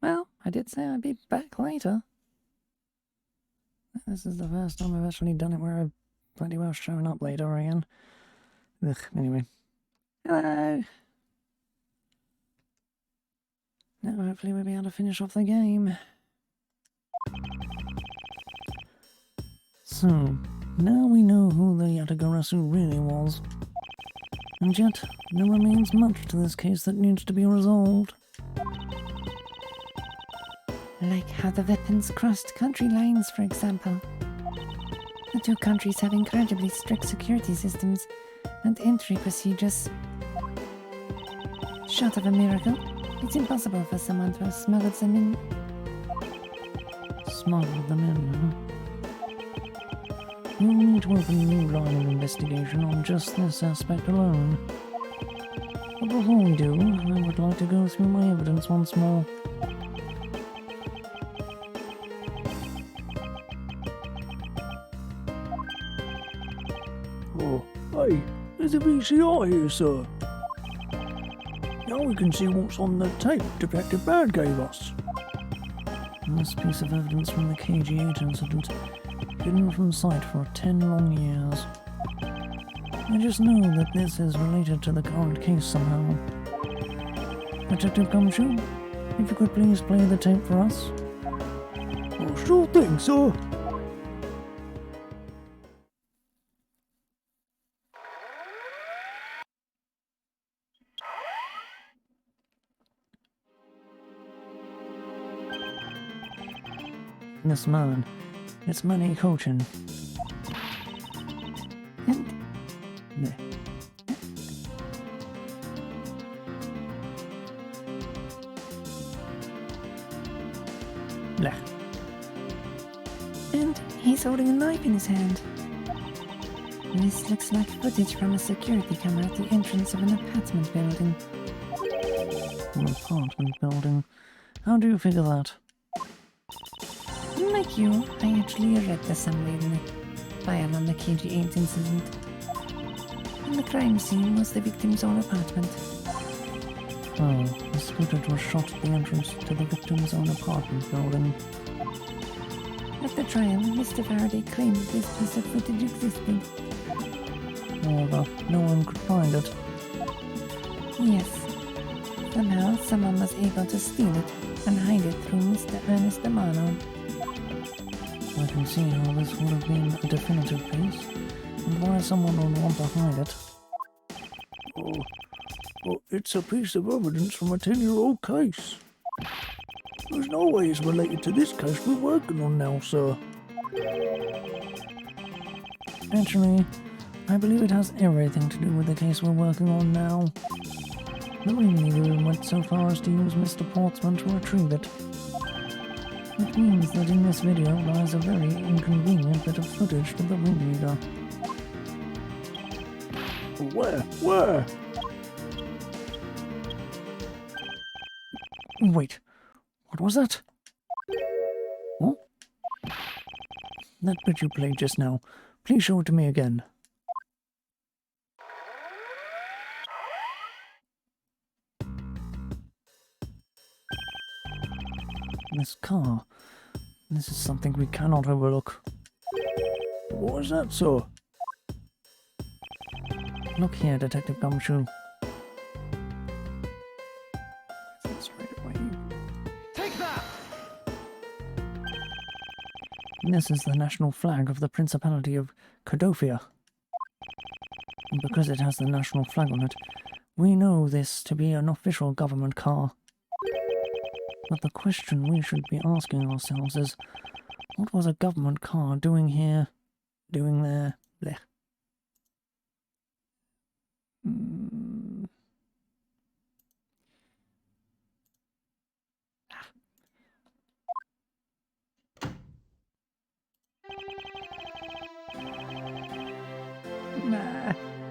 Well, I did say I'd be back later. This is the first time I've actually done it where I've bloody well shown up later again. Ugh, anyway. Hello! Now hopefully we'll be able to finish off the game. So, now we know who the Yatagarasu really was. And yet, there remains much to this case that needs to be resolved. Like how the weapons crossed country lines, for example. The two countries have incredibly strict security systems and entry procedures. Short of a miracle, it's impossible for someone to have smuggled them in. Smuggled them in, huh? You'll need to open a new line of investigation on just this aspect alone. But before we do, I would like to go through my evidence once more. Oh, hey, there's a VCR here, sir. Now we can see what's on the tape Detective Bird gave us. This piece of evidence from the KG8 incident, hidden from sight for 10 long years. I just know that this is related to the current case somehow. Detective Gumshoe, if you could please play the tape for us. Oh, sure thing, sir. This man, it's Manny Cochin. And There. Blech. And he's holding a knife in his hand. This looks like footage from a security camera at the entrance of an apartment building. An apartment building. How do you figure that? Like you, I actually read the summary in the file on the KG8 incident. And the crime scene was the victim's own apartment. Oh, this footage was shot at the entrance to the victim's own apartment building. At the trial, Mr. Faraday claimed this piece of footage existed. However, no one could find it. Yes. Somehow, someone was able to steal it and hide it through Mr. Ernest Amano. I can see how this would have been a definitive piece, and why someone would want to hide it. Oh, well, it's a piece of evidence from a 10-year-old case. There's no way it's related to this case we're working on now, sir. Actually, I believe it has everything to do with the case we're working on now. The ringleader even went so far as to use Mr. Portsman to retrieve it. Which means that in this video lies a very inconvenient bit of footage to the ringleader. Where? Where? Wait, what was that? What? That bit you played just now. Please show it to me again. This car. This is something we cannot overlook. What is that, sir? Look here, Detective Gumshoe. Take that! This is the national flag of the Principality of Codofia. And because it has the national flag on it, we know this to be an official government car. But the question we should be asking ourselves is, what was a government car doing here, doing there, blech.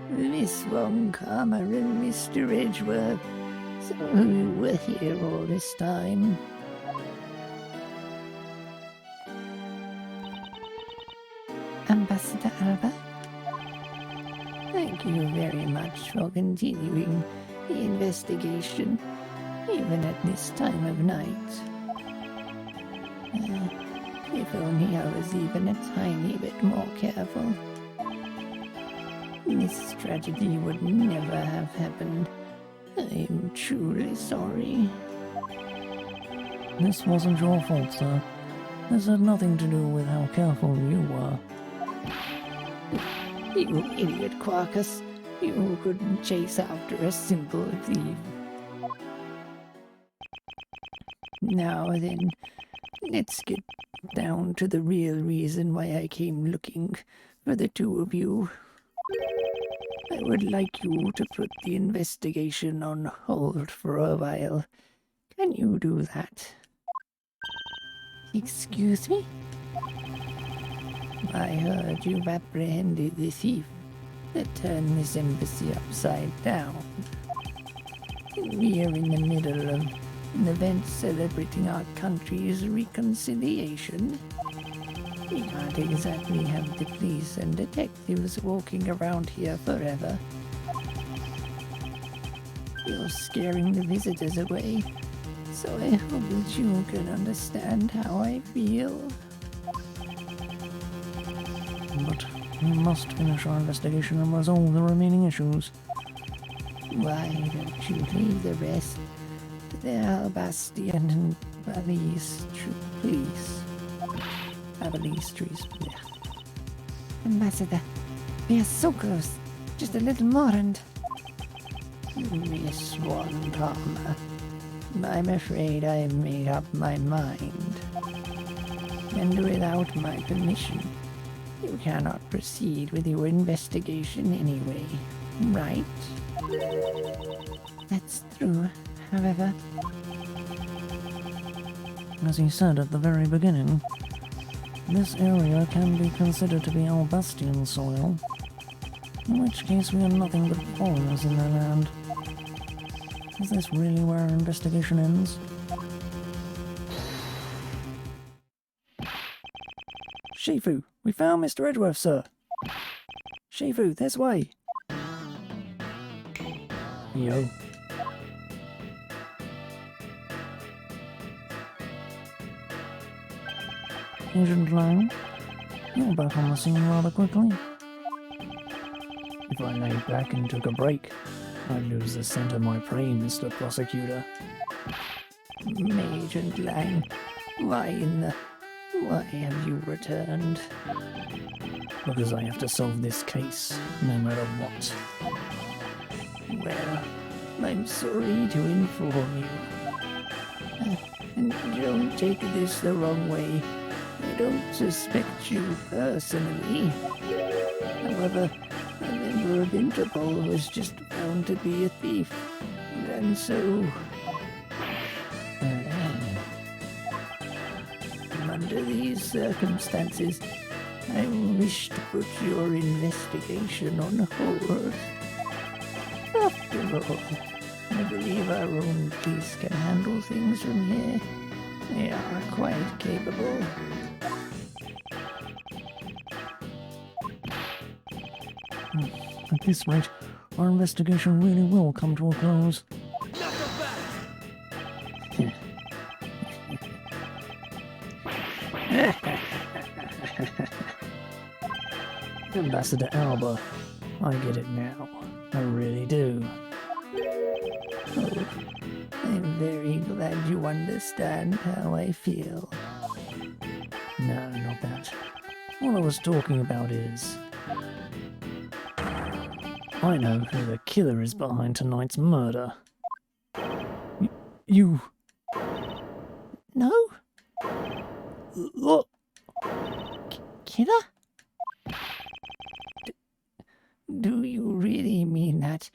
Miss Von Karma and Mr. Edgeworth. So you were here all this time. Ambassador Alba? Thank you very much for continuing the investigation. even at this time of night. If only I was even a tiny bit more careful. This tragedy would never have happened. I am truly sorry. This wasn't your fault, sir. This had nothing to do with how careful you were. You idiot, Quarkus. You couldn't chase after a simple thief. Now then, let's get down to the real reason why I came looking for the two of you. I would like you to put the investigation on hold for a while. Can you do that? Excuse me? I heard you've apprehended the thief that turned this embassy upside down. We are in the middle of an event celebrating our country's reconciliation. We can't exactly have the police and detectives walking around here forever. You're scaring the visitors away, so I hope that you can understand how I feel. But we must finish our investigation and resolve the remaining issues. Why don't you leave the rest to the Albastian and Balistries? Ambassador, we are so close. Just a little more and... Miss Swan Palmer, I'm afraid I've made up my mind. And without my permission, you cannot proceed with your investigation anyway, right? That's true, however. As he said at the very beginning, this area can be considered to be Albastian soil, in which case we are nothing but foreigners in their land. Is this really where our investigation ends? Shifu, we found Mr. Edgeworth, sir. Shifu, this way. Yo. Agent Lang, you're back on the scene rather quickly. If I laid back and took a break, I'd lose the scent of my prey, Mr. Prosecutor. Agent Lang, why have you returned? Because I have to solve this case, no matter what. Well, I'm sorry to inform you. And don't take this the wrong way. I don't suspect you personally. However, a member of Interpol was just found to be a thief. And so... under these circumstances, I wish to put your investigation on hold. After all, I believe our own police can handle things from here. They are quite capable. At this rate, our investigation really will come to a close. Ambassador Alba, I get it now. I really do. Oh, I'm very glad you understand how I feel. No, not that. What I was talking about is... I know who the killer is behind tonight's murder. You... No? Look! Killer? Do you really mean that,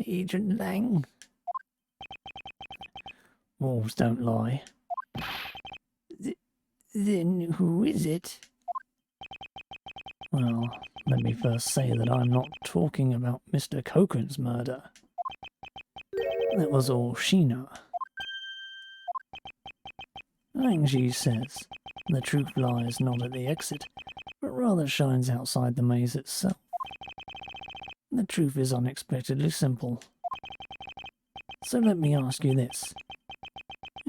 Agent Lang? Wolves don't lie. Then who is it? Well, let me first say that I'm not talking about Mr. Cochran's murder. That was all Sheena. Angji says the truth lies not at the exit, but rather shines outside the maze itself. The truth is unexpectedly simple. So let me ask you this.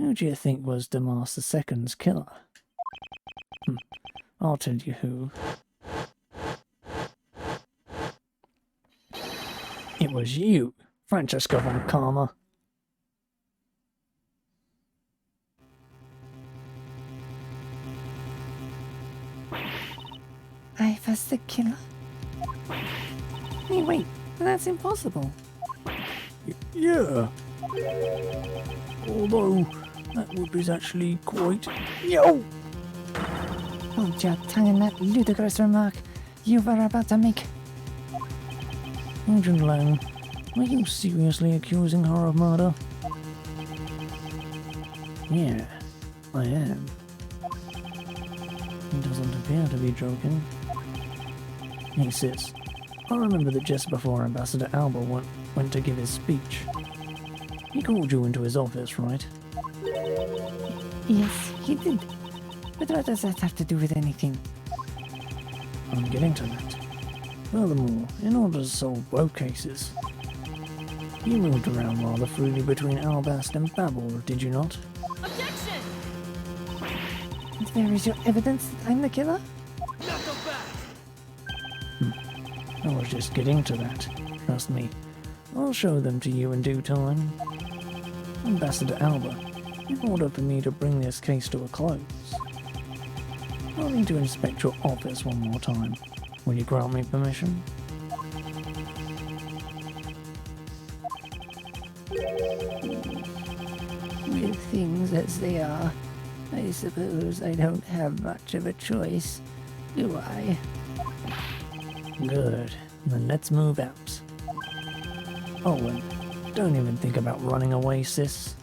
Who do you think was Damas II's killer? I'll tell you who. It was you, Francesca von Karma. I was the killer? Hey, wait, that's impossible. Yeah. Although, that was actually quite... Yo! Hold your tongue in that ludicrous remark you were about to make. Agent Lang, are you seriously accusing her of murder? Yeah, I am. He doesn't appear to be joking. Hey sis, I remember that just before Ambassador Alba went to give his speech. He called you into his office, right? Yes, he did. But what does that have to do with anything? I'm getting to that. Furthermore, in order to solve both cases, you moved around rather freely between Albast and Babel, did you not? Objection! And where is your evidence that I'm the killer? Knuckle back! I was just getting to that. Trust me, I'll show them to you in due time. Ambassador Alba, in order for me to bring this case to a close, I'll need to inspect your office one more time. Will you grant me permission? With things as they are, I suppose I don't have much of a choice, do I? Good. Then let's move out. Oh, and don't even think about running away, sis.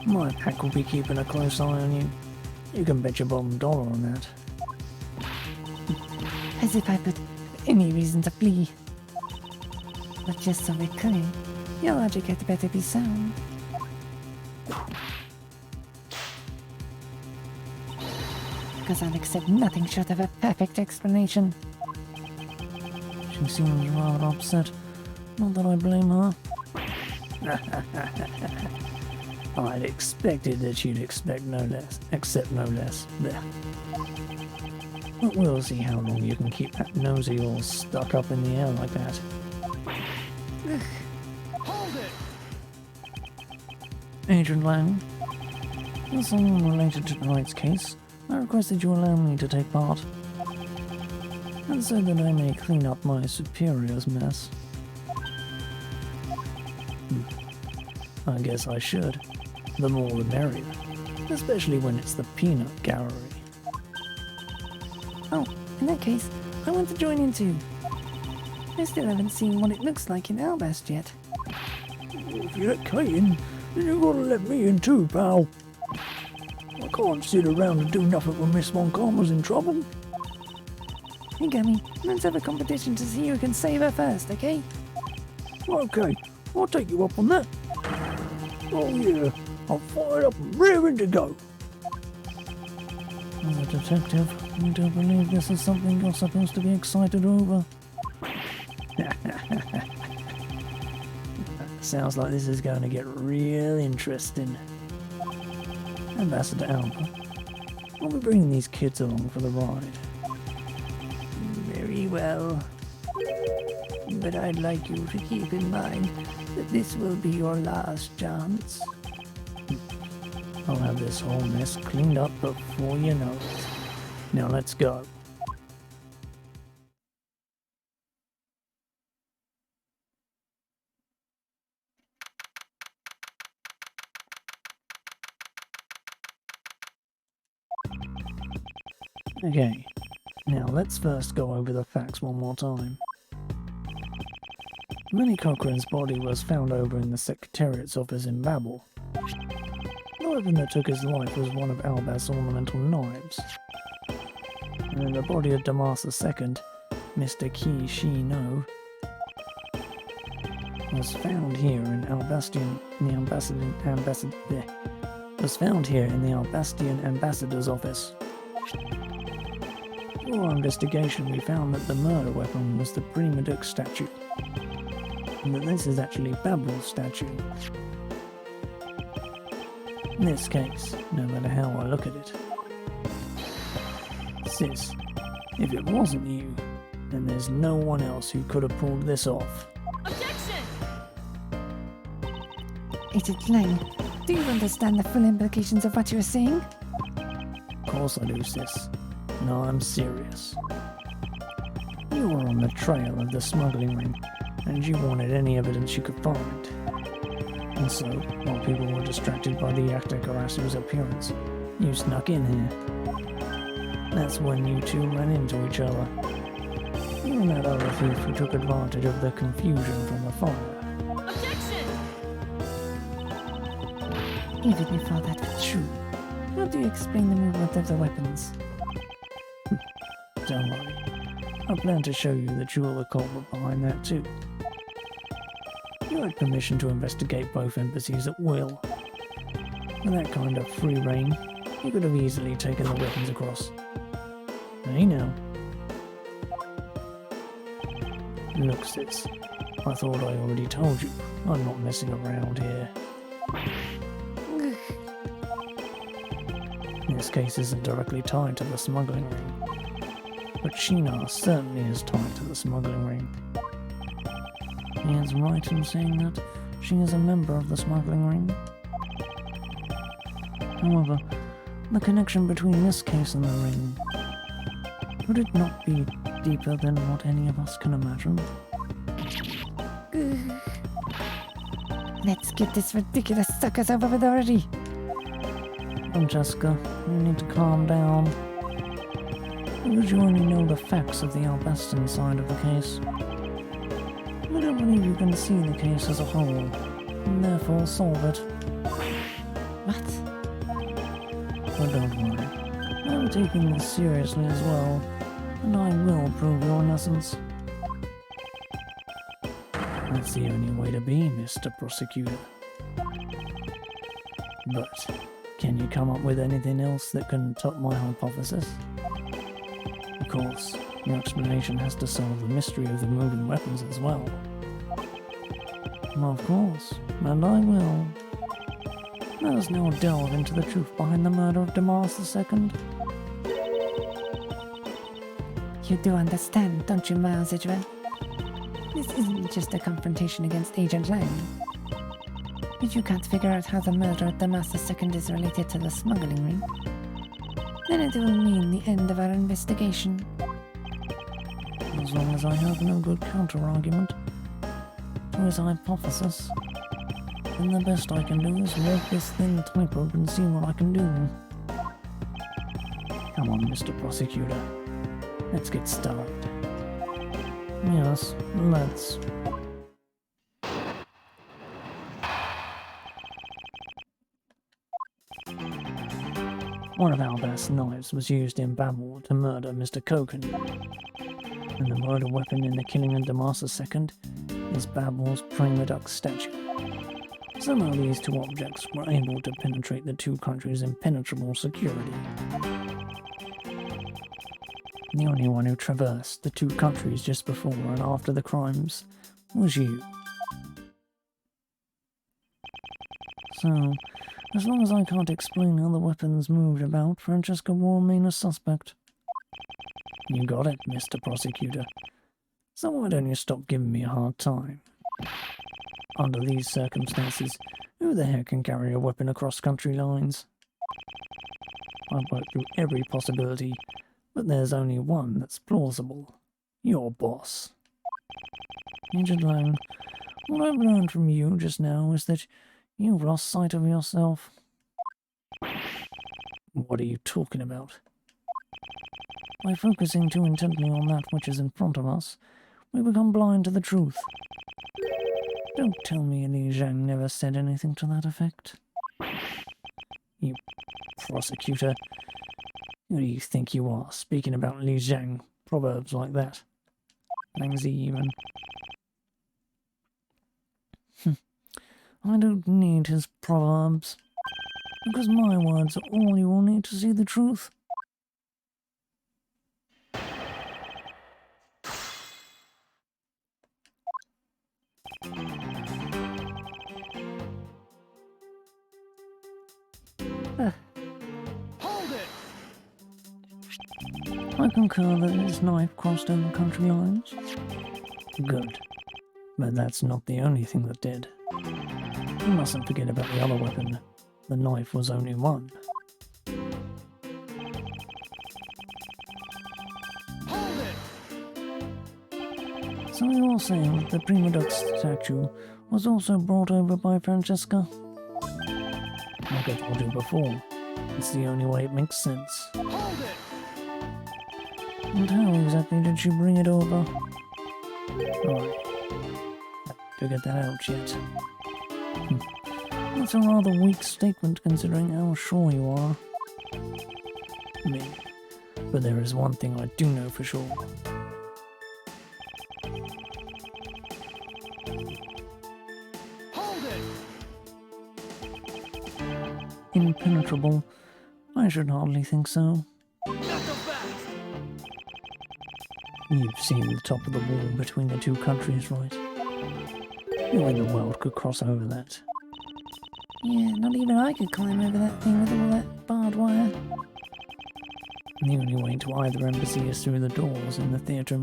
My pack will be keeping a close eye on you. You can bet your bottom dollar on that. As if I would have any reason to flee. But just so we're clear, your logic had better be sound. Because I'll accept nothing short of a perfect explanation. She seems rather upset. Not that I blame her. I'd expected that you'd accept no less. There. But we'll see how long you can keep that nose of yours stuck up in the air like that. Hold it! Agent Lang, as someone related to tonight's case, I request that you allow me to take part. And so that I may clean up my superior's mess. I guess I should. The more the merrier. Especially when it's the peanut gallery. Oh, in that case, I want to join in too. I still haven't seen what it looks like in Albast yet. If you let Kate in, then you gotta let me in too, pal. I can't sit around and do nothing when Miss Von Karma's in trouble. Hey Gummy, let's have a competition to see who can save her first, okay? Okay, I'll take you up on that. Oh yeah, I'm fired up and raring to go. As a detective, I don't believe this is something you're supposed to be excited over. Sounds like this is going to get real interesting. Ambassador Alba, I'll be bringing these kids along for the ride. Very well. But I'd like you to keep in mind that this will be your last chance. I'll have this whole mess cleaned up before you know it. Now let's go. Okay, now let's first go over the facts one more time. Minnie Cochrane's body was found over in the Secretariat's office in Babel. The weapon that took his life was one of Albast's ornamental knives. And the body of Damas II, Mr. Ki Shi No, was found here in the Albastian ambassador's office. Through our investigation, we found that the murder weapon was the Prima Dux statue, and that this is actually Babel's statue. In this case, no matter how I look at it. Sis, if it wasn't you, then there's no one else who could have pulled this off. Objection! Agent Lang, do you understand the full implications of what you are saying? Of course I do, sis. No, I'm serious. You were on the trail of the smuggling ring, and you wanted any evidence you could find. And so, while people were distracted by the Yakta-Karasu's appearance, you snuck in here. That's when you two ran into each other. You and that other thief who took advantage of the confusion from the fire. Objection! Even if all that were true, how do you explain the movement of the weapons? Don't worry. I plan to show you that you're the culprit behind that too. You had permission to investigate both embassies at will. With that kind of free rein, you could have easily taken the weapons across. Hey now. Look, sis. I thought I already told you. I'm not messing around here. This case isn't directly tied to the smuggling ring. But Sheena certainly is tied to the smuggling ring. He is right in saying that she is a member of the smuggling ring. However, the connection between this case and the ring, could it not be deeper than what any of us can imagine? Let's get this ridiculous suckers over with already. Francesca, you need to calm down. Because you only know the facts of the Albaston side of the case. I don't believe you can see the case as a whole, and therefore solve it. What? But don't worry, I'm taking this seriously as well, and I will prove your innocence. That's the only way to be, Mr. Prosecutor. But, can you come up with anything else that can top my hypothesis? Of course, your explanation has to solve the mystery of the moving weapons as well. Of course, and I will. Let us now delve into the truth behind the murder of Damaris II. You do understand, don't you, Miles Edgeworth? This isn't just a confrontation against Agent Lang. If you can't figure out how the murder of Damaris II is related to the smuggling ring, then it will mean the end of our investigation. As long as I have no good counter-argument to his hypothesis, then the best I can do is walk this thin tightrope and see what I can do. Come on, Mr. Prosecutor. Let's get started. Yes, let's. One of our best knives was used in Babel to murder Mr. Koken, and the murder weapon in the killing of Damaris II is Babel's Prima Duck statue. Somehow these two objects were able to penetrate the two countries' impenetrable security. The only one who traversed the two countries just before and after the crimes was you. So, as long as I can't explain how the weapons moved about, Francesca will remain a suspect. You got it, Mr. Prosecutor. So why don't you stop giving me a hard time? Under these circumstances, who the heck can carry a weapon across country lines? I've worked through every possibility, but there's only one that's plausible. Your boss. Agent Lang, what I've learned from you just now is that you've lost sight of yourself. What are you talking about? By focusing too intently on that which is in front of us, we become blind to the truth. Don't tell me Li Zhang never said anything to that effect. You prosecutor. Who do you think you are, speaking about Li Zhang, proverbs like that? Langzi even. I don't need his proverbs, because my words are all you will need to see the truth. Hold it! I concur that his knife crossed over country lines. Good. But that's not the only thing that did. You mustn't forget about the other weapon. The knife was only one. Hold it! So you're saying that the prima duck statue was also brought over by Francesca? Like I told you before, it's the only way it makes sense. Hold it! And how exactly did she bring it over? Right. Haven't figured that out yet. That's a rather weak statement considering how sure you are. Maybe. But there is one thing I do know for sure. Hold it! Impenetrable? I should hardly think so. Not so fast! You've seen the top of the wall between the two countries, right? Who in the world could cross over that? Yeah, not even I could climb over that thing with all that barbed wire. The only way to either embassy is through the doors in the Theatre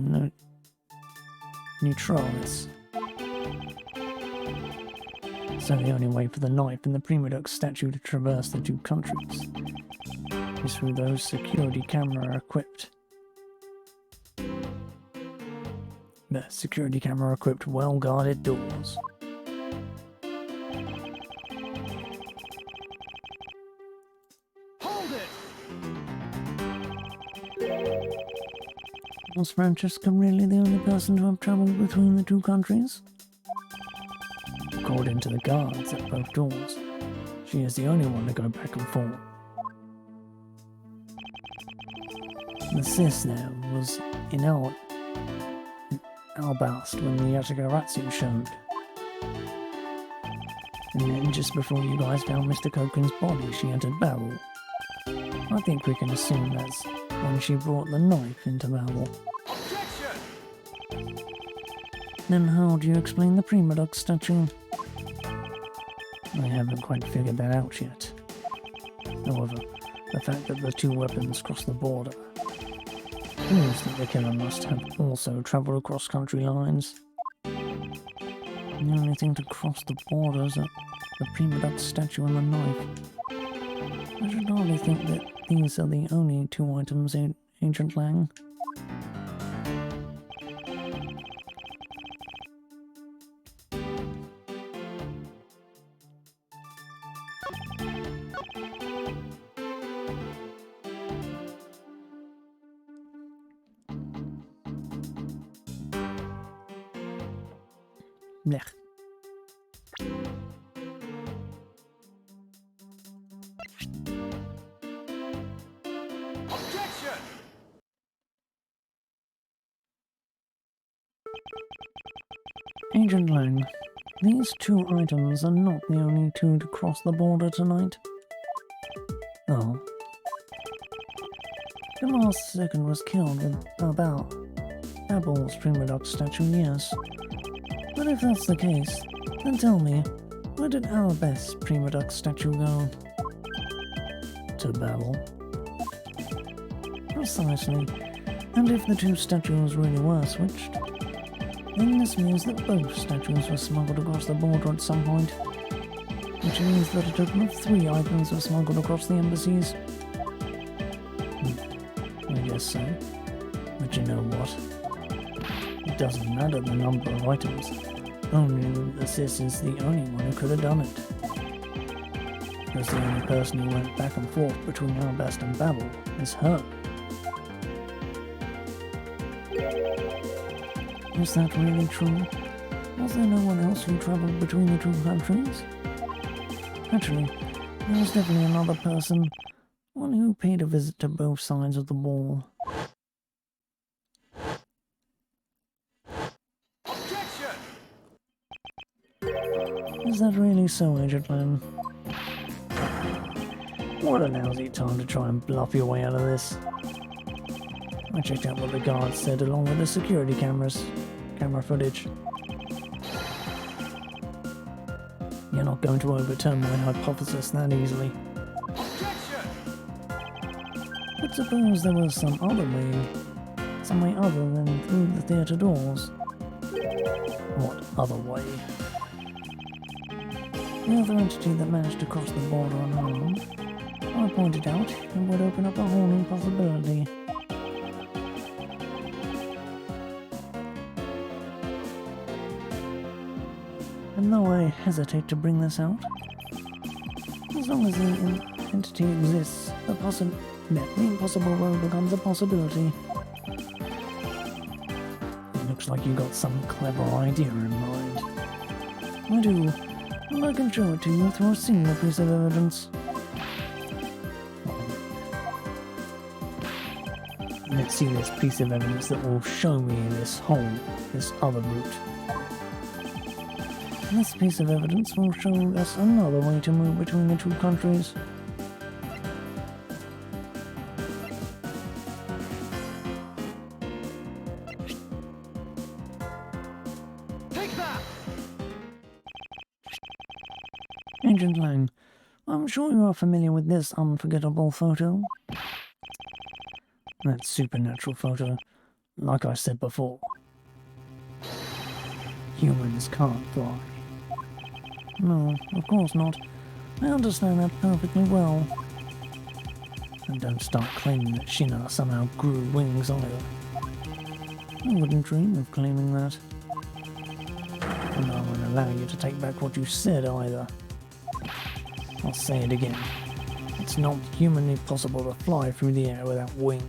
Neutralis. So the only way for the knife and the prima duck statue to traverse the two countries is through those security camera equipped. The security camera equipped well guarded doors. Hold it! Was Francesca really the only person to have travelled between the two countries? According to the guards at both doors, she is the only one to go back and forth. The sis there was in Albast when the Yatagaratsu showed. And then just before you guys found Mr. Koken's body, she entered Babel. I think we can assume that's when she brought the knife into Babel. Objection! Then how do you explain the prima duck statue? I haven't quite figured that out yet. However, the fact that the two weapons cross the border proves that the killer must have also travelled across country lines. The only thing to cross the borders are the prima duck statue and the knife. I should hardly think that these are the only two items in Agent Lang. Blech. Objection! Agent Lang, these two items are not the only two to cross the border tonight. Oh. Jamal II was killed with Babel's prima duck statue, yes. But if that's the case, then tell me, where did Albest's prima duck statue go? To Babel. Precisely. And if the two statues really were switched, then this means that both statues were smuggled across the border at some point. Which means that a total of 3 items were smuggled across the embassies. I guess so. But you know what? It doesn't matter the number of items. Only that sis is the only one who could have done it. Because the only person who went back and forth between Albest and Babel is her. Is that really true? Was there no one else who travelled between the two countries? Actually, there was definitely another person, one who paid a visit to both sides of the wall. Objection! Is that really so, Agent Lang? What a lousy time to try and bluff your way out of this. I checked out what the guards said along with the security camera footage. You're not going to overturn my hypothesis that easily. Objection! But suppose there was some way other than through the theatre doors. What other way? The other entity that managed to cross the border unharmed, I pointed out, it would open up a whole new possibility. And though I hesitate to bring this out, as long as the entity exists, the impossible road becomes a possibility. It looks like you got some clever idea in mind. I do, and I can show it to you through a single piece of evidence. Let's see this piece of evidence that will show me this other route. This piece of evidence will show us another way to move between the two countries. Take that! Agent Lang, I'm sure you are familiar with this unforgettable photo. That supernatural photo, like I said before. Humans can't fly. No, of course not. I understand that perfectly well. And don't start claiming that Shina somehow grew wings either. I wouldn't dream of claiming that. And I won't allow you to take back what you said either. I'll say it again. It's not humanly possible to fly through the air without wings.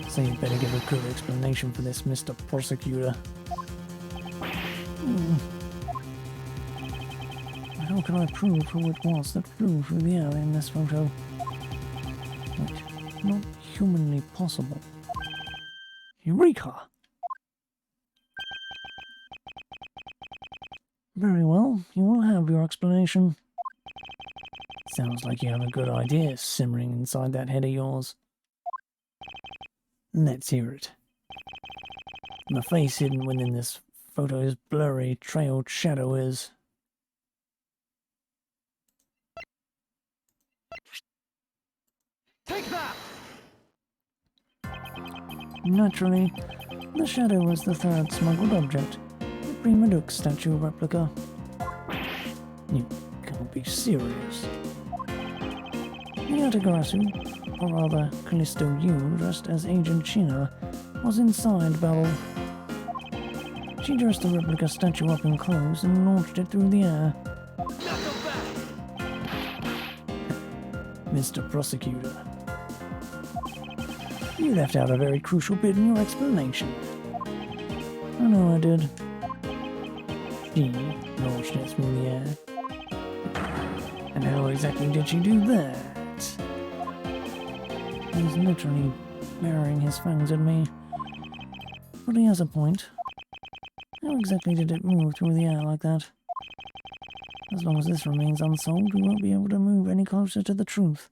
So you'd better give a good explanation for this, Mr. Prosecutor. How can I prove who it was that flew through the air in this photo? Wait, not humanly possible. Eureka! Very well, you will have your explanation. Sounds like you have a good idea simmering inside that head of yours. Let's hear it. The face hidden within this photo's blurry, trailed shadow is... Take that! Naturally, the shadow was the third smuggled object, the Prima Duke statue replica. You can't be serious. Yatagarasu, or rather Callisto Yu, dressed as Agent Shina, was inside Babel. She dressed the replica statue up in clothes and launched it through the air. Knock him back! Mr. Prosecutor, you left out a very crucial bit in your explanation. I know I did. She launched it through the air. And how exactly did she do that? He's literally baring his fangs at me. But he has a point. How exactly did it move through the air like that? As long as this remains unsolved, we won't be able to move any closer to the truth.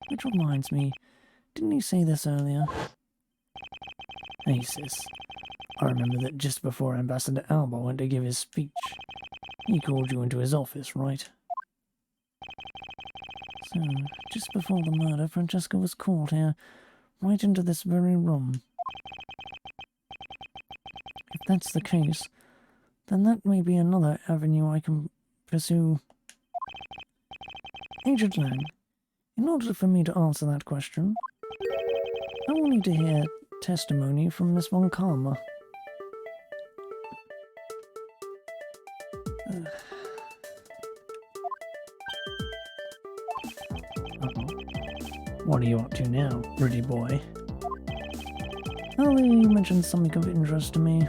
Which reminds me, didn't you say this earlier? Hey sis, I remember that just before Ambassador Alba went to give his speech, he called you into his office, right? So, just before the murder, Francesca was called here, right into this very room. If that's the case, then that may be another avenue I can pursue. Agent Lang, in order for me to answer that question, I will need to hear testimony from Miss Von Karma. What are you up to now, pretty boy? Earlier you mentioned something of interest to me.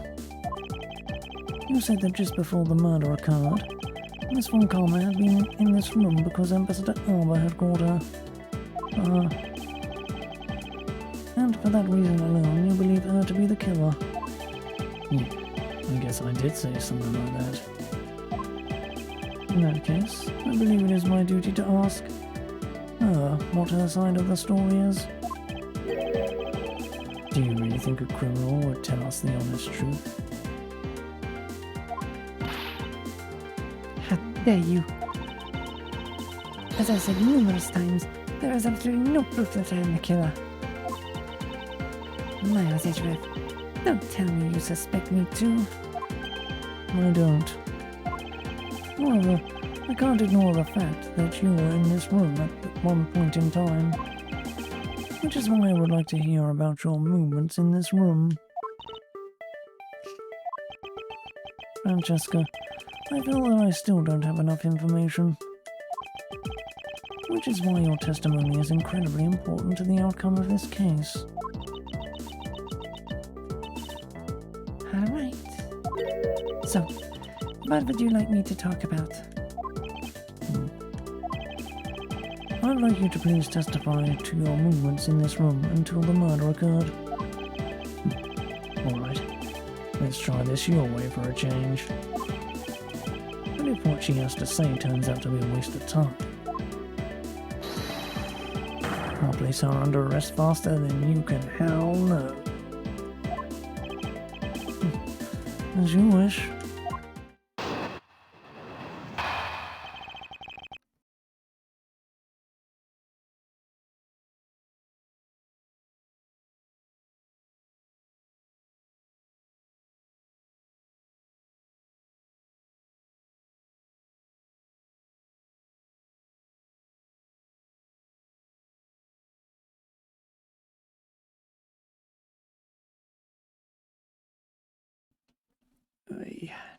You said that just before the murder occurred, Miss Von Karma had been in this room because Ambassador Alba had called her. And for that reason alone, you believe her to be the killer. I guess I did say something like that. In that case, I believe it is my duty to ask her what her side of the story is. Do you really think a criminal would tell us the honest truth? How dare you? As I said numerous times, There is absolutely no proof that I am the killer. Miles Edgeworth, don't tell me you suspect me too. I don't. However, I can't ignore the fact that you were in this room at one point in time. Which is why I would like to hear about your movements in this room. Francesca, I feel that I still don't have enough information. Which is why your testimony is incredibly important to the outcome of this case. Alright. So, what would you like me to talk about? I'd like you to please testify to your movements in this room until the murder occurred. Alright, let's try this your way for a change. But if what she has to say turns out to be a waste of time, I'll place her under arrest faster than you can hell know. As you wish.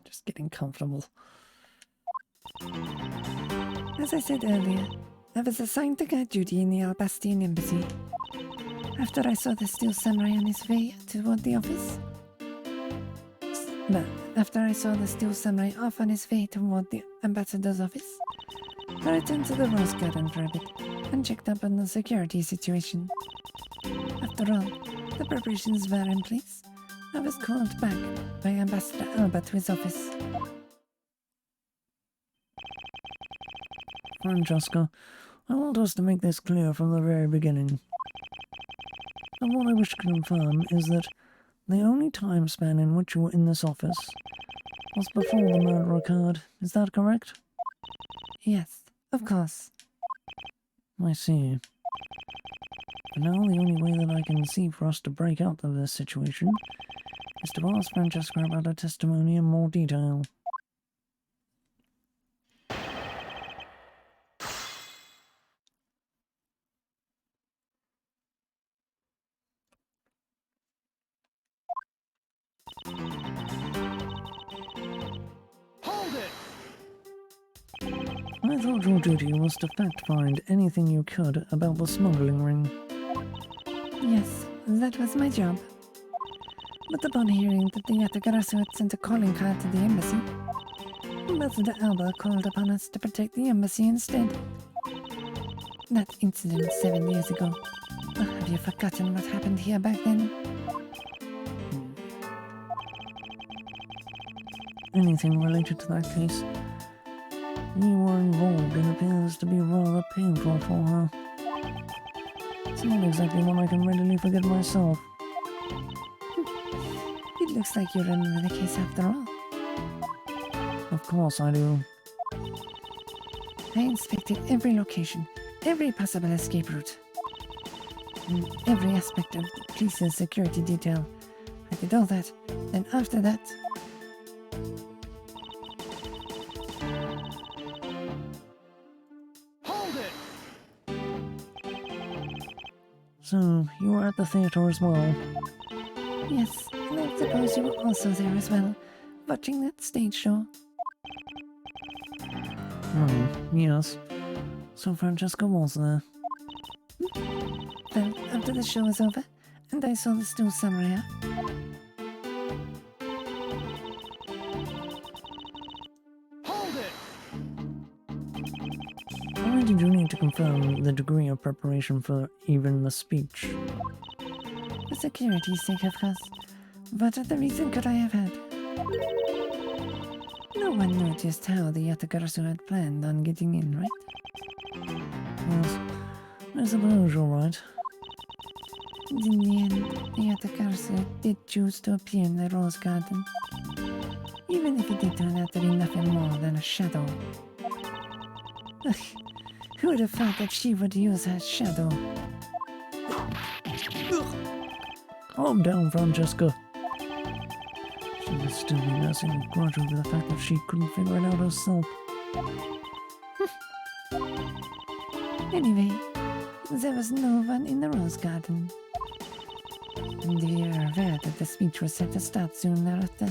Just getting comfortable. As I said earlier, I was assigned to guard duty in the Albastian embassy. After I saw the steel samurai on his way toward the office... after I saw the steel samurai off on his way toward the ambassador's office, I returned to the Rose Garden for a bit and checked up on the security situation. After all, the preparations were in place. I was called back by Ambassador Alba to his office. Francesca, I want us to make this clear from the very beginning. And what I wish to confirm is that the only time span in which you were in this office was before the murder occurred. Is that correct? Yes, of course. I see. But now the only way that I can see for us to break out of this situation is to ask Francesca about her testimony in more detail. Hold it! I thought your duty was to fact-find anything you could about the smuggling ring. Yes, that was my job. But upon hearing that the Yatagarasu had sent a calling card to the embassy, Ambassador Alba called upon us to protect the embassy instead. That incident 7 years ago. Have you forgotten what happened here back then? Anything related to that case you were involved in appears to be rather painful for her. It's not exactly one I can readily forget myself. It looks like you remember the case after all. Of course I do. I inspected every location, every possible escape route, and every aspect of the police's security detail. I did all that, and after that... Hold it! So, you were at the theatre as well? Yes, and I suppose you were also there as well, watching that stage show. Yes. So Francesca was there. Well, after the show was over, and I saw the steel samurai, Hold it! Why did you need to confirm the degree of preparation for even the speech? for security's sake, of course. What other reason could I have had? No one noticed how the Yatagarasu had planned on getting in, right? Yes, I suppose you're right. And in the end, the Yatagarasu did choose to appear in the Rose Garden. Even if it did turn out to be nothing more than a shadow. Who would have thought that she would use her shadow? Calm down, Francesca. She must still be nursing a grudge over the fact that she couldn't figure it out herself. Anyway, there was no one in the rose garden. And we are aware that the speech was set to start soon thereafter.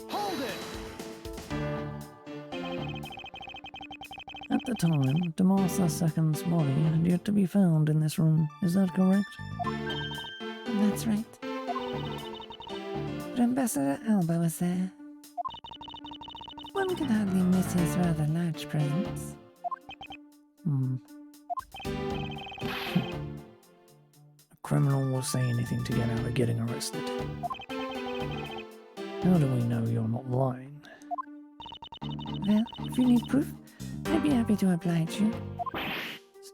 Hold it! At the time, Tomas II's body had yet to be found in this room. Is that correct? That's right. But Ambassador Alba was there. One could hardly miss his rather large presence. A criminal will say anything to get out of getting arrested. How do we know you're not lying? Well, if you need proof, I'd be happy to oblige you.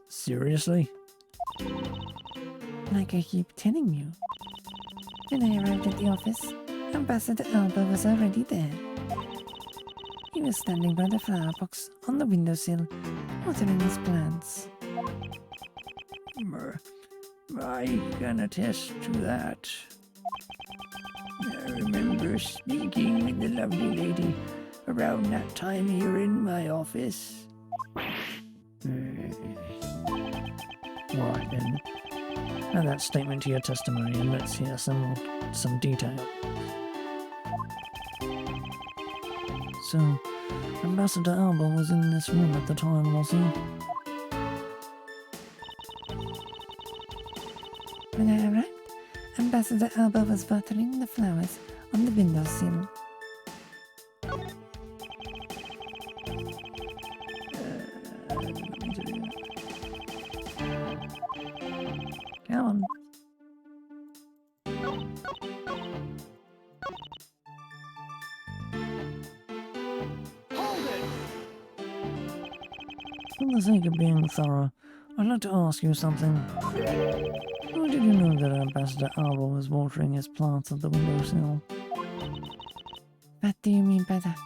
Seriously? Like I keep telling you. When I arrived at the office, Ambassador Alba was already there. He was standing by the flower box on the windowsill, watering his plants. I can attest to that. I remember speaking with the lovely lady around that time here in my office. Right then. Add that statement to your testimony and let's hear some detail. So, Ambassador Alba was in this room at the time, was he? When I arrived, Ambassador Alba was watering the flowers on the windowsill. Come on. Hold it! For the sake of being thorough, I'd like to ask you something. How did you know that Ambassador Alba was watering his plants at the windowsill? What do you mean by that?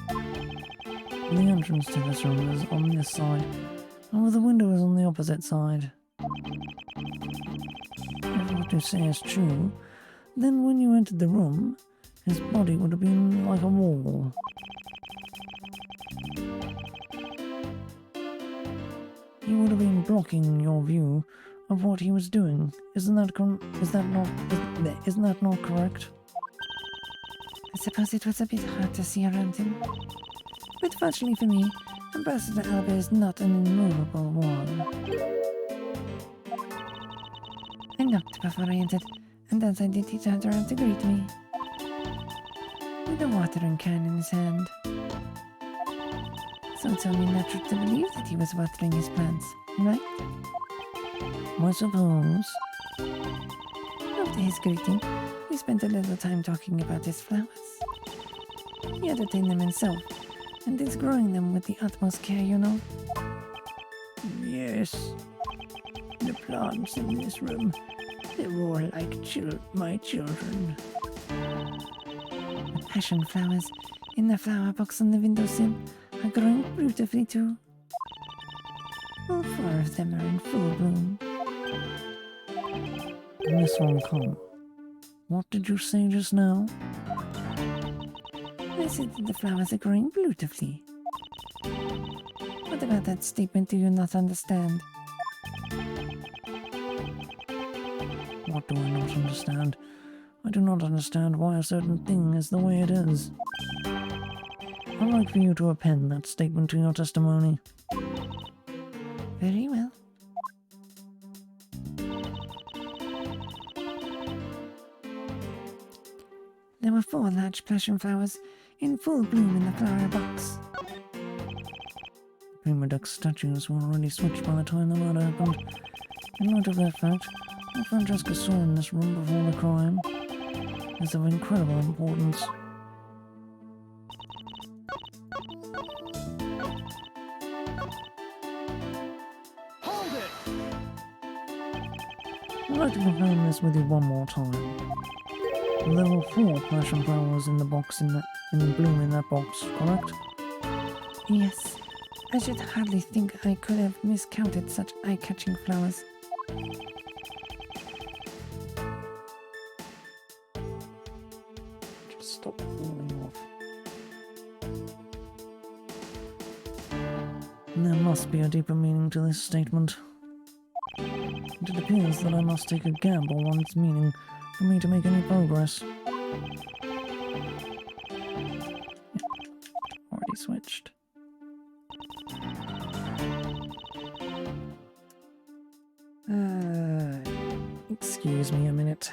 The entrance to this room is on this side, and the window is on the opposite side. If what you say is true, then when you entered the room, his body would have been like a wall. He would have been blocking your view of what he was doing. Isn't that not correct? I suppose it was a bit hard to see around him. But fortunately for me, Ambassador Alba is not an immovable wall. I knocked before I entered, and as I did, he turned around to greet me, with a watering can in his hand. So it's only natural to believe that he was watering his plants, right? I suppose. After his greeting, we spent a little time talking about his flowers. He had attained them himself, and is growing them with the utmost care, you know. Yes, the plants in this room, they're all like my children. The passion flowers in the flower box on the windowsill are growing beautifully too. All 4 of them are in full bloom. Miss Von Cole, what did you say just now? I said that the flowers are growing beautifully. What about that statement do you not understand? What do I not understand? I do not understand why a certain thing is the way it is. I'd like for you to append that statement to your testimony. Very well. There were 4 large passion flowers in full bloom in the flower box. Prima Duck's statues were already switched by the time the murder happened. In light of that fact, what Francesca saw in this room before the crime is of incredible importance. Hold it! I'd like to confirm this with you one more time. There were 4 passion flowers in the box in bloom in that box, correct? Yes. I should hardly think I could have miscounted such eye-catching flowers. Just stop falling off. There must be a deeper meaning to this statement. It appears that I must take a gamble on its meaning for me to make any progress. Already switched. Excuse me a minute.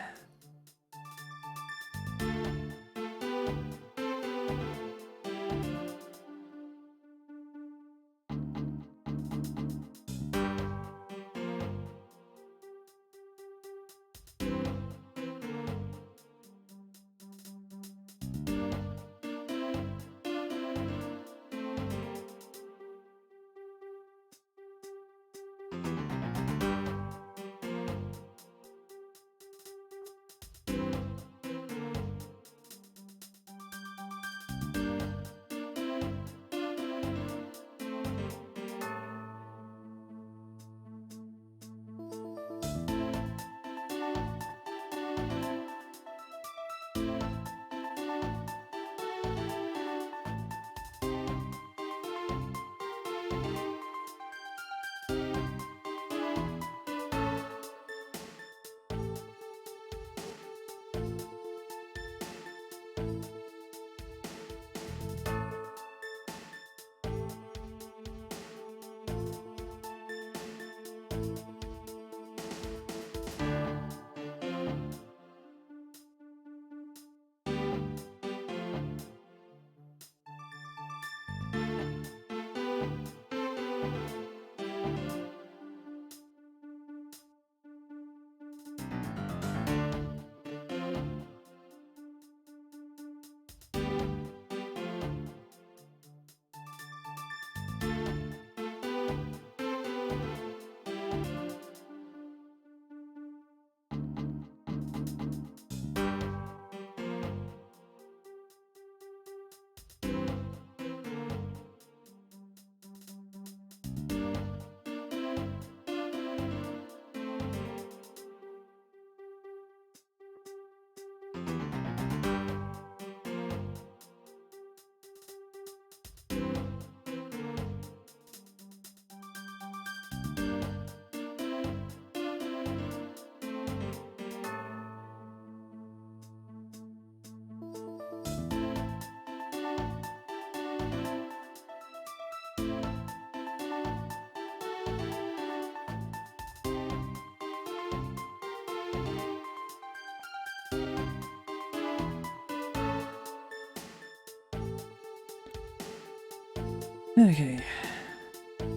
Okay.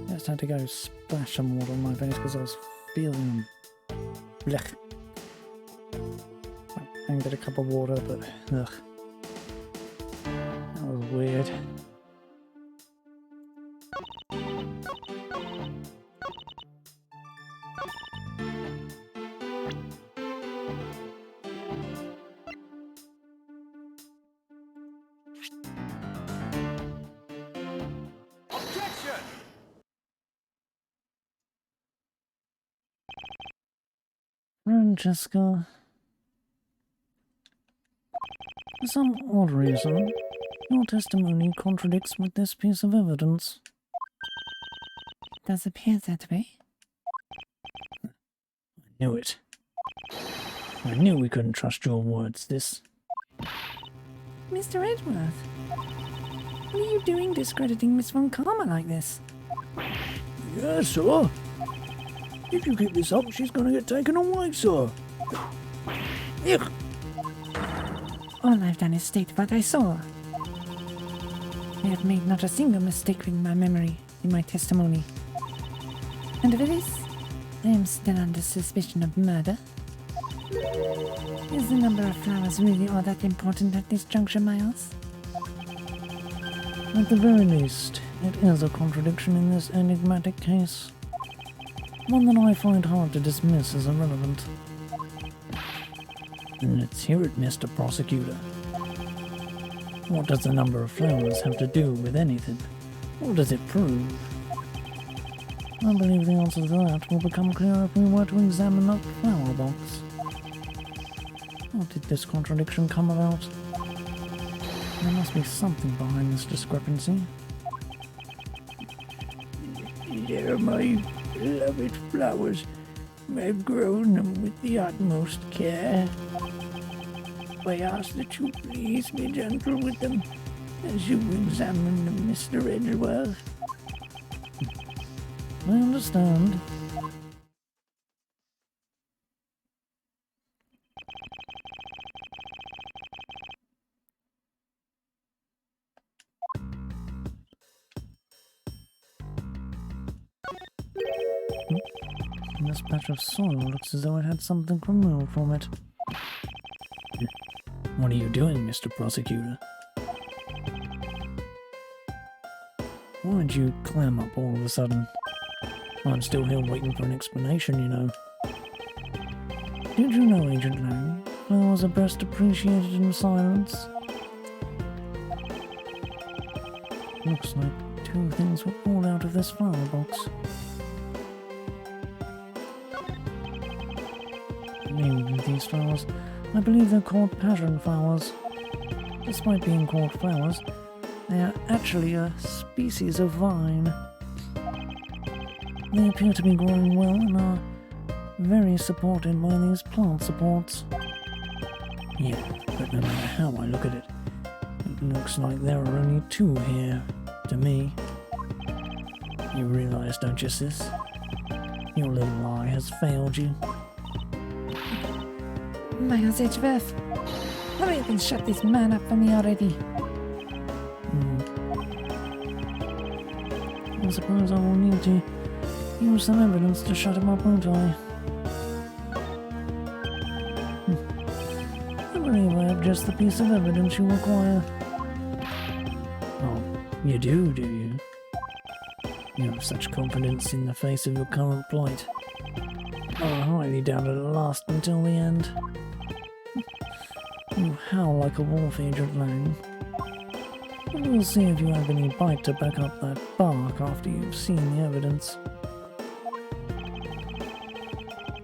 Just had to go splash some water on my face because I was feeling blech. I can get a cup of water, but ugh. That was weird. Objection! Francesca. For some odd reason, your testimony contradicts with this piece of evidence. It does appear that way. I knew it. I knew we couldn't trust your words, Mr. Edgeworth, what are you doing discrediting Miss Von Karma like this? Yes, sir. If you keep this up, she's gonna get taken away, sir. Yuck. All I've done is state what I saw. I have made not a single mistake with my memory in my testimony. And for this, I am still under suspicion of murder. Is the number of flowers really all that important at this juncture, Miles? At the very least, it is a contradiction in this enigmatic case. One that I find hard to dismiss as irrelevant. Let's hear it, Mr. Prosecutor. What does the number of flowers have to do with anything? What does it prove? I believe the answer to that will become clear if we were to examine that flower box. How did this contradiction come about? There must be something behind this discrepancy. They're my beloved flowers. I've grown them with the utmost care. I ask that you please be gentle with them as you examine them, Mr. Edgeworth. I understand. This patch of soil looks as though it had something removed from it. What are you doing, Mr. Prosecutor? Why'd you clam up all of a sudden? I'm still here waiting for an explanation, you know. Did you know, Agent Lang, flowers are best appreciated in silence? Looks like two things were pulled out of this flower box. Named these flowers, I believe they're called passion flowers. Despite being called flowers, they are actually a species of vine. They appear to be growing well and are very supported by these plant supports. Yeah, but no matter how I look at it, it looks like there are only two here, to me. You realise, don't you, sis? Your little lie has failed you. Miles Edgeworth, hurry up and shut this man up for me already. I suppose I will need to use some evidence to shut him up, won't I? I believe I have just the piece of evidence you require. Oh, you do you? You have such confidence in the face of your current plight. I highly doubt it'll last until the end. You howl like a wolf, Agent Lang. But we'll see if you have any bite to back up that bark after you've seen the evidence.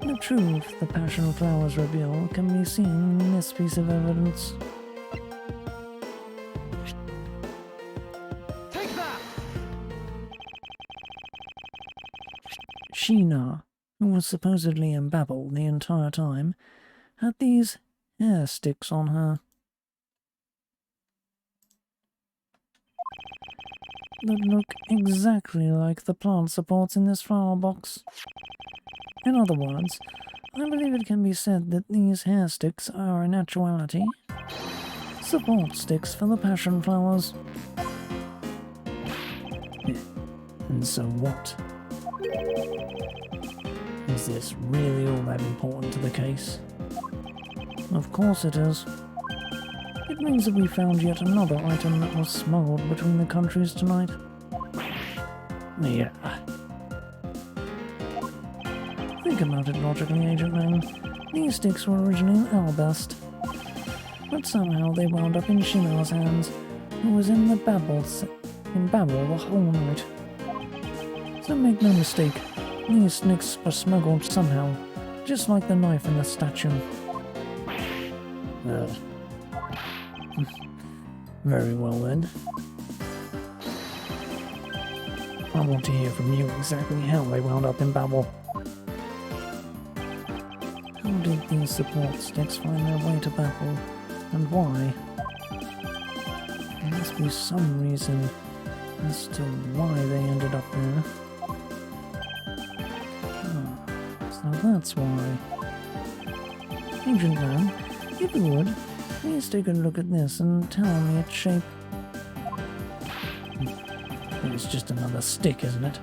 The truth the passion flowers reveal can be seen in this piece of evidence. Take that! Sheena, who was supposedly in Babel the entire time, had these hair sticks on her. That look exactly like the plant supports in this flower box. In other words, I believe it can be said that these hair sticks are in actuality support sticks for the passion flowers. And so what? Is this really all that important to the case? Of course it is. It means that we found yet another item that was smuggled between the countries tonight. Yeah. Think about it logically, Agent Lang. These sticks were originally in Albust, but somehow they wound up in Sheena's hands, who was in Babel the whole night. So make no mistake, these sticks were smuggled somehow, just like the knife in the statue. Very well then. I want to hear from you exactly how they wound up in Babel. How did these support sticks find their way to Babel, and why? There must be some reason as to why they ended up there. So that's why. Agent Lang, if you would, please take a look at this and tell me its shape. It's just another stick, isn't it?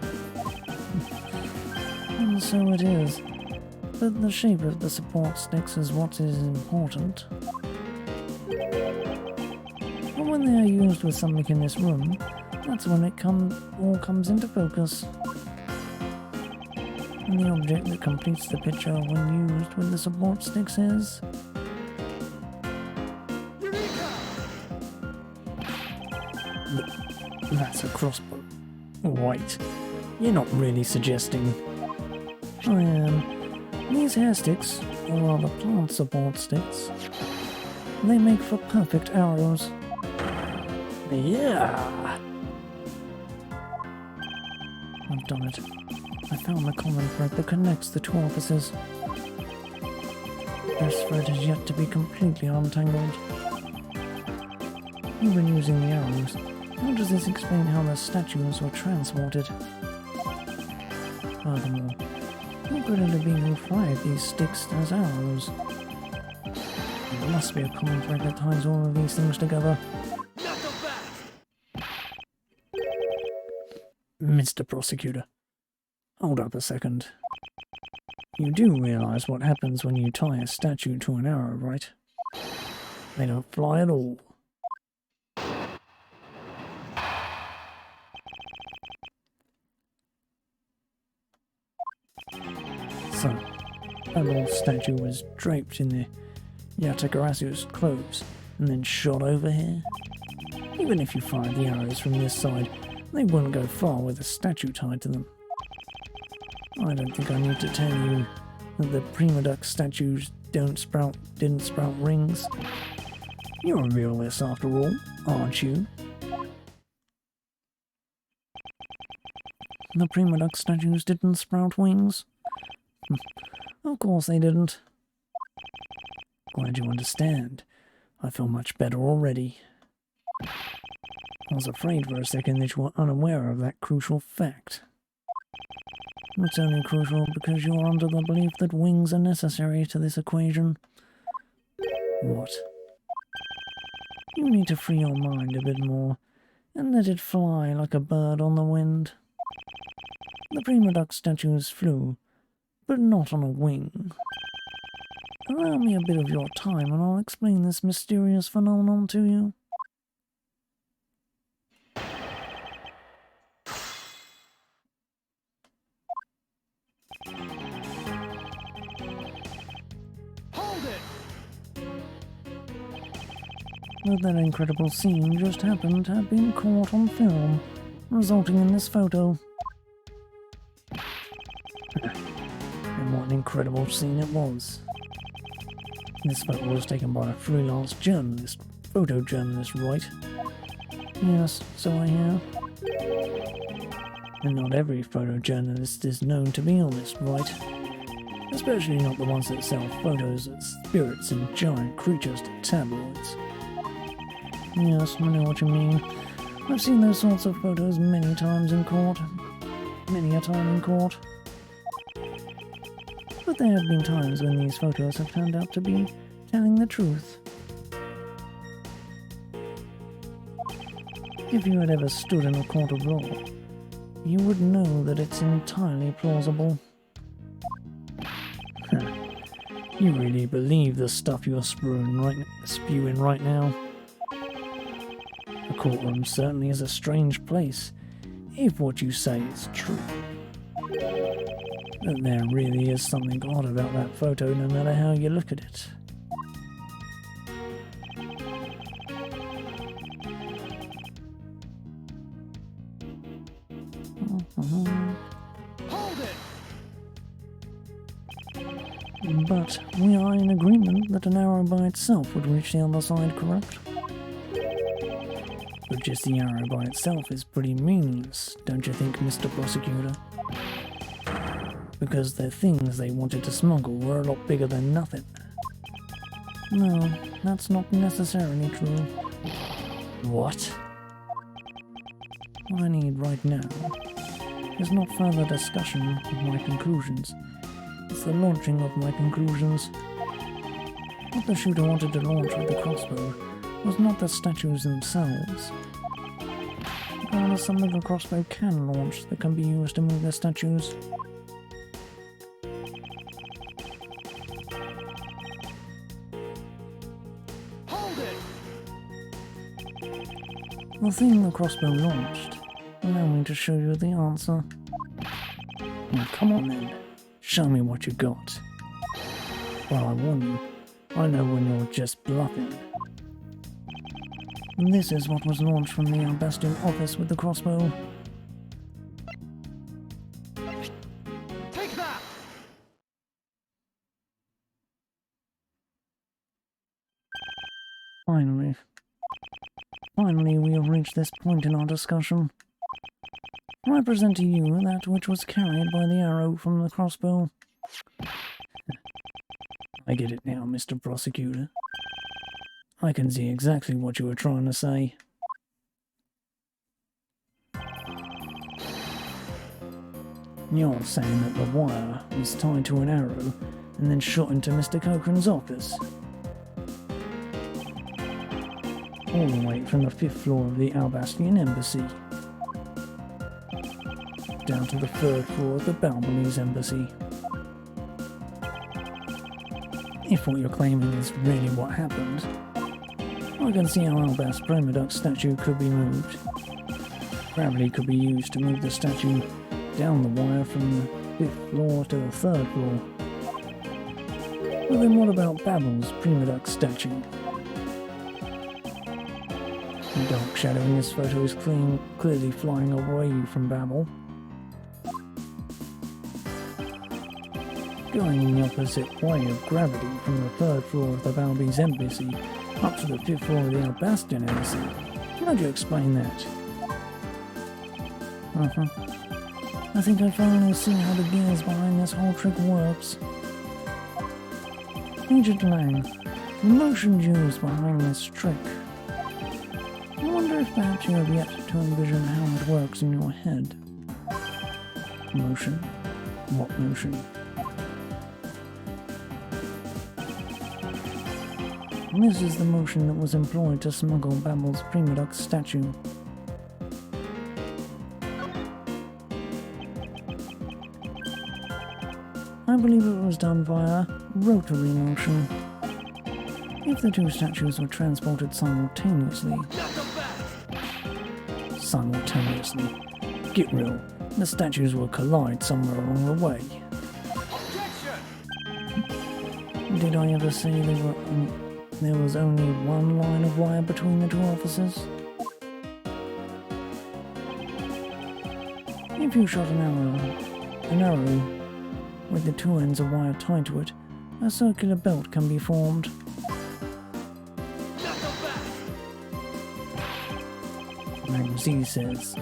And so it is. But the shape of the support sticks is what is important. But when they are used with something in this room, that's when it all comes into focus. And the object that completes the picture when used with the support sticks is That's a crossbow. Wait, you're not really suggesting... I am. These hair sticks, or rather plant support sticks, they make for perfect arrows. Yeah! I've done it. I found the common thread that connects the two offices. This thread is yet to be completely untangled. You've been using the arrows. How does this explain how the statues were transported? Furthermore, how could it have been who fired these sticks as arrows? There must be a common thread that ties all of these things together. Knuckle back! Mr. Prosecutor, hold up a second. You do realize what happens when you tie a statue to an arrow, right? They don't fly at all. So, that little statue was draped in the Yatakarasu's clothes and then shot over here? Even if you fired the arrows from this side, they wouldn't go far with a statue tied to them. I don't think I need to tell you that the prima duck statues didn't sprout rings. You're a realist after all, aren't you? The prima duck statues didn't sprout wings? Of course they didn't. Glad you understand. I feel much better already. I was afraid for a second that you were unaware of that crucial fact. It's only crucial because you're under the belief that wings are necessary to this equation. What? You need to free your mind a bit more, and let it fly like a bird on the wind. The prima duck statues flew, but not on a wing. Allow me a bit of your time and I'll explain this mysterious phenomenon to you. Hold it! But that incredible scene just happened to have been caught on film, resulting in this photo. And what an incredible scene it was. This photo was taken by a freelance journalist, photojournalist, right? Yes, so I hear. And not every photojournalist is known to be honest, right? Especially not the ones that sell photos of spirits and giant creatures to tabloids. Yes, I know what you mean. I've seen those sorts of photos many times in court. Many a time in court. But there have been times when these photos have turned out to be telling the truth. If you had ever stood in a court of law, you would know that it's entirely plausible. You really believe the stuff you're spewing right now? A courtroom certainly is a strange place, if what you say is true. But there really is something odd about that photo no matter how you look at it. Hold it! But we are in agreement that an arrow by itself would reach the other side, correct? But just the arrow by itself is pretty meaningless, don't you think, Mr. Prosecutor? Because the things they wanted to smuggle were a lot bigger than nothing. No, that's not necessarily true. What? What I need right now is not further discussion of my conclusions. It's the launching of my conclusions. What the shooter wanted to launch with the crossbow was not the statues themselves. Rather, something a crossbow can launch that can be used to move the statues. Hold it! The thing the crossbow launched. Allow me to show you the answer. Now come on then, show me what you got. Well, I warn you, I know when you're just bluffing. And this is what was launched from the Bastion office with the crossbow. Take that! Finally, we have reached this point in our discussion. I present to you that which was carried by the arrow from the crossbow. I get it now, Mr. Prosecutor. I can see exactly what you were trying to say. You're saying that the wire was tied to an arrow and then shot into Mr. Cochran's office. All the way from the 5th floor of the Albastian Embassy down to the 3rd floor of the Balbonese Embassy. If what you're claiming is really what happened, I can see how Albast's Primaduck statue could be moved. Gravity could be used to move the statue down the wire from the 5th floor to the 3rd floor. But then what about Babel's Primaduck statue? The dark shadow in this photo is clearly flying away from Babel. Going in the opposite way of gravity from the 3rd floor of the Balbonese Embassy up to the 5th floor of the Albastian Embassy. How do you explain that? I think I finally see how the gears behind this whole trick works. Agent Lang, the motions used behind this trick. I wonder if perhaps you have yet to envision how it works in your head. Motion? What motion? This is the motion that was employed to smuggle Babel's Primaduck statue. I believe it was done via rotary motion. If the two statues were transported simultaneously... Get real, the statues will collide somewhere along the way. Did I ever say there was only one line of wire between the two officers? If you shot an arrow with the two ends of wire tied to it, a circular belt can be formed. Magazine says,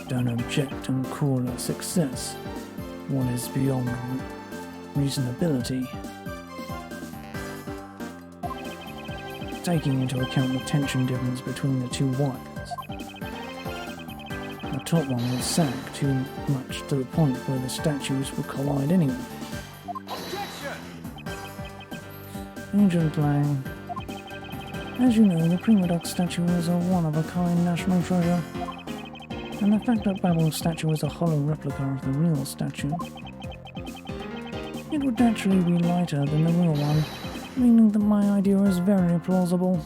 don't object and call a success what is beyond reasonability. Taking into account the tension difference between the two wires. The top one will sag too much to the point where the statues will collide anyway. Agent Lang, as you know, the Primaduck statue is a one-of-a-kind national treasure, and the fact that Babel's statue is a hollow replica of the real statue, it would naturally be lighter than the real one, meaning that my idea is very plausible.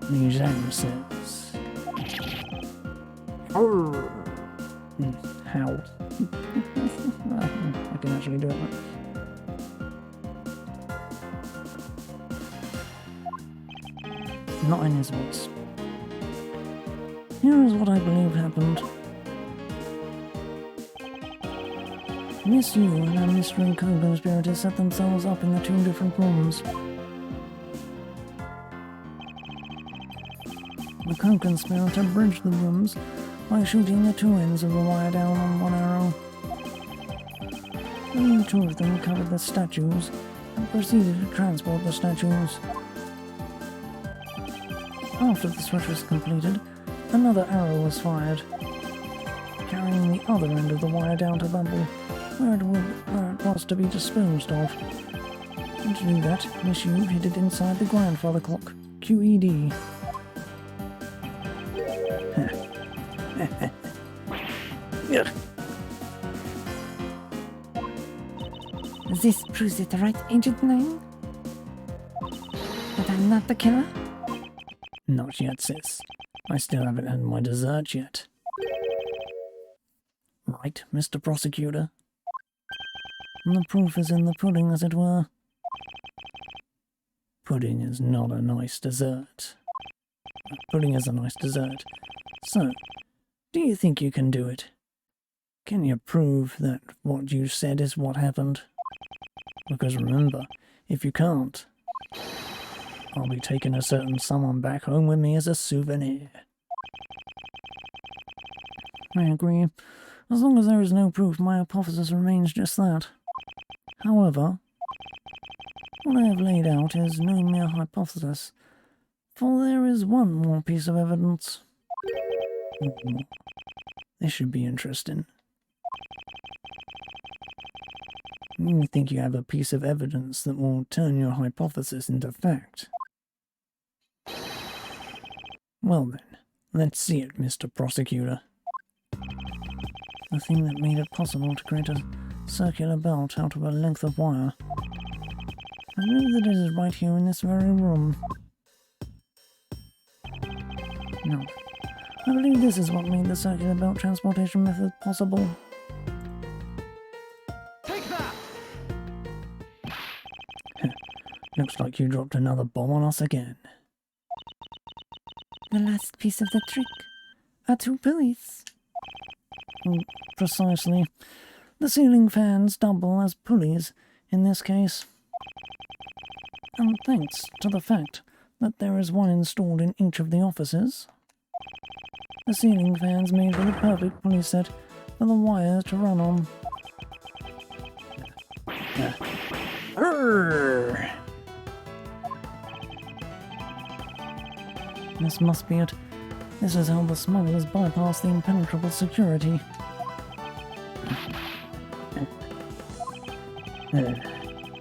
The examiner says... How? I can actually do it. Not in his voice. Here is what I believe happened. Miss Yu and her mystery co-conspirators set themselves up in the two different rooms. The co-conspirator bridged the rooms by shooting the two ends of the wire down on one arrow. Then the two of them covered the statues and proceeded to transport the statues. After the switch was completed, another arrow was fired, carrying the other end of the wire down to Bumble, where it was to be disposed of. And to do that, Miss Yu hid it inside the grandfather clock, QED. This proves it, right, Agent Lang? That I'm not the killer? Not yet, sis. I still haven't had my dessert yet. Right, Mr. Prosecutor? The proof is in the pudding, as it were. Pudding is not a nice dessert. pudding is a nice dessert. So, do you think you can do it? Can you prove that what you said is what happened? Because remember, if you can't, I'll be taking a certain someone back home with me as a souvenir. I agree. As long as there is no proof, my hypothesis remains just that. However, what I have laid out is no mere hypothesis, for there is one more piece of evidence. This should be interesting. You think you have a piece of evidence that will turn your hypothesis into fact? Well then, let's see it, Mr. Prosecutor. The thing that made it possible to create a circular belt out of a length of wire. I know that it is right here in this very room. No. I believe this is what made the circular belt transportation method possible. Take that! Looks like you dropped another bomb on us again. The last piece of the trick are 2 pulleys. Precisely. The ceiling fans double as pulleys in this case. And thanks to the fact that there is one installed in each of the offices, the ceiling fans made for the perfect pulley set for the wires to run on. Arrgh! This must be it. This is how the smugglers bypass the impenetrable security.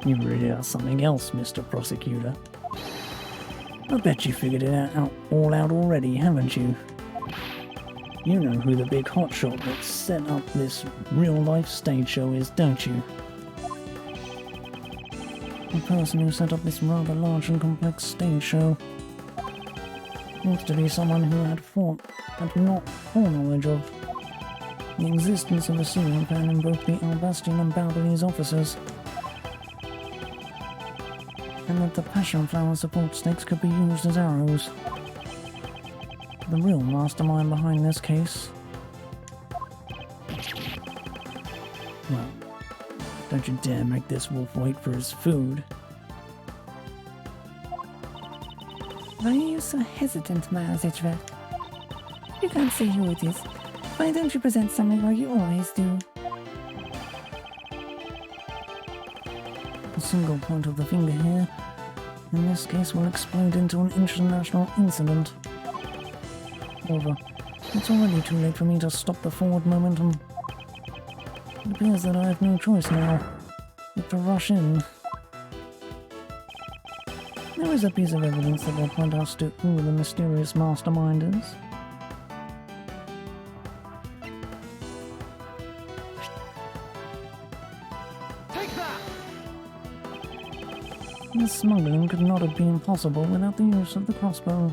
You really are something else, Mr. Prosecutor. I bet you figured it all out already, haven't you? You know who the big hotshot that set up this real-life stage show is, don't you? The person who set up this rather large and complex stage show needs to be someone who had not foreknowledge of the existence of a ceiling fan in both the Albastian and Balbany's offices, and that the passion flower support stakes could be used as arrows. The real mastermind behind this case. Well, don't you dare make this wolf wait for his food. Why are you so hesitant, Miles Edgeworth? You can't say who it is. Why don't you present something like you always do? A single point of the finger here, in this case, will explode into an international incident. However, it's already too late for me to stop the forward momentum. It appears that I have no choice now, but to rush in. There is a piece of evidence that will point us to who the mysterious mastermind is. Take that! This smuggling could not have been possible without the use of the crossbow.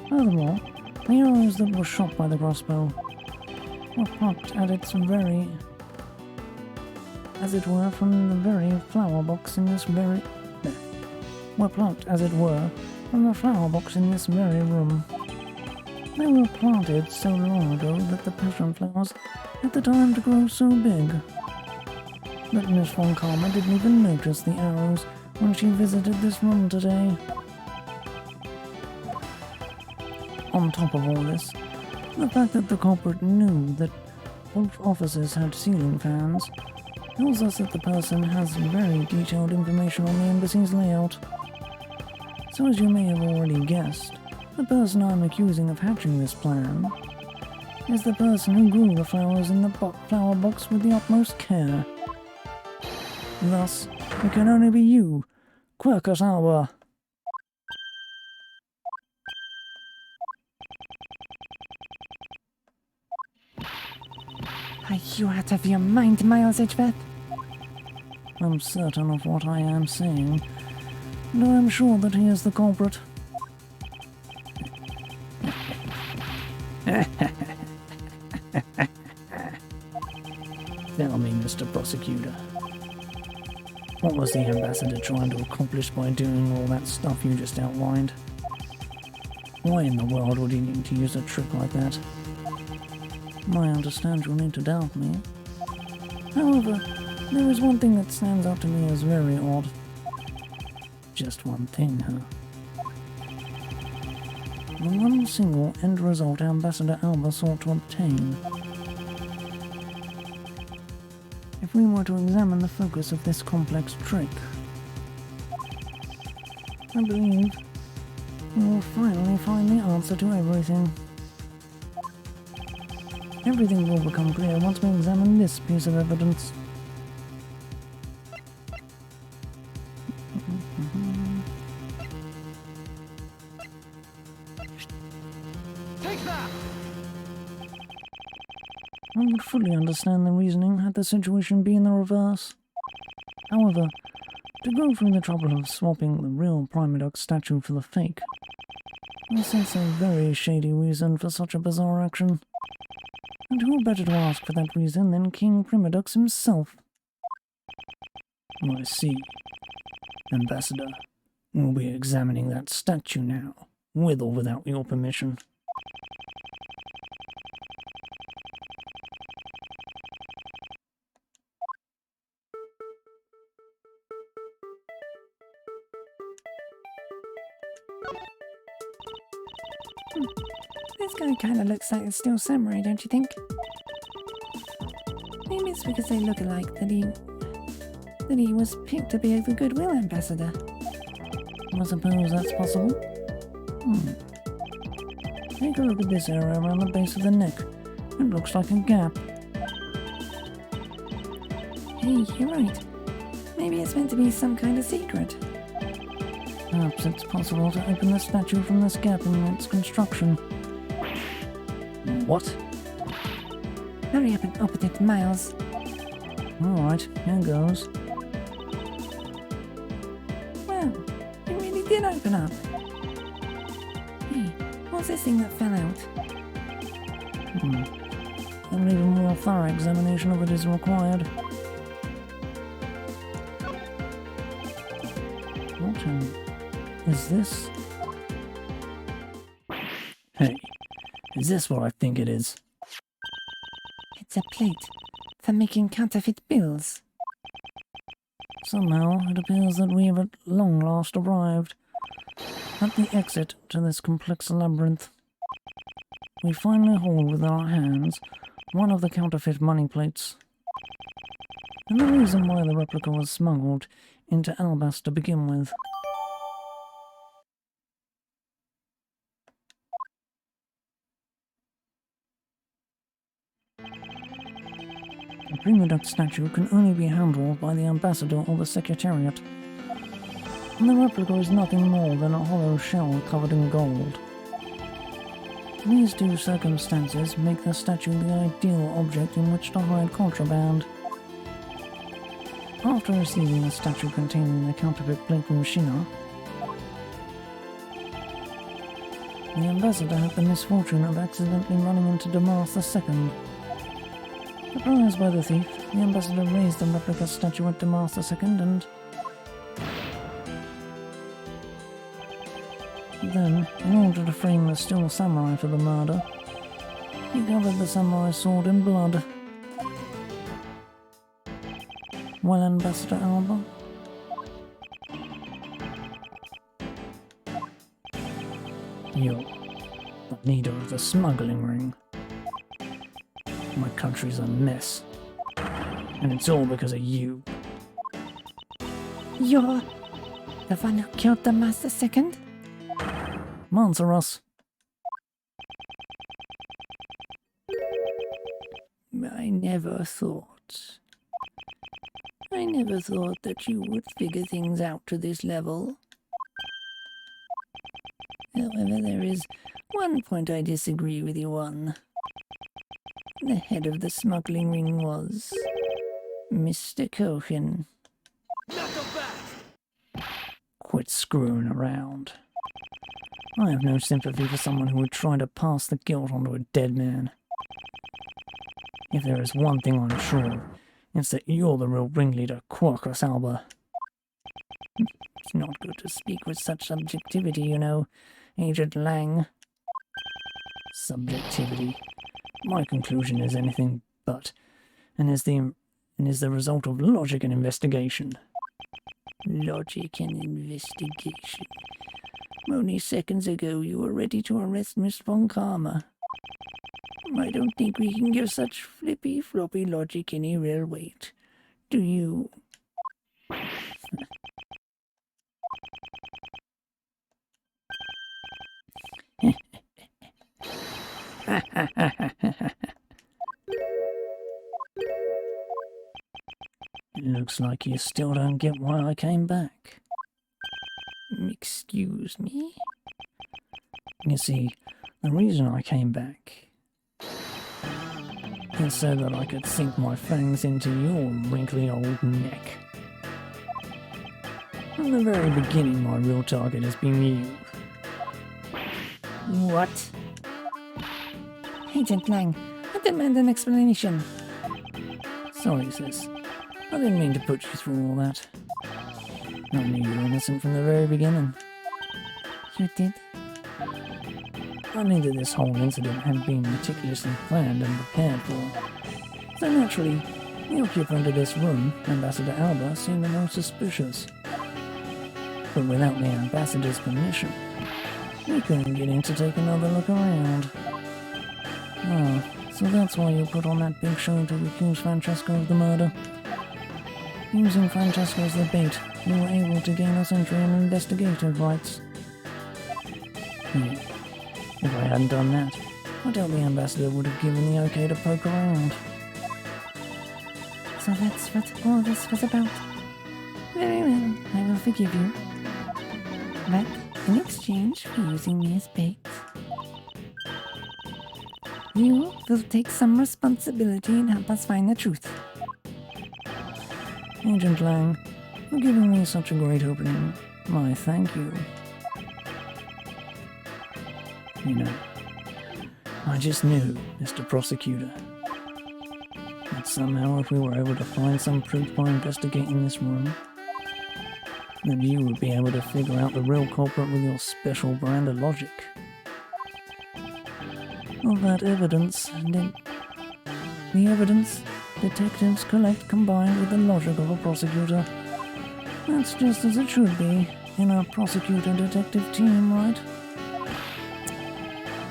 Furthermore, the arrows that were shot by the crossbow were plucked at its very, as it were, from the very flower box in this very... were plucked, as it were, from the flower box in this very room. They were planted so long ago that the passion flowers had the time to grow so big that Miss Von Karma didn't even notice the arrows when she visited this room today. On top of all this, the fact that the culprit knew that both offices had ceiling fans tells us that the person has very detailed information on the embassy's layout. So as you may have already guessed, the person I'm accusing of hatching this plan is the person who grew the flowers in the flower box with the utmost care. Thus, it can only be you, Quercus. Are you out of your mind, Miles Edgeworth? I'm certain of what I am saying, and I am sure that he is the culprit. Tell me, Mr. Prosecutor, what was the ambassador trying to accomplish by doing all that stuff you just outlined? Why in the world would he need to use a trick like that? I understand you'll need to doubt me. However, there is one thing that stands out to me as very odd. Just one thing, huh? The one single end result Ambassador Alba sought to obtain. If we were to examine the focus of this complex trick, I believe we will finally find the answer to everything. Everything will become clear once we examine this piece of evidence. Take that! I would fully understand the reasoning had the situation been the reverse. However, to go through the trouble of swapping the real Primadox statue for the fake, I sense a very shady reason for such a bizarre action. And who better to ask for that reason than King Primadox himself? I see. Ambassador, we'll be examining that statue now, with or without your permission. This guy kinda looks like a still samurai, don't you think? Maybe it's because they look alike that he was picked to be the Goodwill Ambassador. I suppose that's possible. Take a look at this area around the base of the neck. It looks like a gap. Hey, you're right. Maybe it's meant to be some kind of secret. Perhaps it's possible to open the statue from this gap in its construction. What? Hurry up and open it, Miles. Alright, here goes. Well, it really did open up. Hey, what's this thing that fell out? An even more thorough examination of it is required. What is this? Hey, is this what I think it is? It's a plate for making counterfeit bills. Somehow, it appears that we have at long last arrived at the exit to this complex labyrinth. We finally hold with our hands one of the counterfeit money plates, and the reason why the replica was smuggled into Albas to begin with. The Primadox statue can only be handled by the ambassador or the secretariat, and the replica is nothing more than a hollow shell covered in gold. These two circumstances make the statue the ideal object in which to hide contraband. After receiving the statue containing the counterfeit plate from Shinnah, the ambassador had the misfortune of accidentally running into Damas II. Surprised by the thief, the ambassador raised the replica statue at Damas II and then, in order to frame the still samurai for the murder, he covered the samurai sword in blood. Well, Ambassador Alba? You're the leader of the smuggling ring. My country's a mess. And it's all because of you. You're the one who killed the Master Second? Answer us. I never thought that you would figure things out to this level. However, there is one point I disagree with you on. The head of the smuggling ring was Mr. Cohen. Quit screwing around. I have no sympathy for someone who would try to pass the guilt onto a dead man. If there is one thing I'm sure of, it's that you're the real ringleader, Quercus Alba. It's not good to speak with such subjectivity, you know, Agent Lang. subjectivity. My conclusion is anything but, and is the result of logic and investigation. Logic and investigation. Only seconds ago you were ready to arrest Miss Von Karma. I don't think we can give such flippy-floppy logic any real weight. Do you? It looks like you still don't get why I came back. Excuse me? You see, the reason I came back is so that I could sink my fangs into your wrinkly old neck. From the very beginning, my real target has been you. What? Agent Lang, I demand an explanation. Sorry, sis. I didn't mean to put you through all that. I knew you were innocent from the very beginning. You did? I knew that this whole incident had been meticulously planned and prepared for. So naturally, the occupant of this room, Ambassador Alba, seemed the most suspicious. But without the ambassador's permission, we couldn't get in to take another look around. Ah, so that's why you put on that big show to accuse Francesco of the murder. Using Francesco as the bait, you were able to gain us entry and investigative rights. Yeah. If I hadn't done that, I doubt the ambassador would have given the okay to poke around. So that's what all this was about. Very well, I will forgive you. But in exchange for using me as bait, you will take some responsibility and help us find the truth. Agent Lang, for giving me such a great opening, I thank you. You know, I just knew, Mr. Prosecutor, that somehow if we were able to find some proof by investigating this room, then you would be able to figure out the real culprit with your special brand of logic. All that evidence, the evidence detectives collect combined with the logic of a prosecutor. That's just as it should be in a prosecutor-detective team, right?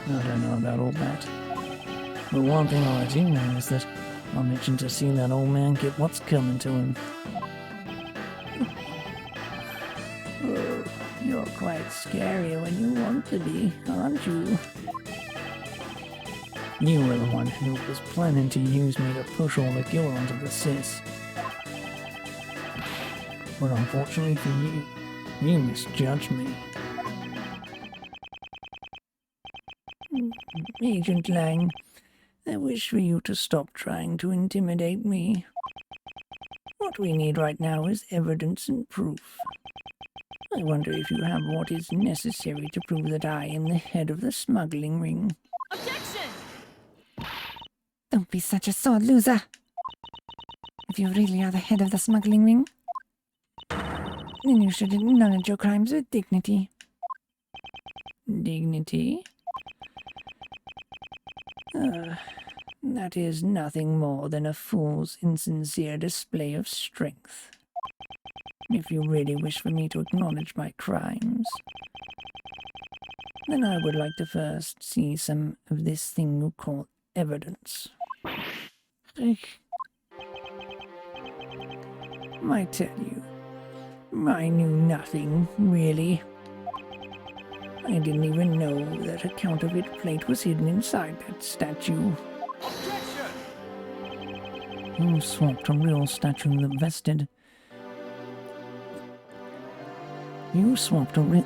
I don't know about all that. But one thing I do know is that I'm itching to see that old man get what's coming to him. Oh, you're quite scary when you want to be, aren't you? You were the one who was planning to use me to push all the guilt onto the sis. But unfortunately for you, you misjudged me. Agent Lang, I wish for you to stop trying to intimidate me. What we need right now is evidence and proof. I wonder if you have what is necessary to prove that I am the head of the smuggling ring. Objection! Don't be such a sore loser. If you really are the head of the smuggling ring, then you should acknowledge your crimes with dignity. Dignity? That is nothing more than a fool's insincere display of strength. If you really wish for me to acknowledge my crimes, then I would like to first see some of this thing you call evidence. I tell you, I knew nothing, really. I didn't even know that a counterfeit plate was hidden inside that statue. Objection! You swapped a real statue that vested. You swapped a real...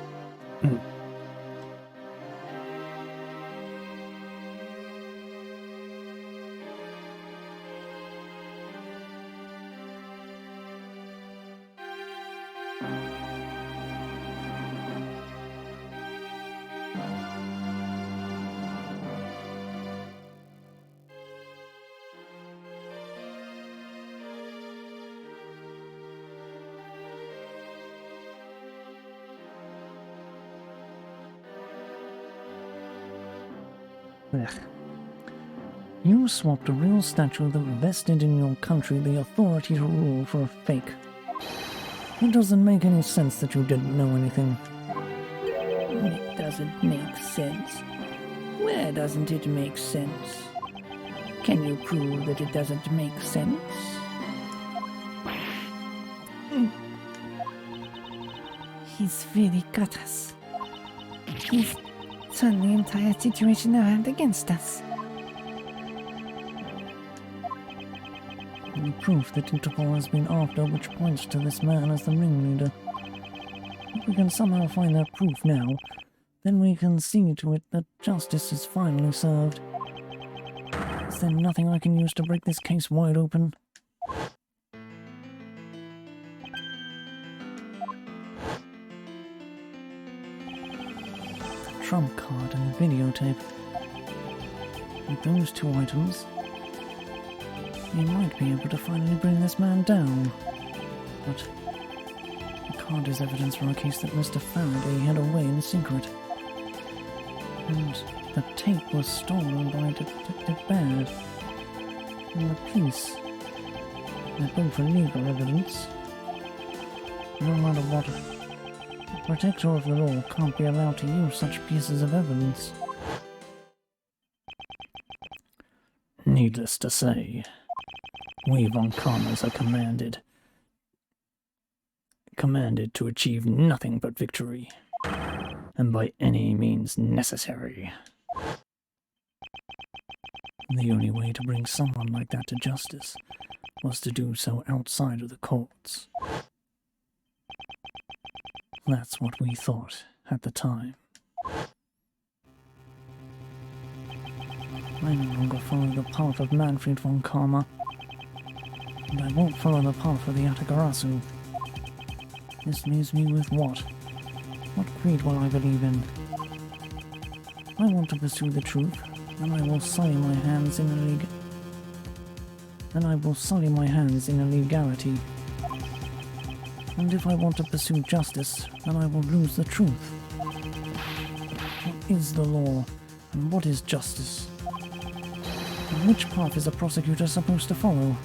Ugh. You swapped a real statue that vested in your country the authority to rule for a fake. It doesn't make any sense that you didn't know anything. It doesn't make sense. Where doesn't it make sense? Can you prove that it doesn't make sense? He's really got us. He's turned the entire situation around against us. The proof that Interpol has been after which points to this man as the ringleader. If we can somehow find that proof now, then we can see to it that justice is finally served. Is there nothing I can use to break this case wide open? The trump card and the videotape. With those two items, you might be able to finally bring this man down. But the card is evidence for a case that Mr. Faraday hid away in secret. And the tape was stolen by Detective Baird. And the police. They're both illegal evidence. No matter what, the protector of the law can't be allowed to use such pieces of evidence. Needless to say, we Von Karmas are commanded to achieve nothing but victory, and by any means necessary. The only way to bring someone like that to justice was to do so outside of the courts. That's what we thought at the time. I no longer follow the path of Manfred von Karma, and I won't follow the path of the Atagarasu. This leaves me with what? What creed will I believe in? I want to pursue the truth, and I will sully my hands in illegality. And if I want to pursue justice, then I will lose the truth. What is the law, and what is justice? And which path is a prosecutor supposed to follow?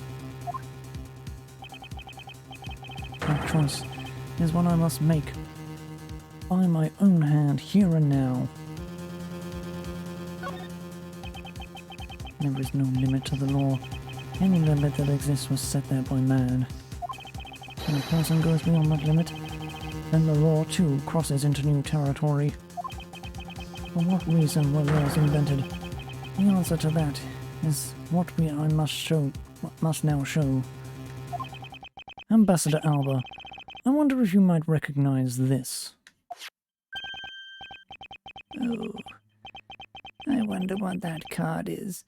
That choice is what I must make, by my own hand, here and now. There is no limit to the law. Any limit that exists was set there by man. When a person goes beyond that limit, then the law too crosses into new territory. For what reason were laws invented? The answer to that is what I must now show. Ambassador Alba, I wonder if you might recognize this. Oh, I wonder what that card is.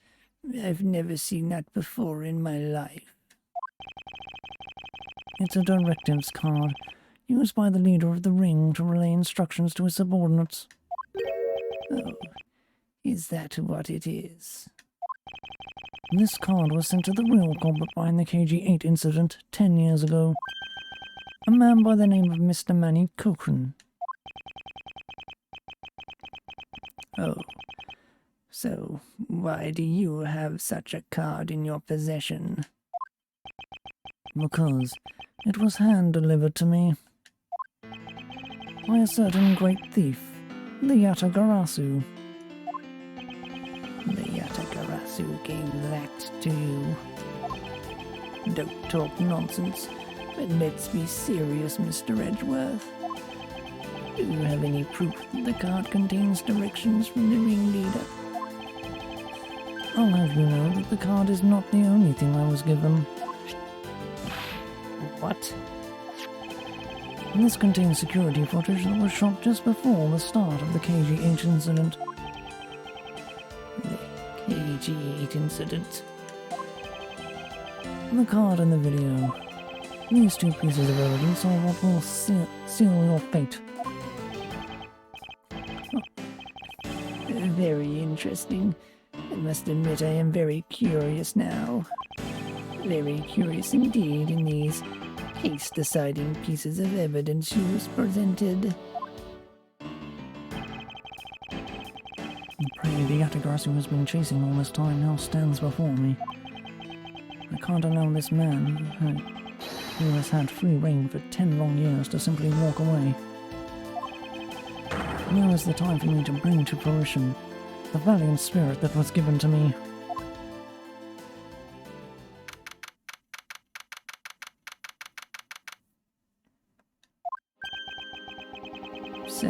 I've never seen that before in my life. It's a directives card, used by the leader of the ring to relay instructions to his subordinates. Oh, is that what it is? This card was sent to the real culprit behind the KG-8 incident 10 years ago. A man by the name of Mr. Manny Cochran. Oh, so why do you have such a card in your possession? Because it was hand-delivered to me by a certain great thief, the Yatagarasu. The Yatagarasu gave that to you. Don't talk nonsense, but let's be serious, Mr. Edgeworth. Do you have any proof that the card contains directions from the ringleader? I'll have you know that the card is not the only thing I was given. What? This contains security footage that was shot just before the start of the KG-8 incident. The KG-8 incident? The card and the video. These two pieces of evidence are what will seal your fate. Very interesting. I must admit I am very curious now. Very curious indeed in these case-deciding pieces of evidence you presented. I pray Unfortunately, the Yatagras who has been chasing all this time now stands before me. I can't allow this man, who has had free reign for 10 long years, to simply walk away. Now is the time for me to bring to fruition the valiant spirit that was given to me. So,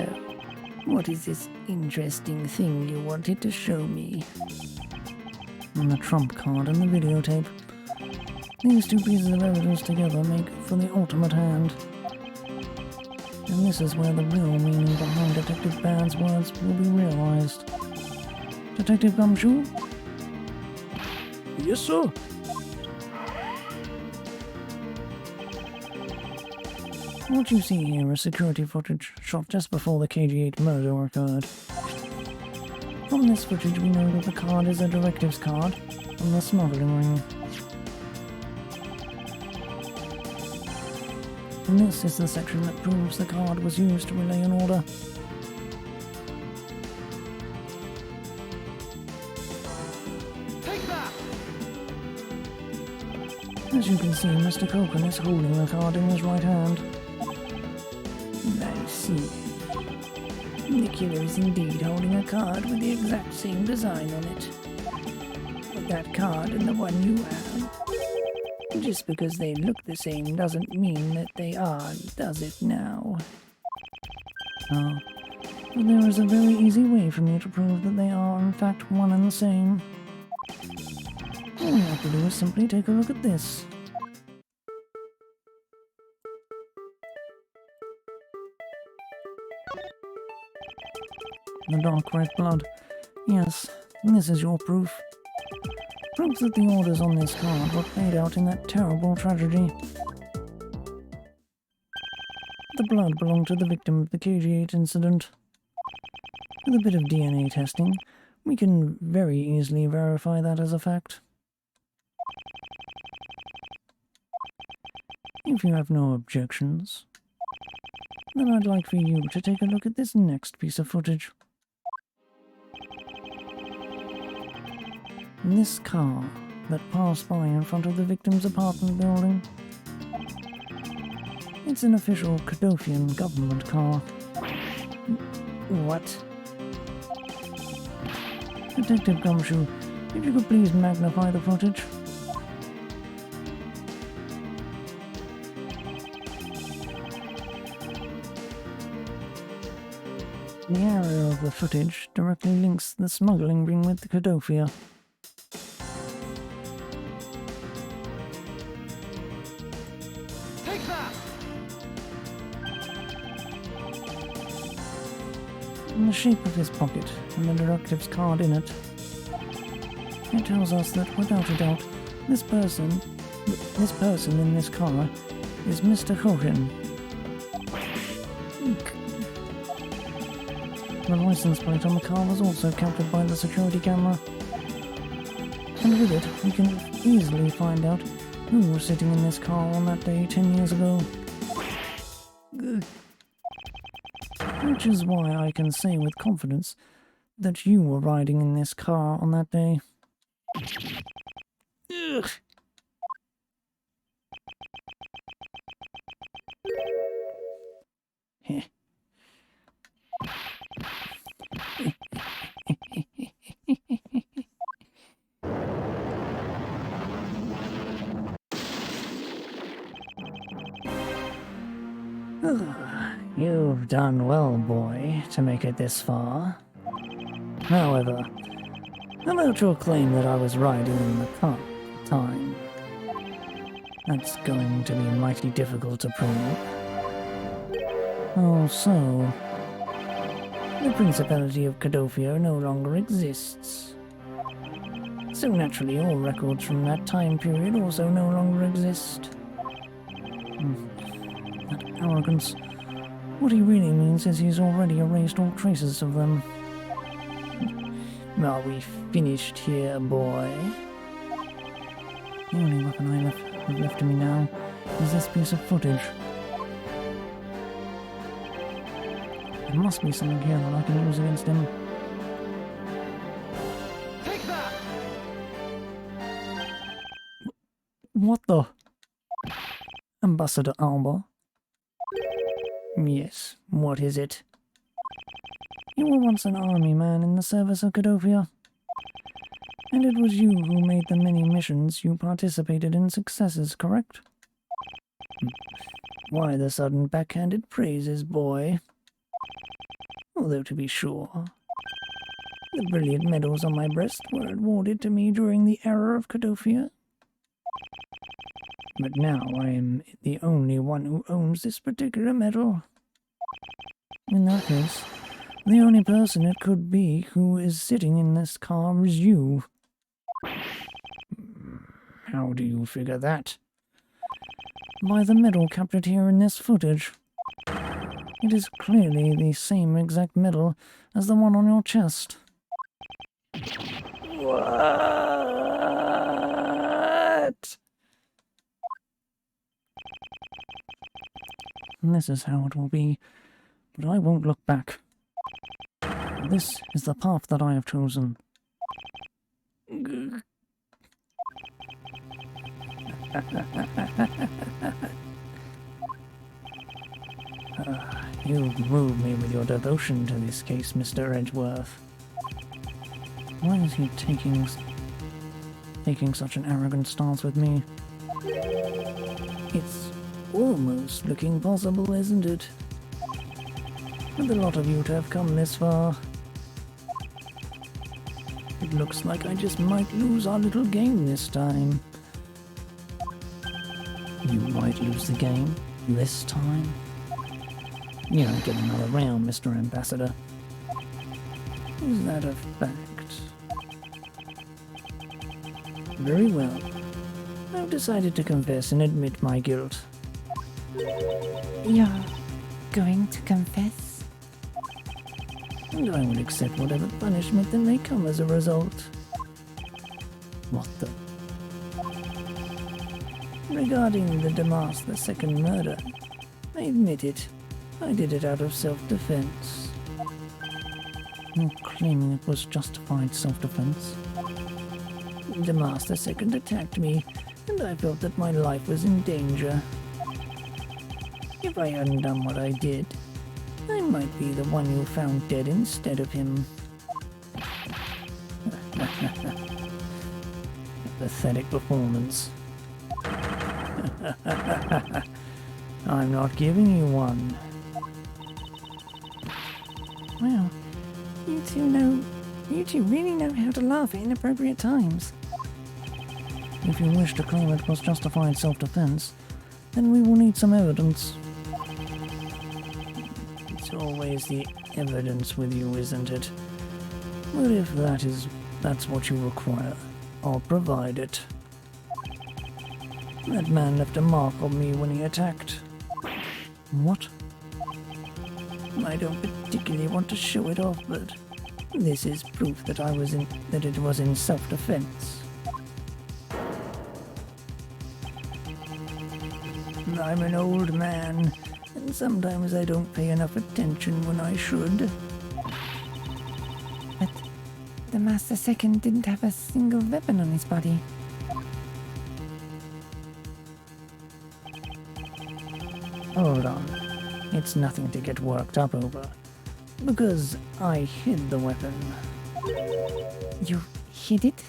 what is this interesting thing you wanted to show me? And the trump card and the videotape. These two pieces of evidence together make for the ultimate hand. And this is where the real meaning behind Detective Bad's words will be realized. Detective Gumshoe? Yes, sir. What you see here is security footage shot just before the KG8 murder occurred. From this footage we know that the card is a directives card from the smuggling ring. And this is the section that proves the card was used to relay an order. Take that! As you can see, Mr. Copen is holding the card in his right hand. I see. The killer is indeed holding a card with the exact same design on it. But that card and the one you have, just because they look the same doesn't mean that they are, does it now? But there is a very easy way for me to prove that they are in fact one and the same. All you have to do is simply take a look at this. The dark red blood. Yes, this is your proof. Proof that the orders on this card were played out in that terrible tragedy. The blood belonged to the victim of the KG8 incident. With a bit of DNA testing, we can very easily verify that as a fact. If you have no objections, then I'd like for you to take a look at this next piece of footage. This car that passed by in front of the victim's apartment building. It's an official Cadofian government car. What? Detective Gumshoe, if you could please magnify the footage. The area of the footage directly links the smuggling ring with the Cadofia. Take that! And the shape of his pocket and the directives card in it. It tells us that without a doubt, this person in this car is Mr. Hogan. The license plate on the car was also captured by the security camera. And with it, we can easily find out who was sitting in this car on that day 10 years ago. Which is why I can say with confidence that you were riding in this car on that day. Ugh. Heh. You've done well, boy, to make it this far. However, about your claim that I was riding in the car at the time, that's going to be mighty difficult to prove. Oh, so the Principality of Cadofia no longer exists. So naturally, all records from that time period also no longer exist. That arrogance. What he really means is he's already erased all traces of them. Are we finished here, boy? The only weapon I have left to me now is this piece of footage. There must be something here that I can use against him. What the? Ambassador Alba? Yes, what is it? You were once an army man in the service of Cadofia, and it was you who made the many missions you participated in successes, correct? Why the sudden backhanded praises, boy? Although, to be sure, the brilliant medals on my breast were awarded to me during the era of Cadofia. But now I am the only one who owns this particular medal. In that case, the only person it could be who is sitting in this car is you. How do you figure that? By the medal captured here in this footage. It is clearly the same exact medal as the one on your chest. What? This is how it will be, but I won't look back. This is the path that I have chosen. You've moved me with your devotion to this case, Mr. Edgeworth. Why is he taking such an arrogant stance with me? It's almost looking possible, isn't it? With a lot of you to have come this far. It looks like I just might lose our little game this time. You might lose the game this time? You don't get another round, Mr. Ambassador. Is that a fact? Very well. I've decided to confess and admit my guilt. You're going to confess? And I will accept whatever punishment that may come as a result. What the? Regarding the Damas II murder, I admit it. I did it out of self-defense. You're claiming it was justified self-defense? Damas II attacked me, and I felt that my life was in danger. If I hadn't done what I did, I might be the one you found dead instead of him. Pathetic performance. I'm not giving you one. Wow, you two really know how to laugh at inappropriate times. If you wish to claim it was justified self-defense, then we will need some evidence. It's always the evidence with you, isn't it? But if that's what you require, I'll provide it. That man left a mark on me when he attacked. What? I don't particularly want to show it off, but this is proof that it was in self-defense. I'm an old man, and sometimes I don't pay enough attention when I should. But the Master Second didn't have a single weapon on his body. Hold on. It's nothing to get worked up over. Because I hid the weapon. You hid it?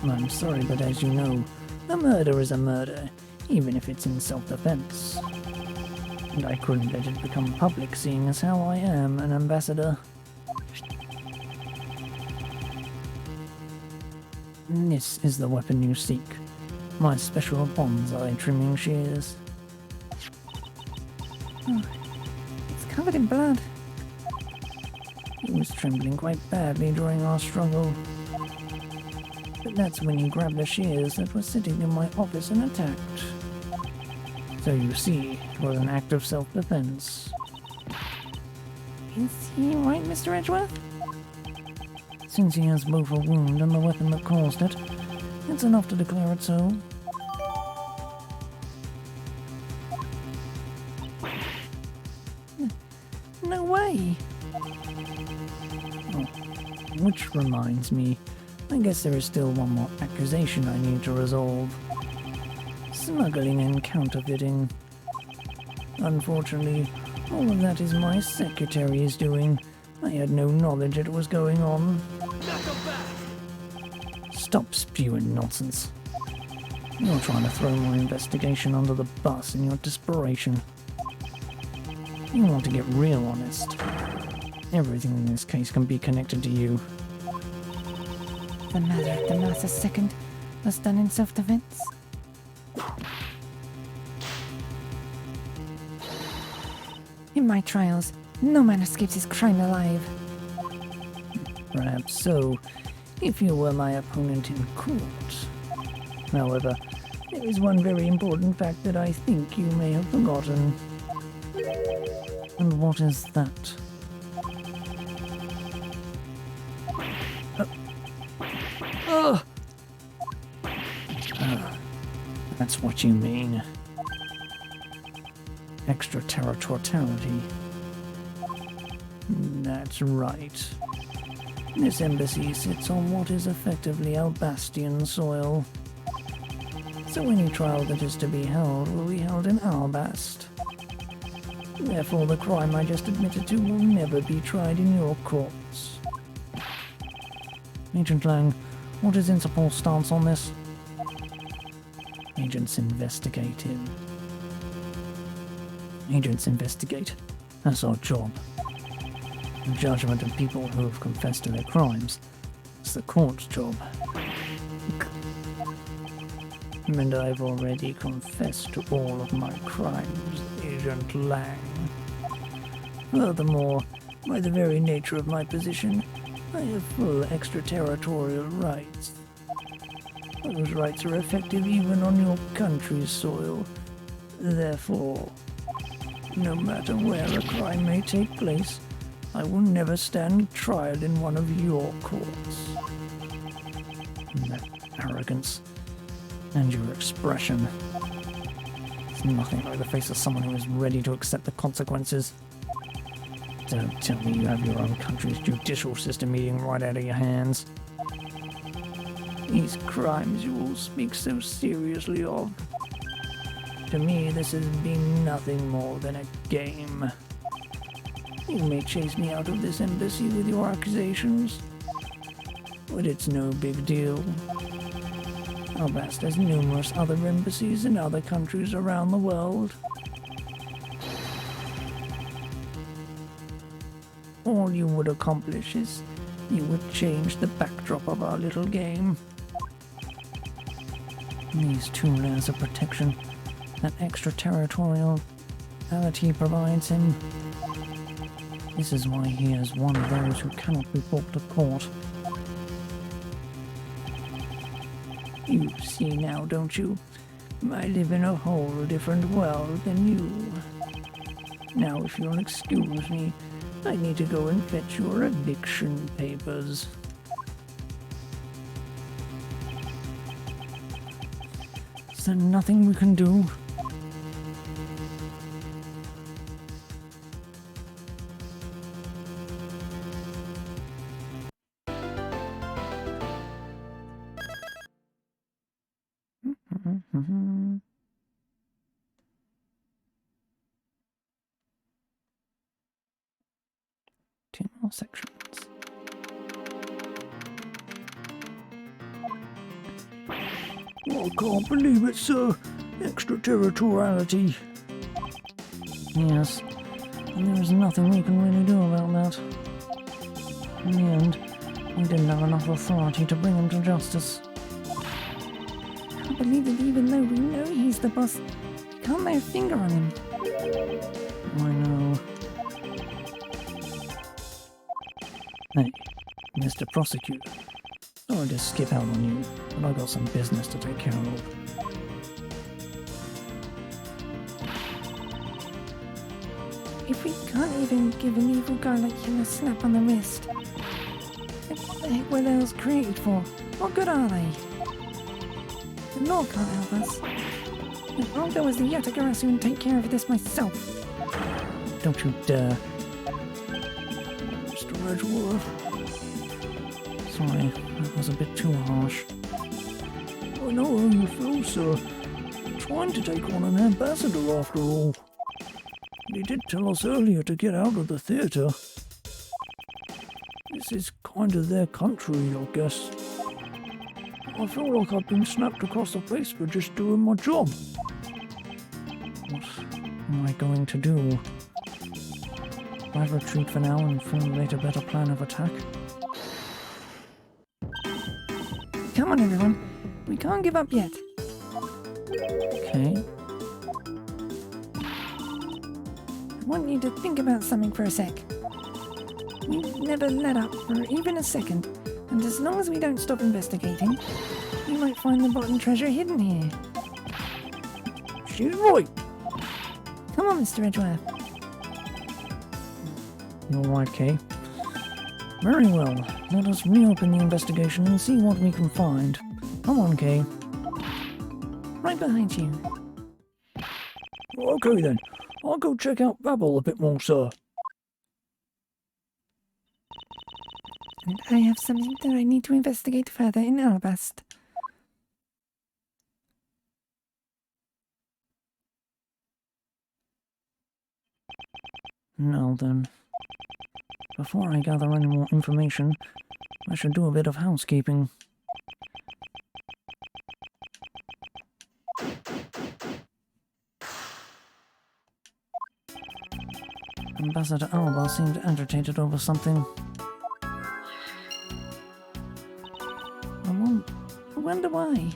I'm sorry, but as you know, a murder is a murder, even if it's in self-defense. And I couldn't let it become public, seeing as how I am an ambassador. This is the weapon you seek. My special bonsai trimming shears. Oh, it's covered in blood. He was trembling quite badly during our struggle. But that's when he grabbed the shears that were sitting in my office and attacked. So you see, it was an act of self-defense. Is he right, Mr. Edgeworth? Since he has both a wound and the weapon that caused it, it's enough to declare it so. No way! Oh, which reminds me, I I guess there is still one more accusation I need to resolve. Smuggling and counterfeiting. Unfortunately, all of that is my secretary's doing. I had no knowledge it was going on. Stop spewing nonsense. You're trying to throw my investigation under the bus in your desperation. You want to get real honest. Everything in this case can be connected to you. The murder at the Master's second was done in self-defense. In my trials, no man escapes his crime alive. Perhaps so, if you were my opponent in court. However, there is one very important fact that I think you may have forgotten. And what is that? That's what you mean. Extraterritoriality. That's right. This embassy sits on what is effectively Albastian soil. So any trial that is to be held will be held in Albast. Therefore, the crime I just admitted to will never be tried in your courts. Agent Lang, what is Interpol's stance on this? Agents investigate him. Agents investigate. That's our job. The judgment of people who have confessed to their crimes. It's the court's job. And I've already confessed to all of my crimes, Agent Lang. Furthermore, by the very nature of my position, I have full extraterritorial rights. Those rights are effective even on your country's soil. Therefore, no matter where a crime may take place, I will never stand trial in one of your courts. And that arrogance and your expression. It's nothing like the face of someone who is ready to accept the consequences. Don't tell me you have your own country's judicial system eating right out of your hands. These crimes you all speak so seriously of. To me, this has been nothing more than a game. You may chase me out of this embassy with your accusations, but it's no big deal. Albast has numerous other embassies in other countries around the world. All you would accomplish is you would change the backdrop of our little game. These 2 layers of protection that extraterritoriality provides him. This is why he is one of those who cannot be brought to court. You see now, don't you? I live in a whole different world than you. Now, if you'll excuse me, I need to go and fetch your eviction papers. Is there nothing we can do? Two more sections. I can't believe it, sir. Extraterritoriality. Yes, and there is nothing we can really do about that. In the end, we didn't have enough authority to bring him to justice. Can't believe it, even though we know he's the boss. We can't lay a finger on him. I know. Hey, Mr. Prosecutor. Sorry to skip out on you, but I got some business to take care of. If we can't even give an evil guy like him a slap on the wrist, what the heck were those created for? What good are they? The law can't help us. I'll go as the Yatagarasu and take care of this myself. Don't you dare. Mr. Edgeworth, Sorry, that was a bit too harsh. I know how you feel, sir. Trying to take on an ambassador after all. He did tell us earlier to get out of the theatre. This is kind of their country, I guess. I feel like I've been snapped across the face for just doing my job. What am I going to do? I retreat for now and formulate a better plan of attack? Come on, everyone. We can't give up yet. Okay. I want you to think about something for a sec. We've never let up for even a second, and as long as we don't stop investigating, we might find the bottom treasure hidden here. She's right. Come on, Mr. Edgeworth. You're right, Kay. Very well. Let us reopen the investigation and see what we can find. Come on, Kay. Right behind you. Okay then. I'll go check out Babel a bit more, sir. And I have something that I need to investigate further in Alabast. Now then. Before I gather any more information, I should do a bit of housekeeping. Ambassador Alba seemed agitated over something. I wonder why.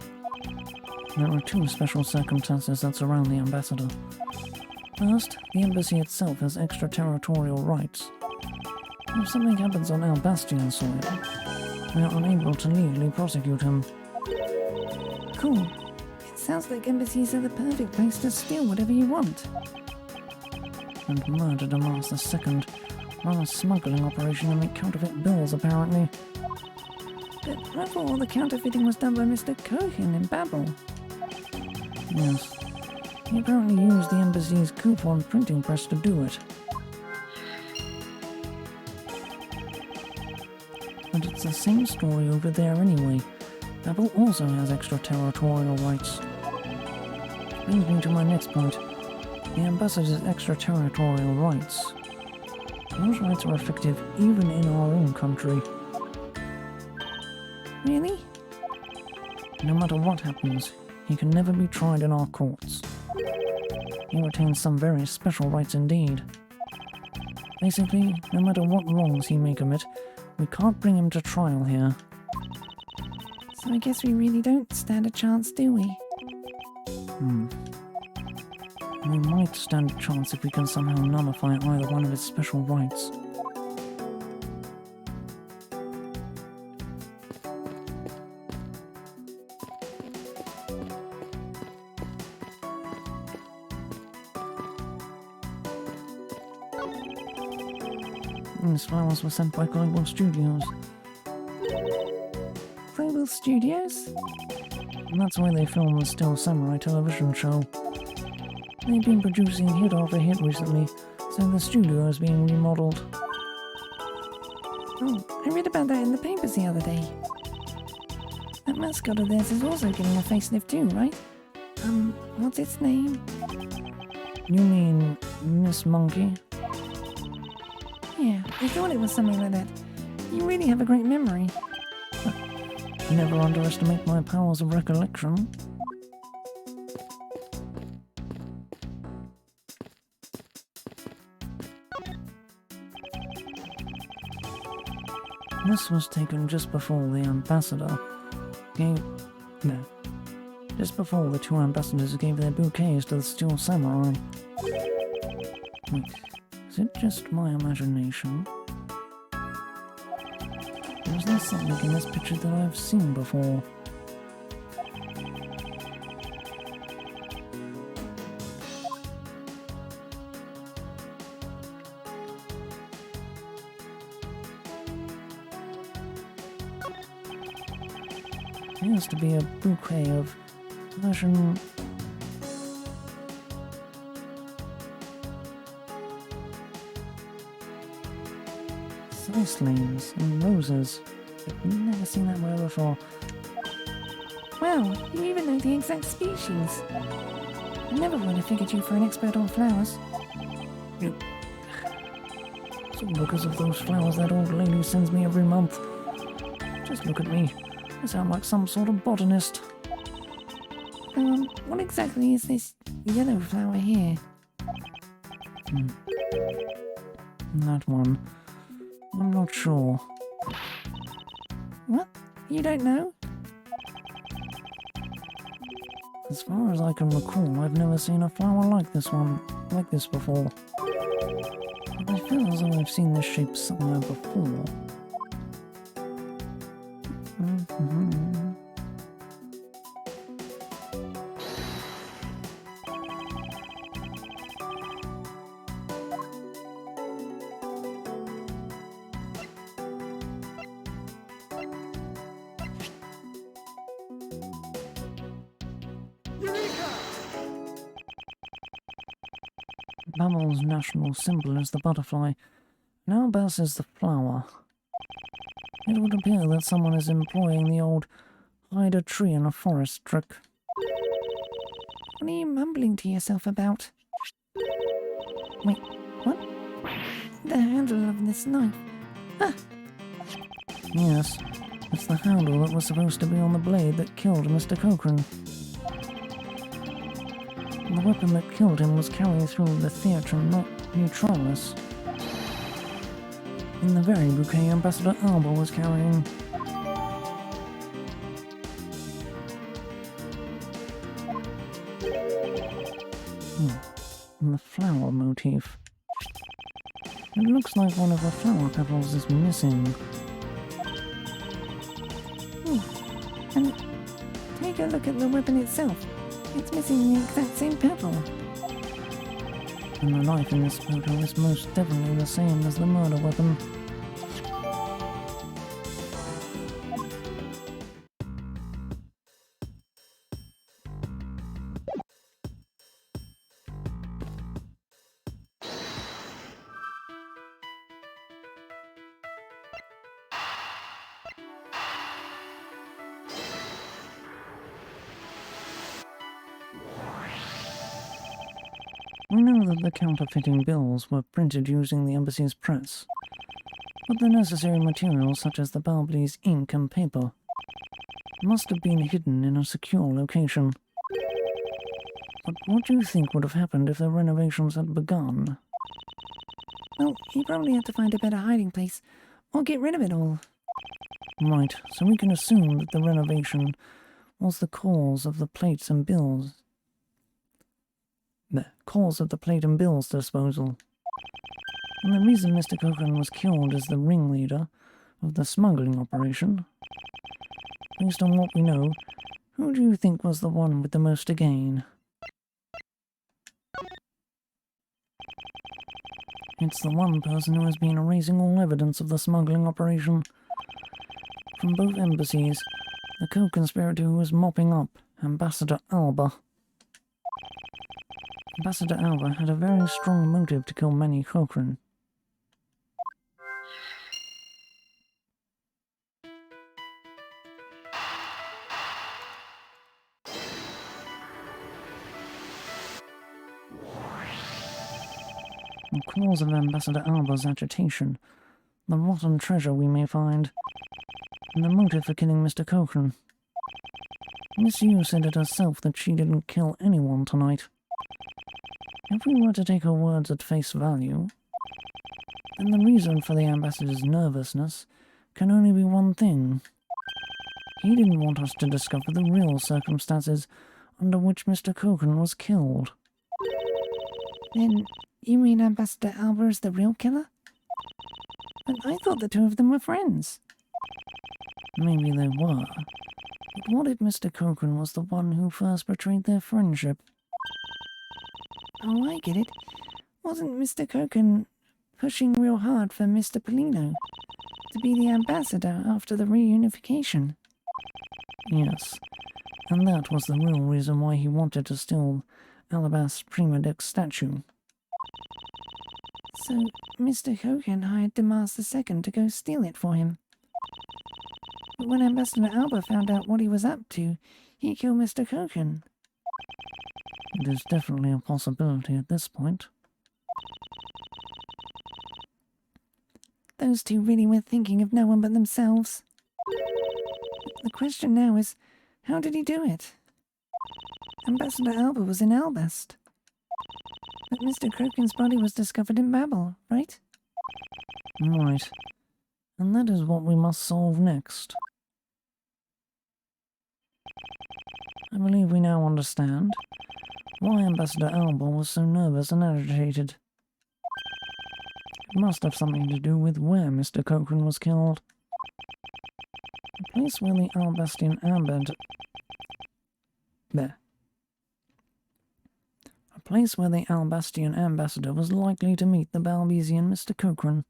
There are two special circumstances that surround the ambassador. First, the embassy itself has extraterritorial rights. If something happens on Albastian soil, we are unable to legally prosecute him. Cool. It sounds like embassies are the perfect place to steal whatever you want. And murder demands the second, run a smuggling operation to make counterfeit bills, apparently. But I thought all the counterfeiting was done by Mr. Cohen in Babel. Yes. He apparently used the embassy's coupon printing press to do it. But it's the same story over there anyway. Babel also has extraterritorial rights. Brings me to my next point. The ambassador's extraterritorial rights. Those rights are effective even in our own country. Really? No matter what happens, he can never be tried in our courts. He retains some very special rights indeed. Basically, no matter what wrongs he may commit, we can't bring him to trial here. So I guess we really don't stand a chance, do we? We might stand a chance if we can somehow nullify either one of his special rights. These flowers were sent by Global Studios. Global Studios? And that's why they filmed the Still Samurai television show. They've been producing hit after hit recently, so the studio is being remodeled. Oh, I read about that in the papers the other day. That mascot of theirs is also getting a facelift too, right? What's its name? You mean Miss Monkey? Yeah, I thought it was something like that. You really have a great memory. Never underestimate my powers of recollection. This was taken just before the ambassador gave... No. Just before the two ambassadors gave their bouquets to the Steel Samurai. Wait, is it just my imagination? Or is there something in this picture that I've seen before? Appears to be a bouquet of version... Cyclanes and roses. I've never seen that word before. Wow, you even know the exact species. I never would have figured you for an expert on flowers. It's all because of those flowers that old lady sends me every month. Just look at me. I sound like some sort of botanist. What exactly is this yellow flower here? That one. I'm not sure. What? You don't know? As far as I can recall, I've never seen a flower like this before. But I feel as though I've seen this shape somewhere before. Babel's national symbol is the butterfly, and Albus is the flower. It would appear that someone is employing the old hide a tree in a forest trick. What are you mumbling to yourself about? Wait, what? The handle of this knife. Ah, Yes, it's the handle that was supposed to be on the blade that killed Mr. Cochrane. The weapon that killed him was carried through the theatre neutralis. In the very bouquet Ambassador Alba was carrying. And the flower motif. It looks like one of the flower petals is missing. and take a look at the weapon itself. It's missing the exact same petal. And the knife in this photo is most definitely the same as the murder weapon. We know that the counterfeiting bills were printed using the embassy's press, but the necessary materials such as the Barbady's ink and paper must have been hidden in a secure location. But what do you think would have happened if the renovations had begun? Well, he probably had to find a better hiding place, or get rid of it all. Right, so we can assume that the renovation was the cause of the plates and bills. The cause of the plate and bills disposal. And the reason Mr. Cochrane was killed as the ringleader of the smuggling operation. Based on what we know, who do you think was the one with the most to gain? It's the one person who has been erasing all evidence of the smuggling operation. From both embassies, the co-conspirator who was mopping up, Ambassador Alba. Ambassador Alba had a very strong motive to kill Manny Cochrane. The cause of Ambassador Alba's agitation, the rotten treasure we may find, and the motive for killing Mr. Cochrane. Miss Yu said it herself that she didn't kill anyone tonight. If we were to take her words at face value, then the reason for the ambassador's nervousness can only be one thing. He didn't want us to discover the real circumstances under which Mr. Cochrane was killed. Then, you mean Ambassador Alba is the real killer? But I thought the two of them were friends. Maybe they were, but what if Mr. Cochrane was the one who first betrayed their friendship? Oh, I get it. Wasn't Mr. Cochrane pushing real hard for Mr. Polino to be the ambassador after the reunification? Yes, and that was the real reason why he wanted to steal Alabas Primadec's statue. So, Mr. Cochrane hired Damas II to go steal it for him. But when Ambassador Alba found out what he was up to, he killed Mr. Koken. It is definitely a possibility at this point. Those two really were thinking of no one but themselves. The question now is, how did he do it? Ambassador Alba was in Albast. But Mr. Kroken's body was discovered in Babel, right? Right. And that is what we must solve next. I believe we now understand why Ambassador Alba was so nervous and agitated. It must have something to do with where Mr. Koken was killed. A place where the Albastian ambassador... There. A place where the Albastian ambassador was likely to meet the Balbesian Mr. Koken.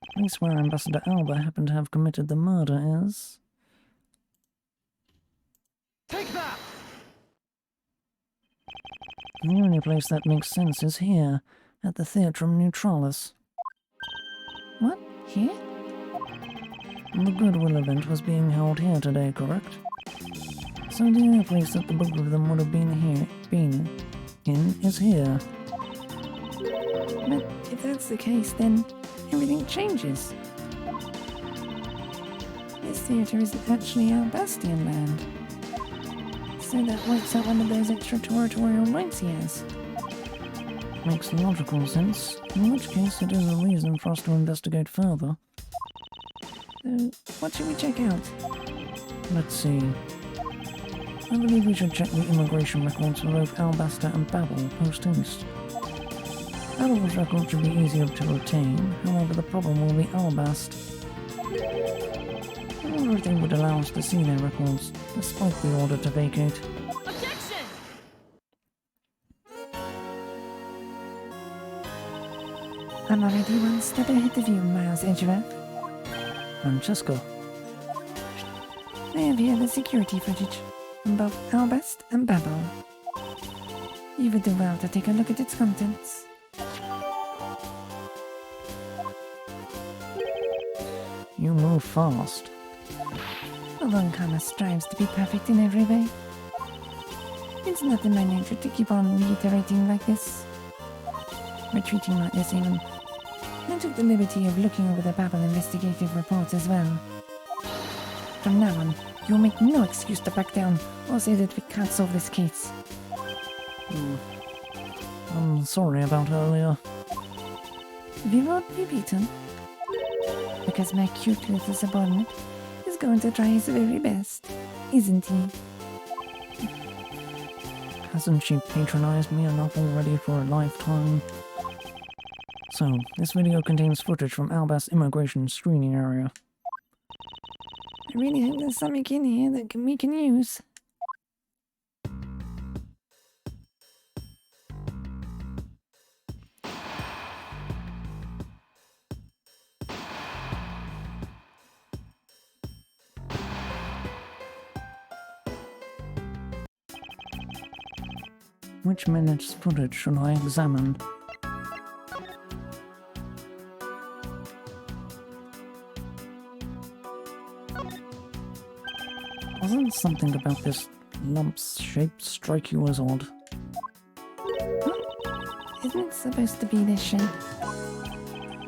The place where Ambassador Alba happened to have committed the murder is... Take that! The only place that makes sense is here, at the Theatrum Neutralis. What? Here? The Goodwill event was being held here today, correct? So the only place that the book of them would have been in is here. But if that's the case, then everything changes. This theatre isn't actually Albastian land. So that wipes out one of those extraterritorial rights he has. Makes logical sense, in which case it is a reason for us to investigate further. So, what should we check out? Let's see. I believe we should check the immigration records for both Albasta and Babel post-haste. Babel's record should be easier to obtain, however the problem will be Albast. I wonder if they would allow us to see their records, despite the order to vacate. Objection! I'm already one step ahead of you, Miles Edgeworth. Francesca, I have here the security footage from both Albast and Babel. You would do well to take a look at its contents. you move fast. Although Karma strives to be perfect in every way, it's not in my nature to keep on reiterating like this. Retreating like this even. I took the liberty of looking over the Babel investigative report as well. From now on, you'll make no excuse to back down or say that we can't solve this case. I'm sorry about earlier. We won't be beaten. Because my cute little subordinate is going to try his very best, isn't he? Hasn't she patronized me enough already for a lifetime? So, this video contains footage from Albas immigration screening area. I really hope there's something in here that we can use. Which minute's footage should I examine? Doesn't something about this lump's shape strike you as odd? Isn't it supposed to be this shape?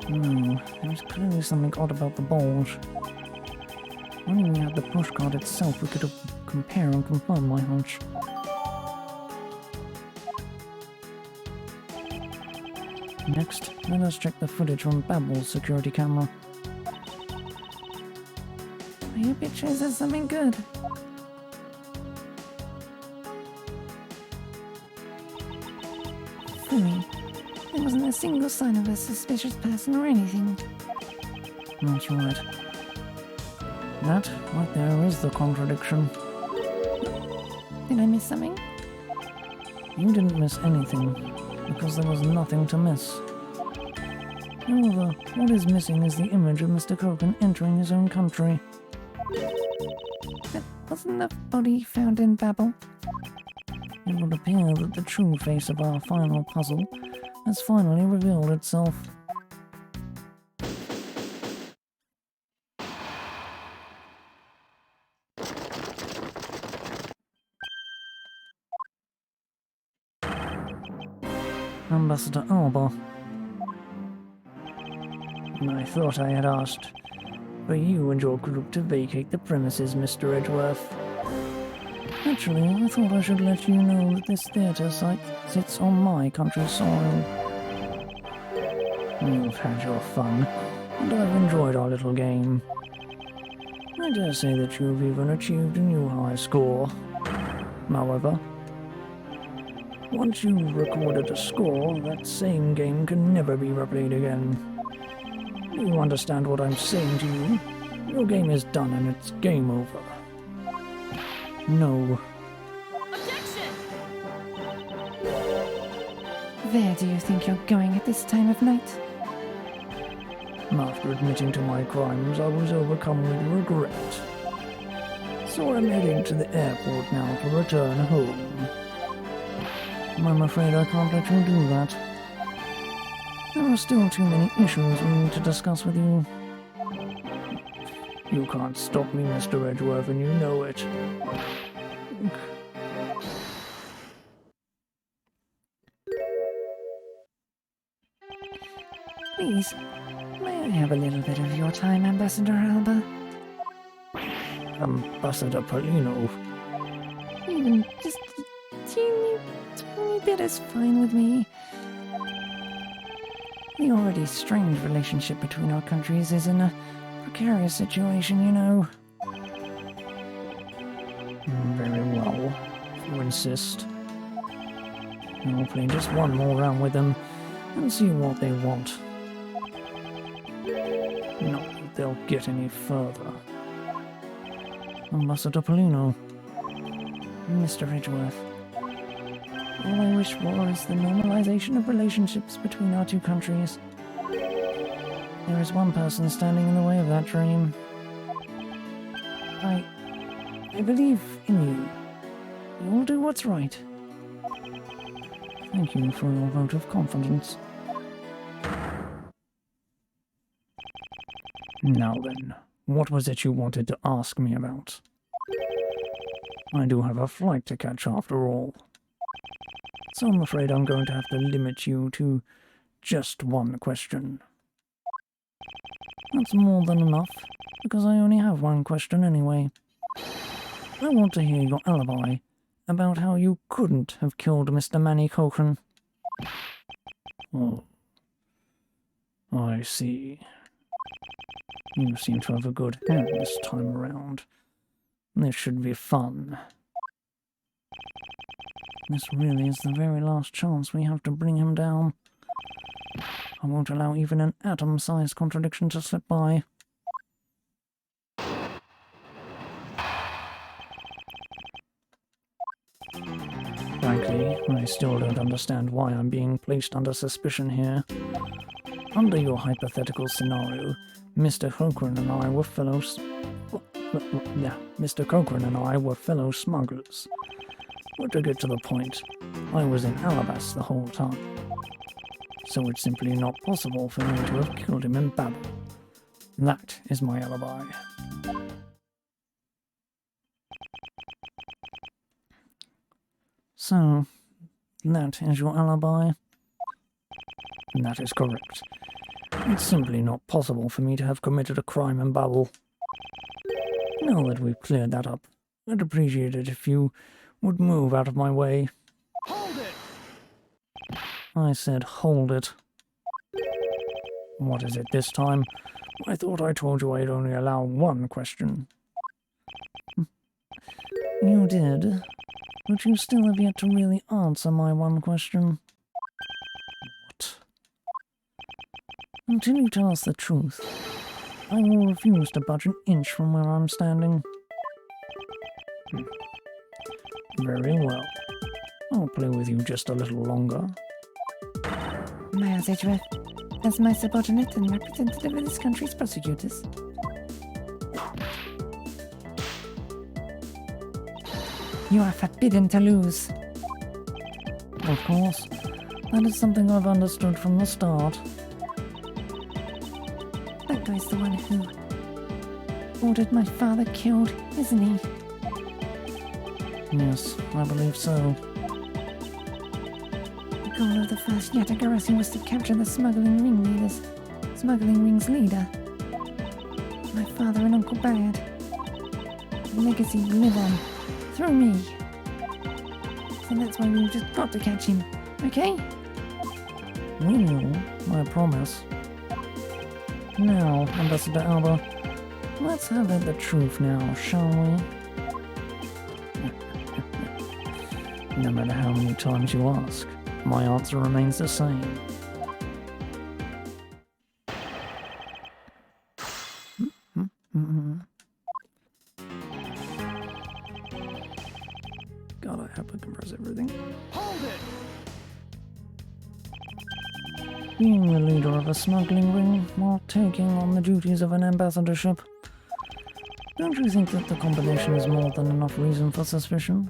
No, there's clearly something odd about the bulge. When we had the pushcart itself, we could have compare and confirm my hunch. Next, let us check the footage from Babel's security camera. I hope it shows us something good. Phooey. There wasn't a single sign of a suspicious person or anything. That's right. That, right there, is the contradiction. Did I miss something? You didn't miss anything, because there was nothing to miss. However, what is missing is the image of Mr. Koken entering his own country. But wasn't the body found in Babel? It would appear that the true face of our final puzzle has finally revealed itself. Ambassador Alba. I thought I had asked for you and your group to vacate the premises, Mr. Edgeworth. Actually, I thought I should let you know that this theatre site sits on my country's soil. You've had your fun, and I've enjoyed our little game. I dare say that you've even achieved a new high score. However, once you've recorded a score, that same game can never be replayed again. Do you understand what I'm saying to you? Your game is done and it's game over. No. Objection! Where do you think you're going at this time of night? After admitting to my crimes, I was overcome with regret. So I'm heading to the airport now to return home. I'm afraid I can't let you do that. There are still too many issues we need to discuss with you. You can't stop me, Mr. Edgeworth, and you know it. Please, may I have a little bit of your time, Ambassador Alba? Ambassador Polino. Even just a teeny bit is fine with me. The already strained relationship between our countries is in a precarious situation, you know. Very well, if you insist. I'll play just one more round with them and see what they want. Not that they'll get any further. Ambassador Polino. Mr. Edgeworth, all I wish for is the normalization of relationships between our two countries. There is one person standing in the way of that dream. I believe in you. You'll do what's right. Thank you for your vote of confidence. Now then, what was it you wanted to ask me about? I do have a flight to catch after all. So I'm afraid I'm going to have to limit you to just one question. That's more than enough, because I only have one question anyway. I want to hear your alibi about how you couldn't have killed Mr. Manny Cochran. Oh, I see. You seem to have a good hand this time around. This should be fun. This really is the very last chance we have to bring him down. I won't allow even an atom-sized contradiction to slip by. Frankly, I still don't understand why I'm being placed under suspicion here. Under your hypothetical scenario, Mr. Cochran and I were Mr. Cochran and I were fellow smugglers. But to get to the point, I was in Alabas the whole time. So it's simply not possible for me to have killed him in Babel. That is my alibi. So, that is your alibi? That is correct. It's simply not possible for me to have committed a crime in Babel. Now that we've cleared that up, I'd appreciate it if you would move out of my way. Hold it! I said hold it. What is it this time? I thought I told you I'd only allow one question. You did, but you still have yet to really answer my one question. What? Until you tell us the truth, I will refuse to budge an inch from where I'm standing. Very well. I'll play with you just a little longer. Miles Edgeworth, as my subordinate and representative of this country's prosecutors. You are forbidden to lose. Of course. That is something I've understood from the start. That guy's the one who ordered my father killed, isn't he? Yes, I believe so. call of the first Yatagarasi was to capture the smuggling ring's leader. My father and Uncle Bad. The legacy will live on. Through me. So that's why we've just got to catch him. Okay? We will, I promise. Now, Ambassador Alba, let's have it the truth now, shall we? No matter how many times you ask, my answer remains the same. God, I hope I can press everything. Hold it! Being the leader of a smuggling ring while taking on the duties of an ambassadorship, don't you think that the combination is more than enough reason for suspicion?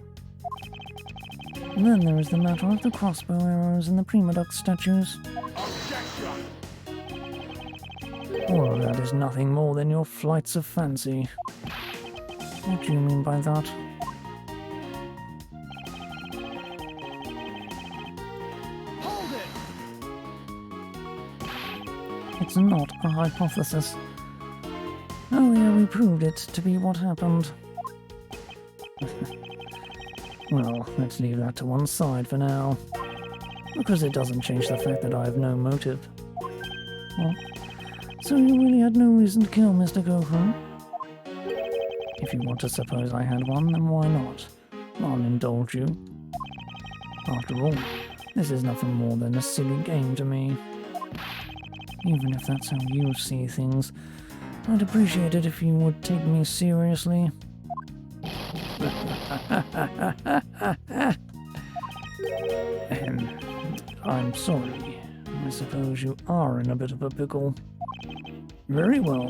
And then there is the matter of the crossbow arrows and the prima duct statues. Objection! All of that is nothing more than your flights of fancy. What do you mean by that? Hold it! It's not a hypothesis. Earlier we proved it to be what happened. Well, let's leave that to one side for now, because it doesn't change the fact that I have no motive. Well, so you really had no reason to kill Mr. Goku? If you want to suppose I had one, then why not? I'll indulge you. After all, this is nothing more than a silly game to me. Even if that's how you see things, I'd appreciate it if you would take me seriously. I'm sorry. I suppose you are in a bit of a pickle. Very well.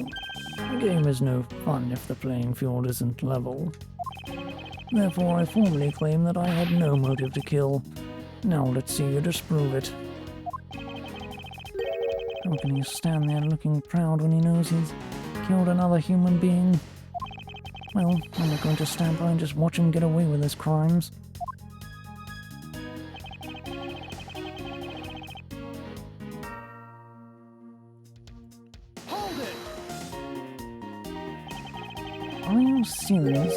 The game is no fun if the playing field isn't level. Therefore, I formally claim that I had no motive to kill. Now let's see you disprove it. How can he stand there looking proud when he knows he's killed another human being? Well, I'm not going to stand by and just watch him get away with his crimes. Hold it! Are you serious?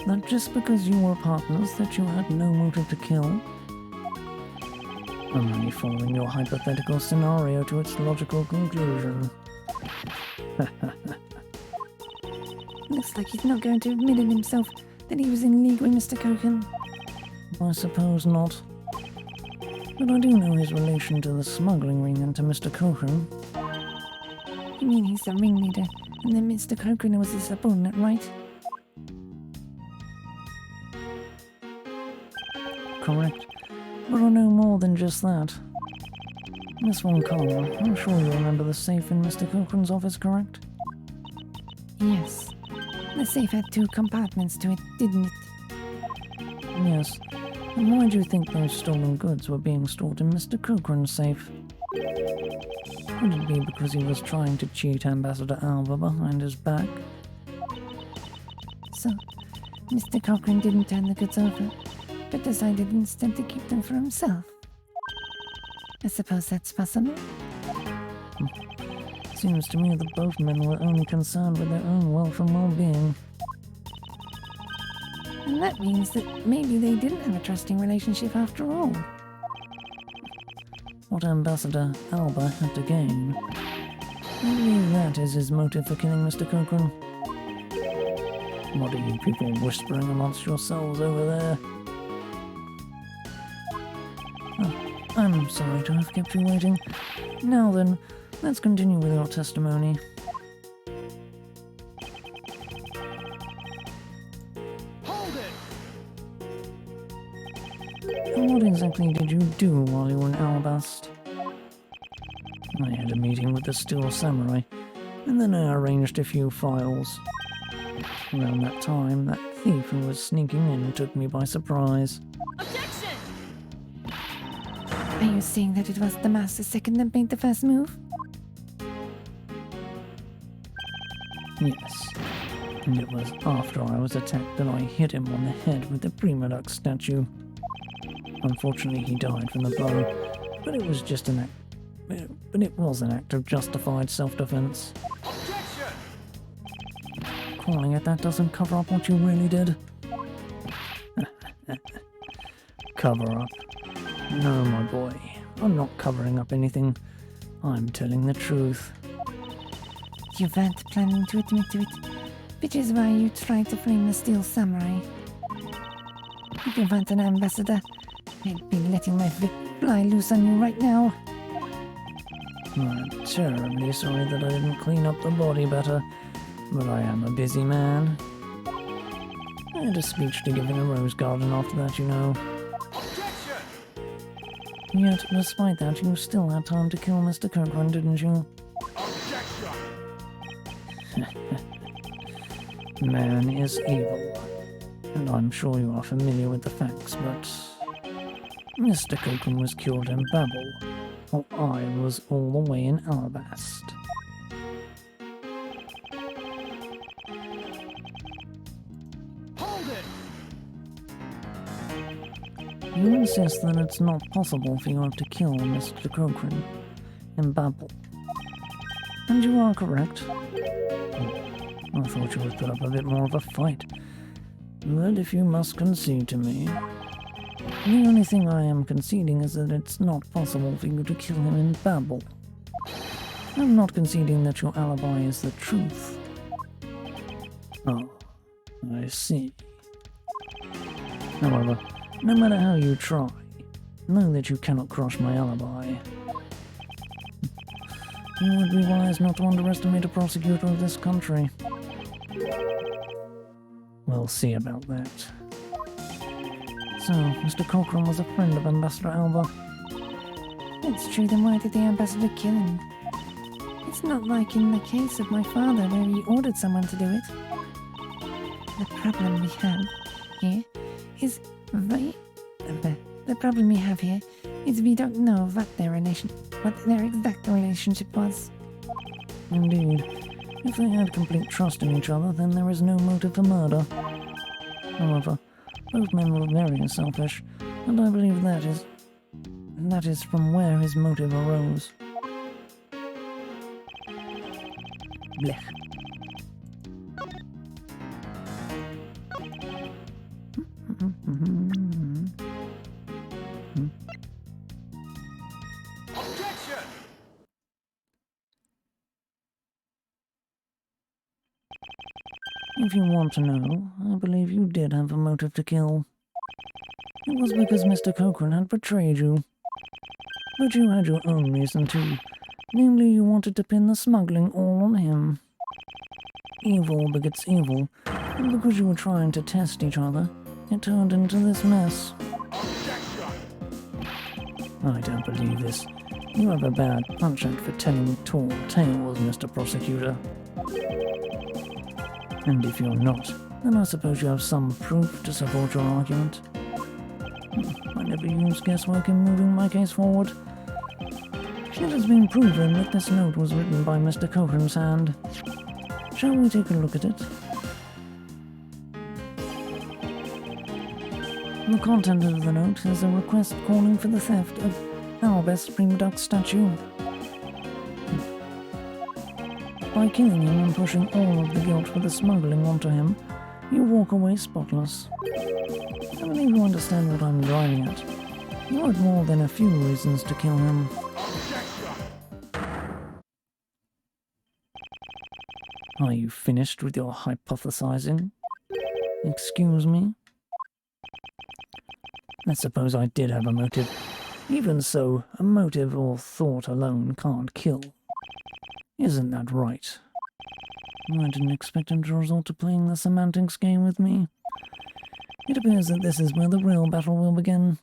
That just because you were partners that you had no motive to kill? I'm only following your hypothetical scenario to its logical conclusion. Looks like he's not going to admit it himself that he was in league with Mr. Koken. I suppose not. But I do know his relation to the smuggling ring and to Mr. Koken. You mean he's the ringleader, and then Mr. Koken was his subordinate, right? Correct. But I know more than just that. Miss Von Karma, I'm sure you remember the safe in Mr. Koken's office, correct? Yes. The safe had 2 compartments to it, didn't it? Yes. And why do you think those stolen goods were being stored in Mr. Cochran's safe? Could it be because he was trying to cheat Ambassador Alba behind his back? So, Mr. Cochrane didn't turn the goods over, but decided instead to keep them for himself. I suppose that's possible. Seems to me that both men were only concerned with their own wealth and well-being. And that means that maybe they didn't have a trusting relationship after all. What Ambassador Alba had to gain. Maybe that is his motive for killing Mr. Cochrane. What are you people whispering amongst yourselves over there? Oh, I'm sorry to have kept you waiting. Now then, let's continue with your testimony. Hold it! And what exactly did you do while you were in Alabast? I had a meeting with the Steel Samurai, and then I arranged a few files. Around that time, that thief who was sneaking in took me by surprise. Objection! Are you saying that it was the Master Second that made the first move? Yes. And it was after I was attacked that I hit him on the head with the prima duct statue. Unfortunately, he died from the blow, but it was just an act. But it was an act of justified self-defense. Objection! Calling it that doesn't cover up what you really did. Cover up? No, my boy. I'm not covering up anything. I'm telling the truth. You weren't planning to admit to it, which is why you tried to frame the Steel Samurai. If you weren't an ambassador, I'd be letting my whip fly loose on you right now. I'm terribly sorry that I didn't clean up the body better, but I am a busy man. I had a speech to give in a rose garden after that, you know. Objection! Yet, despite that, you still had time to kill Mr. Cochran, didn't you? Objection! Man is evil, and I'm sure you are familiar with the facts, but Mr. Cochran was killed in Babel, while I was all the way in Alabast. Hold it! You insist that it's not possible for you to kill Mr. Cochran in Babel, and you are correct. I thought you would put up a bit more of a fight, but if you must concede to me, the only thing I am conceding is that it's not possible for you to kill him in Babel. I'm not conceding that your alibi is the truth. Oh, I see. However, no matter how you try, know that you cannot crush my alibi. It would be wise not to underestimate a prosecutor of this country. We'll see about that. So, Mr. Cochran was a friend of Ambassador Alba. It's true, then why did the ambassador kill him? It's not like in the case of my father where he ordered someone to do it. The problem we have here is we don't know what their exact relationship was. Indeed. If they had complete trust in each other, then there is no motive for murder. However, both men were very selfish, and I believe that is from where his motive arose. Blech. Objection! If you want to know, I believe you did have a motive to kill. It was because Mr. Cochran had betrayed you. But you had your own reason too. Namely, you wanted to pin the smuggling all on him. Evil begets evil, and because you were trying to test each other, it turned into this mess. Objection! I don't believe this. You have a bad punch-out for telling tall tales, Mr. Prosecutor. And if you're not, then I suppose you have some proof to support your argument. I never use guesswork in moving my case forward. It has been proven that this note was written by Mr. Cochran's hand. Shall we take a look at it? The content of the note is a request calling for the theft of Albus Prima Duck statue. By killing him and pushing all of the guilt for the smuggling onto him, you walk away spotless. I believe you understand what I'm driving at. You had more than a few reasons to kill him. Are you finished with your hypothesizing? Excuse me? Let's suppose I did have a motive. Even so, a motive or thought alone can't kill. Isn't that right? I didn't expect him to resort to playing the semantics game with me. It appears that this is where the real battle will begin.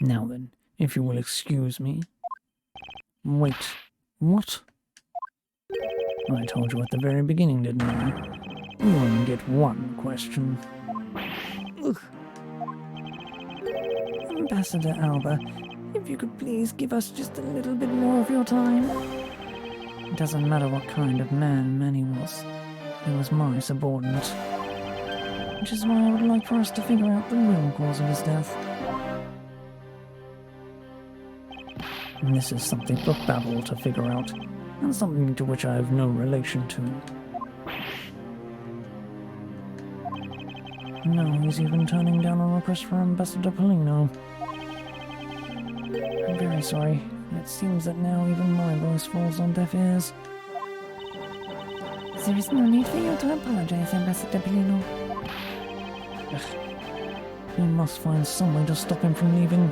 Now then, if you will excuse me. Wait, what? I told you at the very beginning, didn't I? You only get one question. Ugh. Ambassador Alba, if you could please give us just a little bit more of your time. It doesn't matter what kind of man Manny was. He was my subordinate. which is why I would like for us to figure out the real cause of his death. And this is something for Babel to figure out, and something to which I have no relation to. No, he's even turning down a request for Ambassador Polino. I'm very sorry. It seems that now even my voice falls on deaf ears. There is no need for you to apologize, Ambassador Polino. We must find some way to stop him from leaving.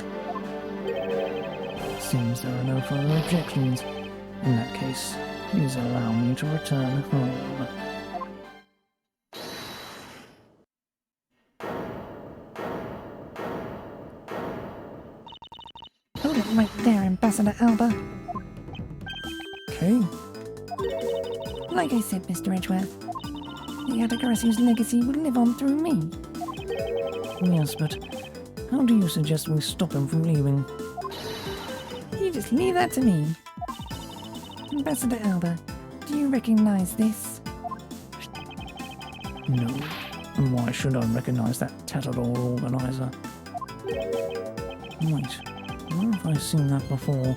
Seems there are no further objections. In that case, please allow me to return home. Hold it right there, Ambassador Alba. Okay. Like I said, Mr. Edgeworth, the Atagarasu's legacy will live on through me. Yes, but how do you suggest we stop him from leaving? You just leave that to me. Ambassador Alba, do you recognize this? No. And why should I recognize that tattered old organizer? Wait, where have I seen that before?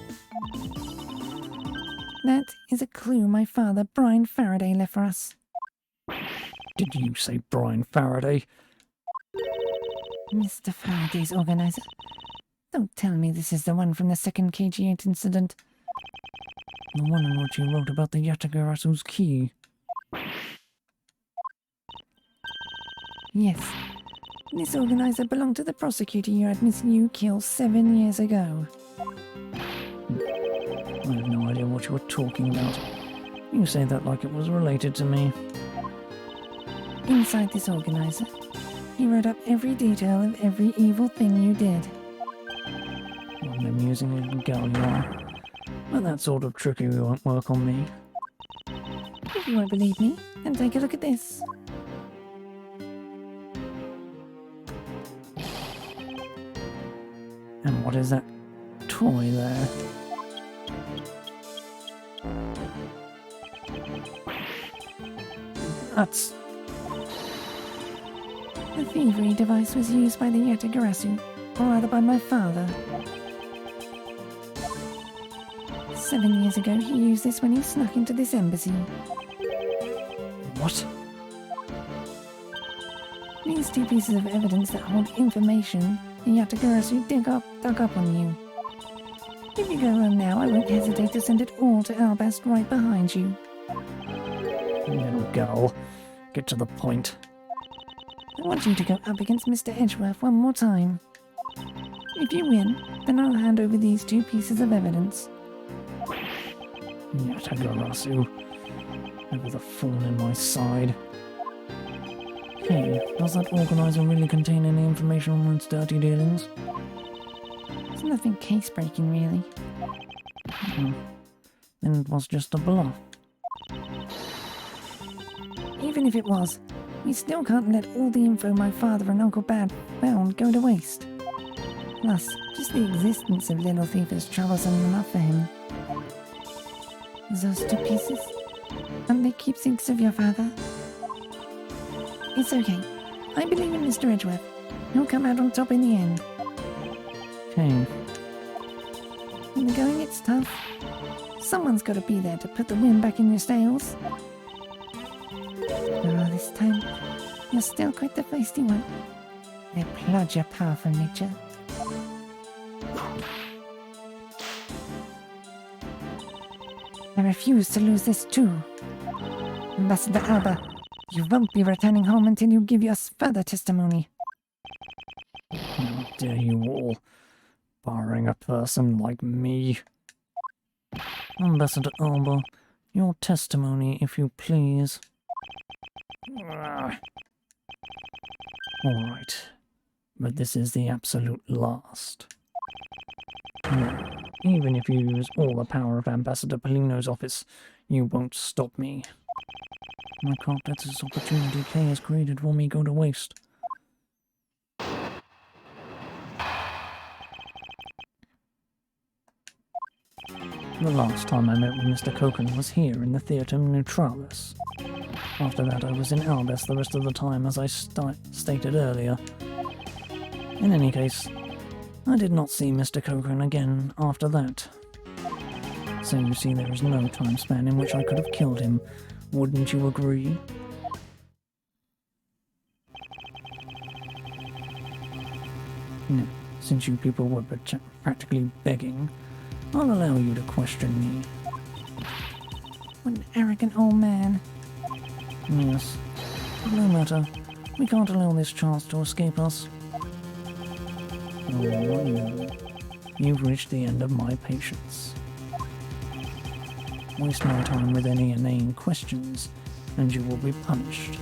That is a clue my father, Brian Faraday, left for us. Did you say Brian Faraday? Mr. Faraday's organizer. Don't tell me this is the one from the second KG8 incident. The one in which you wrote about the Yatagarasu's key. Yes. This organizer belonged to the prosecutor you admitted you killed 7 years ago. I have no idea what you were talking about. You say that like it was related to me. Inside this organizer, he wrote up every detail of every evil thing you did. What an amusing little girl you are. But that sort of trickery won't work on me. If you won't believe me, then take a look at this. And what is that toy there? That's... The thievery device was used by the Yatagarasu, or rather by my father. 7 years ago, he used this when he snuck into this embassy. What? These two pieces of evidence that hold information the Yatagarasu dug up on you. If you go home now, I won't hesitate to send it all to Albast right behind you. Little girl, get to the point. I want you to go up against Mr. Edgeworth one more time. If you win, then I'll hand over these two pieces of evidence. Yatagarasu. Ever the thorn in my side. Hey, does that organizer really contain any information on its dirty dealings? It's nothing case-breaking, really. Then it was just a bluff. Even if it was, we still can't let all the info my father and Uncle Bad found go to waste. Plus, just the existence of Little Thief is troublesome enough for him. Those two pieces? Aren't they keepsakes of your father? It's okay. I believe in Mr. Edgeworth. He'll come out on top in the end. Okay. When the going gets tough, someone's got to be there to put the wind back in your sails. For all this time, you're still quite the feisty one. I applaud your powerful nature. I refuse to lose this too. Ambassador Alba, you won't be returning home until you give us further testimony. How dare you all, barring a person like me. Ambassador Alba, your testimony, if you please. Alright, but this is the absolute last. No, even if you use all the power of Ambassador Polino's office, you won't stop me. I can't let this opportunity Kay has created for me go to waste. The last time I met with Mr. Koken was here in the Theatre Neutralis. After that, I was in Albus the rest of the time, as I stated earlier. In any case, I did not see Mr. Cochrane again after that. So you see, there is no time span in which I could have killed him. Wouldn't you agree? Now, since you people were practically begging, I'll allow you to question me. What an arrogant old man. Yes. But no matter. We can't allow this chance to escape us. Oh, no. You've reached the end of my patience. Waste my time with any inane questions, and you will be punished.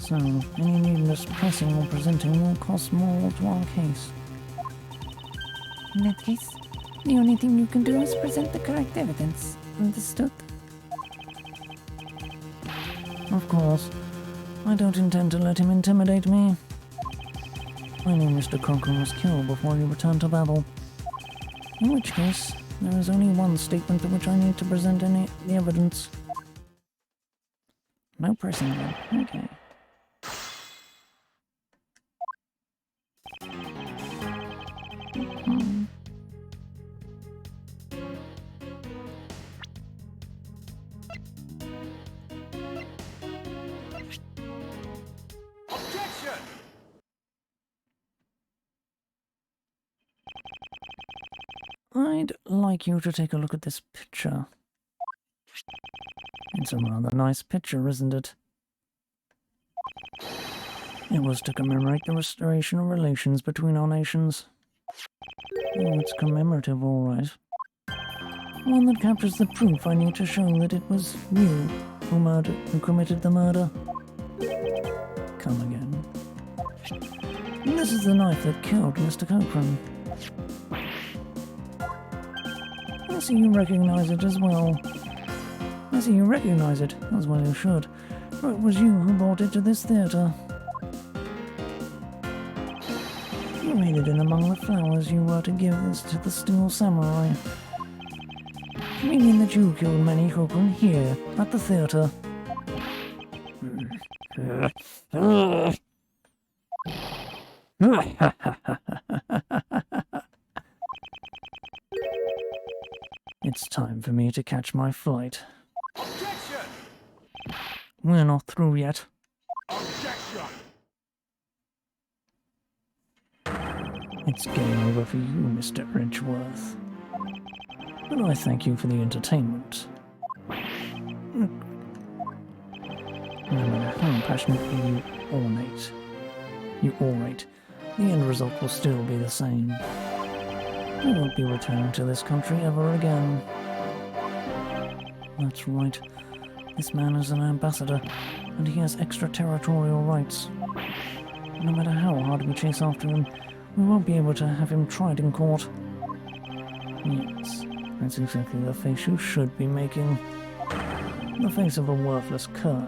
So, any needless pressing or presenting will cost more to our case. In that case, the only thing you can do is present the correct evidence. Understood? Of course. I don't intend to let him intimidate me. I knew Mr. Cochrane was killed before he returned to Babel. In which case, there is only one statement to which I need to present the evidence. No pressing then. Okay. Objection! I'd like you to take a look at this picture. It's a rather nice picture, isn't it? It was to commemorate the restoration of relations between our nations. Oh, it's commemorative, all right. One that captures the proof I need to show that it was you who committed the murder. Come again. And this is the knife that killed Mr. Cochrane. I see you recognize it as well. I see you recognize it, as well you should. For it was you who brought it to this theatre. You made it in among the flowers you were to give this to the Steel Samurai. Meaning that you killed Manny Cochrane here, at the theatre. It's time for me to catch my flight. Objection! We're not through yet. Objection! It's game over for you, Mr. Edgeworth. But I thank you for the entertainment. No matter how passionately you orate, the end result will still be the same. I won't be returning to this country ever again. That's right. This man is an ambassador, and he has extraterritorial rights. No matter how hard we chase after him, we won't be able to have him tried in court. Yes, that's exactly the face you should be making. The face of a worthless cur.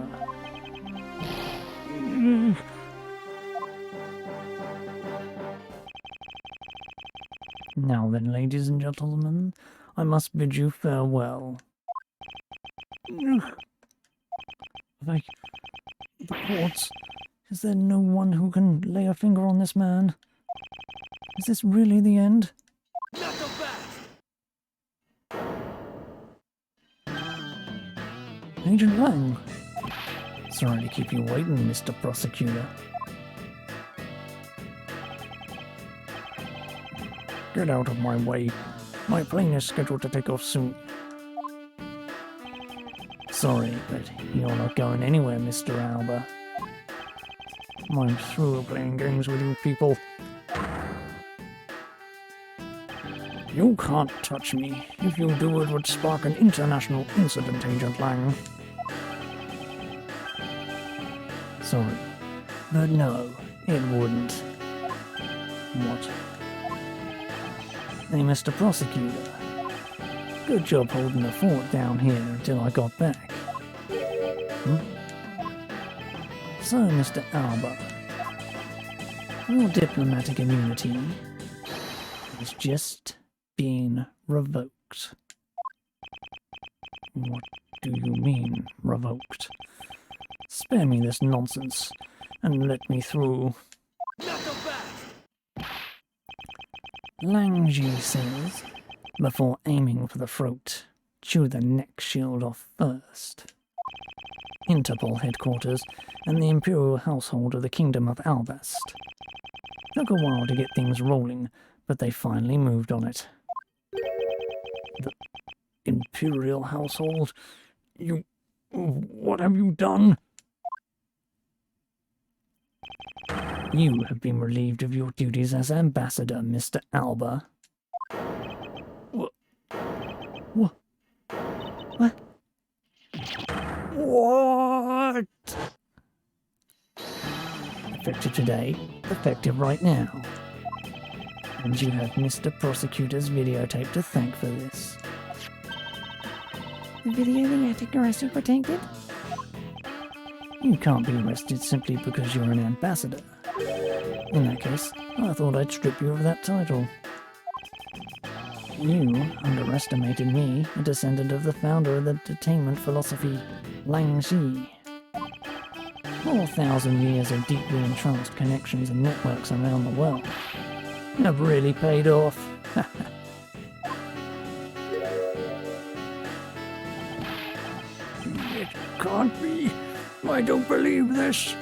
Now then, ladies and gentlemen, I must bid you farewell. Like, the courts, is there no one who can lay a finger on this man? Is this really the end? Not so fast! Agent Lang. Sorry to keep you waiting, Mr. Prosecutor. Get out of my way. My plane is scheduled to take off soon. Sorry, but you're not going anywhere, Mr. Alba. I'm through playing games with you people. You can't touch me. If you do, it would spark an international incident, Agent Lang. Sorry, but no, it wouldn't. What? Hey, Mr. Prosecutor. Good job holding the fort down here until I got back. So, Mr. Alba, your diplomatic immunity is just being revoked. What do you mean, revoked? Spare me this nonsense, and let me through. Not so fast! Langji says, before aiming for the throat, chew the neck shield off first. Interpol headquarters and the imperial household of the Kingdom of Albast. Took a while to get things rolling, but they finally moved on it. The imperial household? You... what have you done? You have been relieved of your duties as ambassador, Mr. Alba. What? What? What? What? Effective today, effective right now. And you have Mr. Prosecutor's videotape to thank for this. The video the attic arrest you protected? You can't be arrested simply because you're an ambassador. In that case, I thought I'd strip you of that title. You underestimated me, a descendant of the founder of the detainment philosophy, Lang Xi. 4,000 years of deeply entranced connections and networks around the world have really paid off. It can't be. I don't believe this.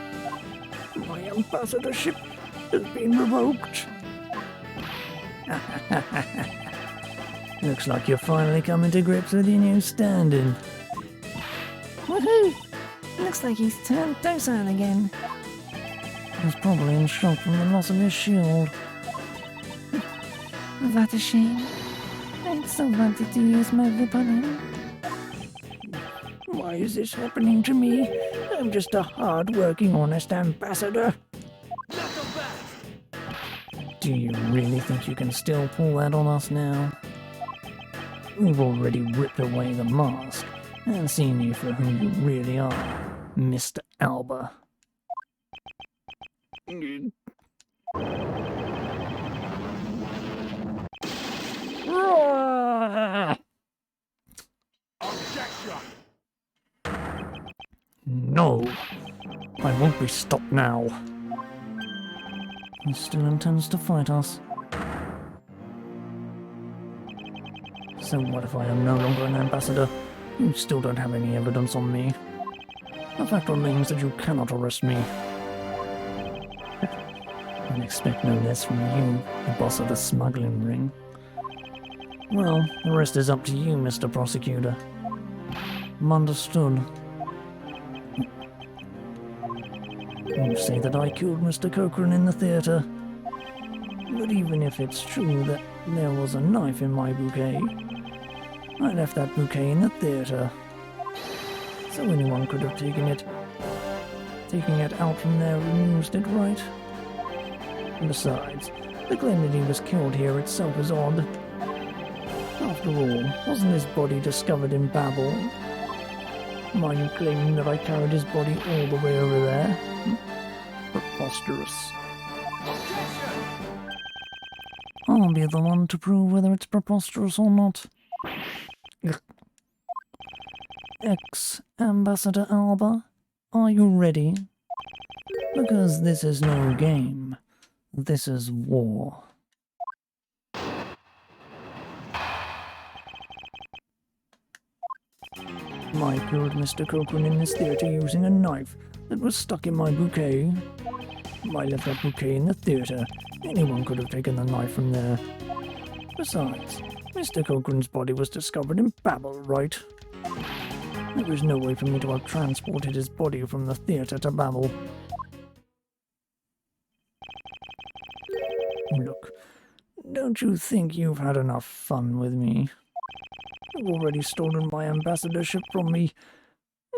My ambassadorship has been revoked. Looks like you're finally coming to grips with your new standing. Woohoo! Looks like he's turned docile again. He's probably in shock from the loss of his shield. What a shame. I'd so wanted to use my whip on him. Why is this happening to me? I'm just a hard-working, honest ambassador. Not so fast! Do you really think you can still pull that on us now? We've already ripped away the mask and seen you for who you really are, Mr. Alba. Objection! No, I won't be stopped now. He still intends to fight us. So what if I am no longer an ambassador? You still don't have any evidence on me. The fact remains that you cannot arrest me. I expect no less from you, the boss of the smuggling ring. Well, the rest is up to you, Mr. Prosecutor. Understood. You say that I killed Mr. Cochran in the theatre. But even if it's true that there was a knife in my bouquet, I left that bouquet in the theatre. So anyone could have taken it out from there and used it, right? Besides, the claim that he was killed here itself is odd. After all, wasn't his body discovered in Babel? Are you claiming that I carried his body all the way over there? Preposterous. Objection! I'll be the one to prove whether it's preposterous or not. Ex-Ambassador Alba, are you ready? Because this is no game. This is war. I killed Mr. Cochran in this theatre using a knife that was stuck in my bouquet. I left that bouquet in the theatre. Anyone could have taken the knife from there. Besides, Mr. Cochran's body was discovered in Babel, right? There was no way for me to have transported his body from the theatre to Babel. Look, don't you think you've had enough fun with me? You've already stolen my ambassadorship from me.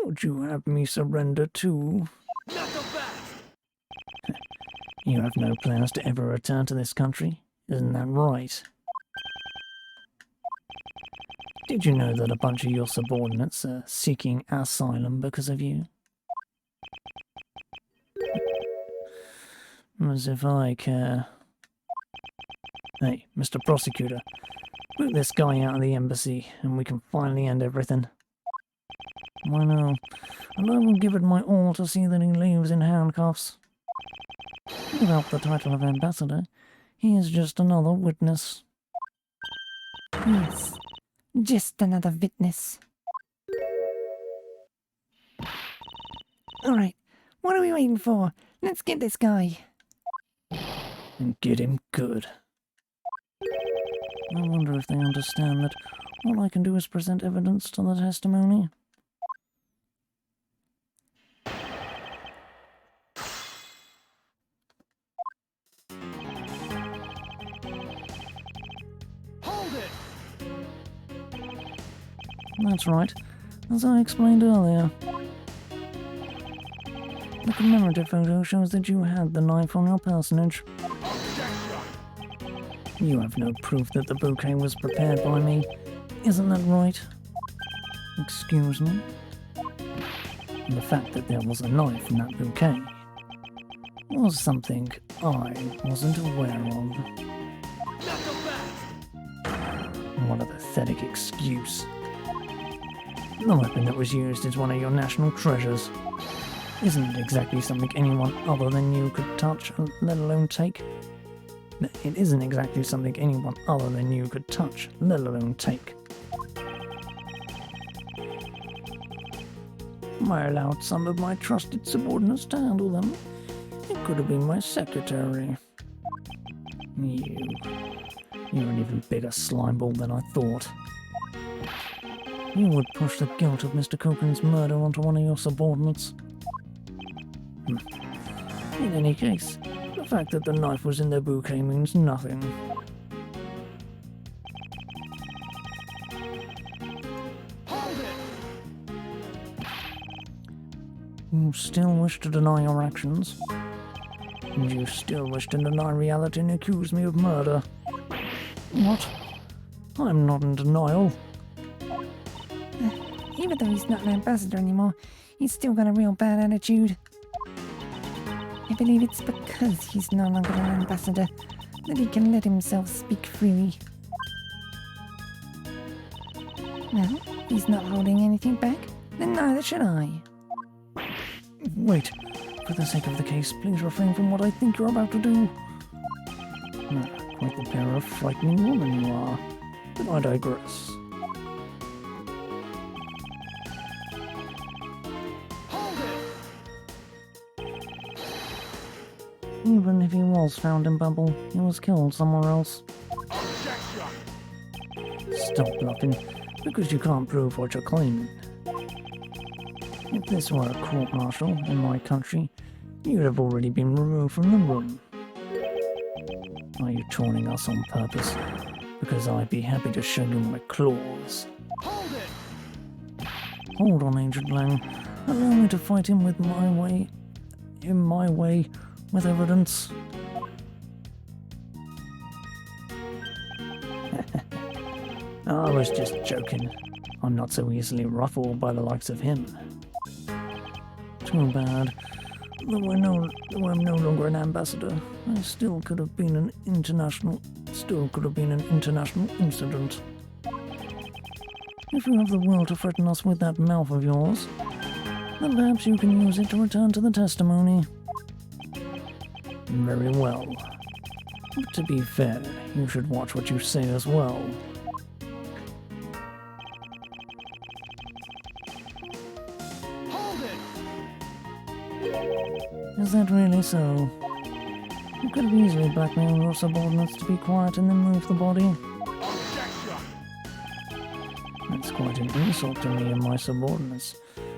Would you have me surrender too? Not so fast! You have no plans to ever return to this country, isn't that right? Did you know that a bunch of your subordinates are seeking asylum because of you? As if I care. Hey, Mr. Prosecutor, boot this guy out of the embassy and we can finally end everything. I know, and I will give it my all to see that he leaves in handcuffs. Without the title of ambassador, he is just another witness. Yes, just another witness. Alright, what are we waiting for? Let's get this guy. And get him good. I wonder if they understand that all I can do is present evidence to the testimony. Hold it! That's right, as I explained earlier. The commemorative photo shows that you had the knife on your personage. Objection! You have no proof that the bouquet was prepared by me. Isn't that right? Excuse me? And the fact that there was a knife in that bouquet was something I wasn't aware of. Not so fast! What a pathetic excuse. The weapon that was used is one of your national treasures. Isn't it exactly something anyone other than you could touch, let alone take? It isn't exactly something anyone other than you could touch, let alone take. I allowed some of my trusted subordinates to handle them. It could have been my secretary. You're an even bigger slimeball than I thought. You would push the guilt of Mr. Copeland's murder onto one of your subordinates. In any case, the fact that the knife was in their bouquet means nothing. Hold it! You still wish to deny your actions? And you still wish to deny reality and accuse me of murder? What? I'm not in denial. Even though he's not an ambassador anymore, he's still got a real bad attitude. I believe it's because he's no longer an ambassador that he can let himself speak freely. Well, if he's not holding anything back, then neither should I. Wait. For the sake of the case, please refrain from what I think you're about to do. Quite the pair of frightening woman you are. But I digress. Hold it! Even if he was found in Bubble, he was killed somewhere else. Objection! Stop bluffing, because you can't prove what you're claiming. If this were a court-martial in my country, you'd have already been removed from the room. Are you taunting us on purpose? Because I'd be happy to show you my claws. Hold it! Hold on, Agent Lang. Allow me to fight him with my way... in my way, with evidence. I was just joking. I'm not so easily ruffled by the likes of him. Too bad. Though I'm no longer an ambassador, I still could have been an international incident. If you have the will to threaten us with that mouth of yours, then perhaps you can use it to return to the testimony. Very well. But to be fair, you should watch what you say as well. Hold it! Is that really so? You could have easily blackmailed your subordinates to be quiet and then move the body. Objection! That's quite an insult to me and my subordinates,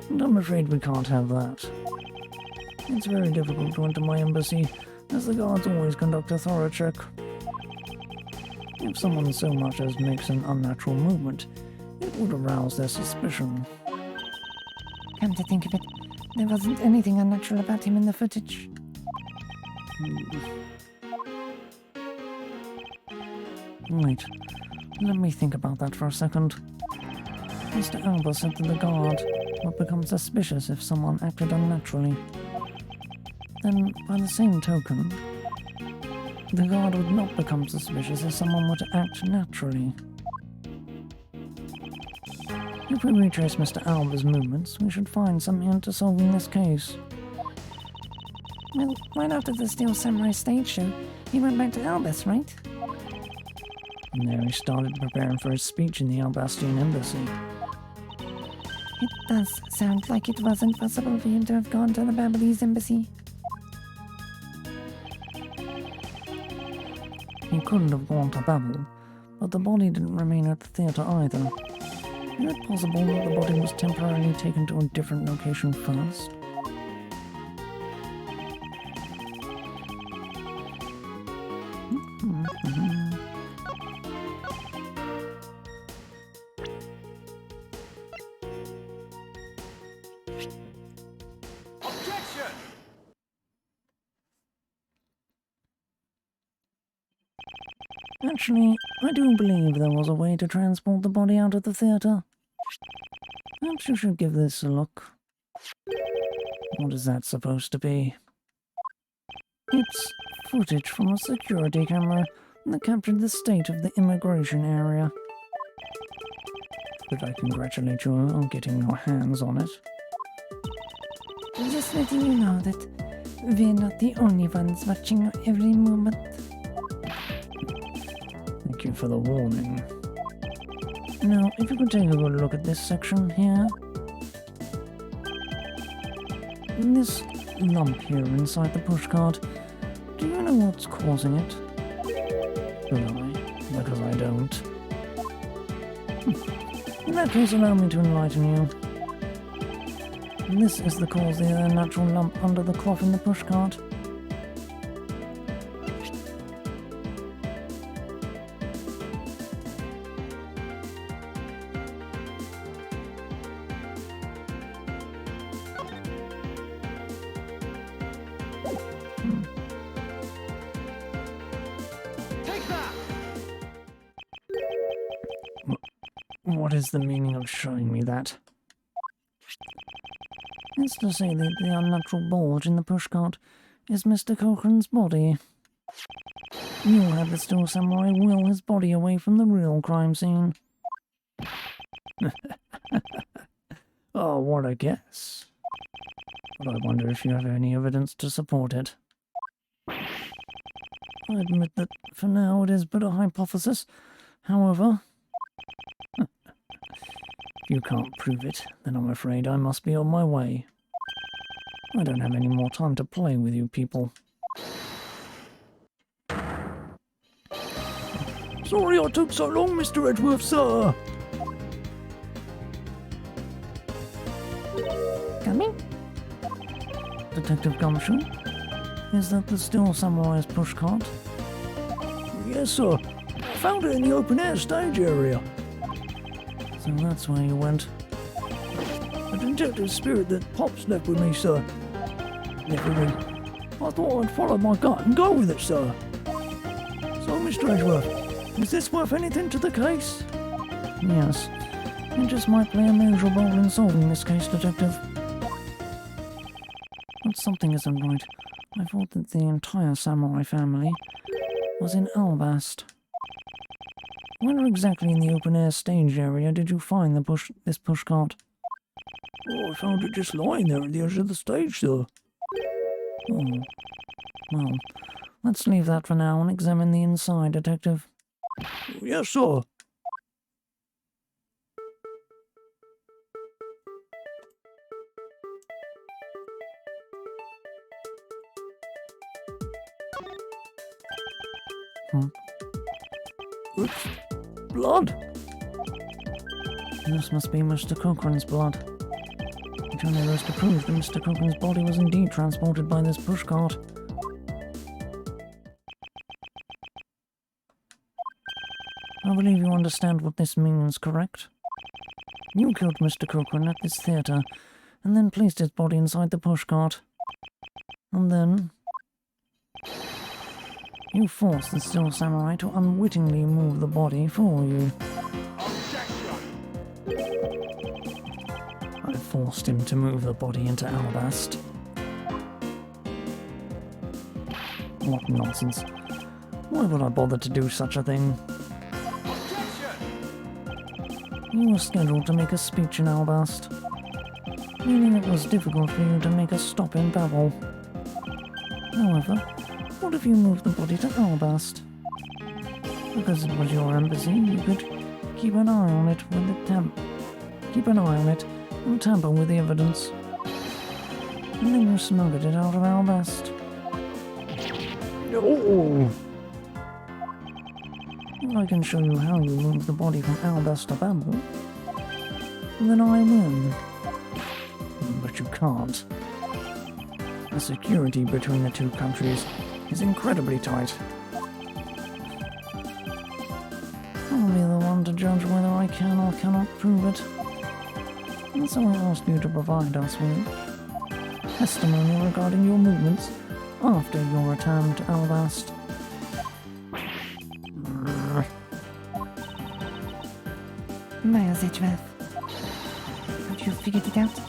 and I'm afraid we can't have that. It's very difficult to enter my embassy, as the guards always conduct a thorough check. If someone so much as makes an unnatural movement, it would arouse their suspicion. Come to think of it, there wasn't anything unnatural about him in the footage. Wait, let me think about that for a second. Mr. Alba said that the guard would become suspicious if someone acted unnaturally. Then, by the same token, the guard would not become suspicious if someone were to act naturally. If we retrace Mr. Alba's movements, we should find some hint to solving this case. Well, right after the Steel Samurai stage show, he went back to Albus, right? And there he started preparing for his speech in the Albastian embassy. It does sound like it wasn't possible for him to have gone to the Babylonis embassy. He couldn't have gone to Babel, but the body didn't remain at the theatre either. Is it possible that the body was temporarily taken to a different location first? Objection! Actually, I do believe there was a way to transport the body out of the theatre. Perhaps you should give this a look. What is that supposed to be? It's footage from a security camera that captured the state of the immigration area. Could I congratulate you on getting your hands on it? Just letting you know that we're not the only ones watching your every movement. Thank you for the warning. Now, if you could take a good look at this section here. This lump here inside the pushcart, do you know what's causing it? Do I? Because I don't. In that case, allow me to enlighten you. This is the cause of the unnatural lump under the cloth in the pushcart. Take that! What is the meaning of showing me that? It's to say that the unnatural bulge in the pushcart is Mr. Cochrane's body. You had the Steel Samurai will his body away from the real crime scene. Oh, what a guess. But I wonder if you have any evidence to support it. I admit that for now it is but a hypothesis. However, if you can't prove it, then I'm afraid I must be on my way. I don't have any more time to play with you people. Sorry I took so long, Mr. Edgeworth, sir. Coming? Detective Gumshoe? Is that the Steel Samurai's pushcart? Yes, sir. I found it in the open-air stage area. So that's where you went. A detective spirit that Pop's left with me, sir. Left with me. I thought I'd follow my gut and go with it, sir. So, Mr. Edgeworth, is this worth anything to the case? Yes. It just might play a major role in solving this case, Detective. But something isn't right. I thought that the entire samurai family was in Albast. Where exactly in the open-air stage area did you find this pushcart? Oh, I found it just lying there at the edge of the stage, sir. Oh. Well, let's leave that for now and examine the inside, Detective. Yes, sir. It's blood. This must be Mr. Cochrane's blood. Which only goes to prove that Mr. Cochrane's body was indeed transported by this pushcart. I believe you understand what this means, correct? You killed Mr. Cochrane at this theatre, and then placed his body inside the pushcart. And then you forced the Steel Samurai to unwittingly move the body for you. I forced him to move the body into Albast. What nonsense. Why would I bother to do such a thing? You were scheduled to make a speech in Albast, meaning it was difficult for you to make a stop in Babel. However, what if you moved the body to Albast? Because it was your embassy, you could keep an eye on it with the keep an eye on it and tamper with the evidence. And then you smuggled it out of Albast. Oh! If I can show you how you moved the body from Albast to Babel, then I win. But you can't. The security between the two countries is incredibly tight. I'll be the one to judge whether I can or cannot prove it. And so I asked you to provide us with testimony regarding your movements after your return to Albast. Miles Edgeworth. Have you figured it out?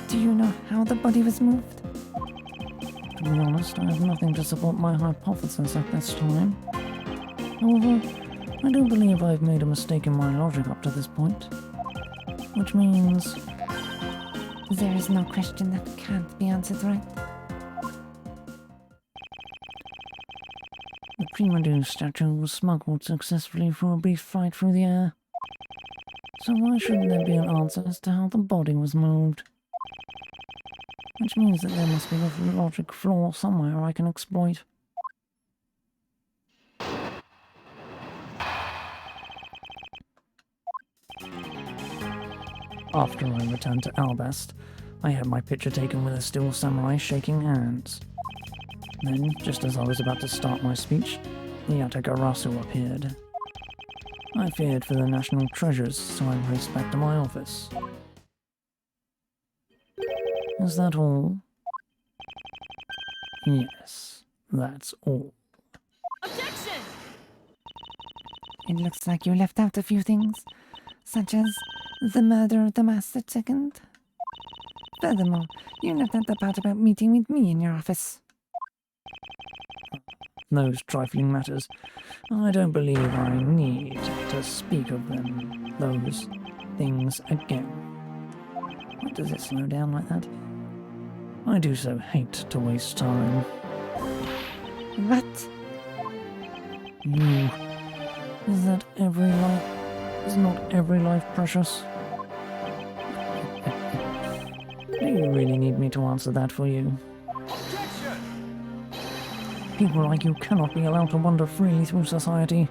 Do you know how the body was moved? To be honest, I have nothing to support my hypothesis at this time. However, I do believe I've made a mistake in my logic up to this point. Which means... There is no question that can't be answered right. the Primadou statue was smuggled successfully through a brief flight through the air. So why shouldn't there be an answer as to how the body was moved? Which means that there must be a logic flaw somewhere I can exploit. After I returned to Albast, I had my picture taken with a still samurai shaking hands. Then, just as I was about to start my speech, the Yatagarasu appeared. I feared for the national treasures, so I raced back to my office. Is that all? Yes, that's all. Objection! It looks like you left out a few things, such as the murder of the Master Second. Furthermore, you left out the part about meeting with me in your office. Those trifling matters, I don't believe I need to speak of them, those things again. Why does it slow down like that? I do so hate to waste time. What? You... Is that every life? Is not every life precious? Do you really need me to answer that for you? Objection! People like you cannot be allowed to wander freely through society.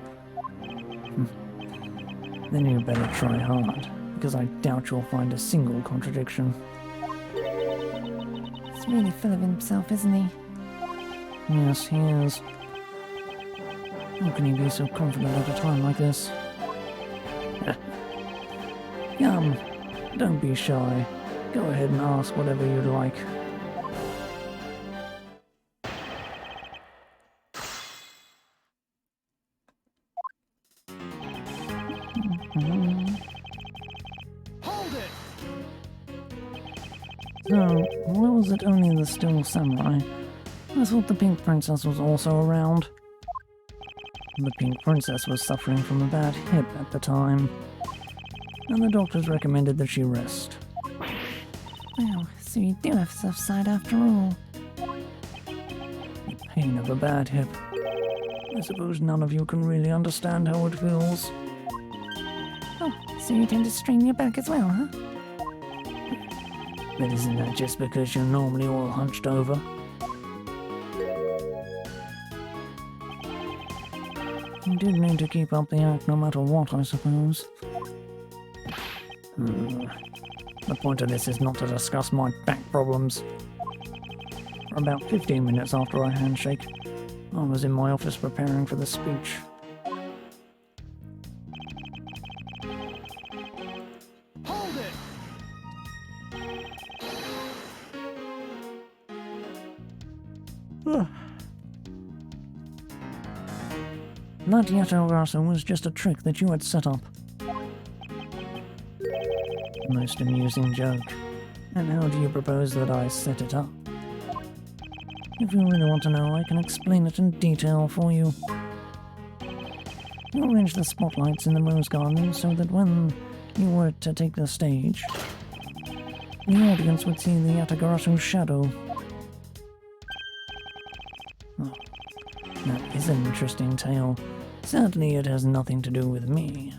Then you better try hard, because I doubt you'll find a single contradiction. He's really full of himself, isn't he? Yes, he is. How can he be so confident at a time like this? Come, don't be shy. Go ahead and ask whatever you'd like. Hold it! So, why was it only the still samurai? I thought the Pink Princess was also around. The Pink Princess was suffering from a bad hip at the time, and the doctors recommended that she rest. Well, so you do have soft side after all. The pain of a bad hip. I suppose none of you can really understand how it feels. Oh, so you tend to strain your back as well, huh? But isn't that just because you're normally all hunched over? You did need to keep up the act no matter what, I suppose. The point of this is not to discuss my back problems. For about 15 minutes after our handshake, I was in my office preparing for the speech. Hold it! That Yatagarasu was just a trick that you had set up. Most amusing joke. And how do you propose that I set it up? If you really want to know, I can explain it in detail for you. You arrange the spotlights in the rose garden so that when you were to take the stage, the audience would see the Yatagarasu shadow. Oh, that is an interesting tale. Sadly, it has nothing to do with me.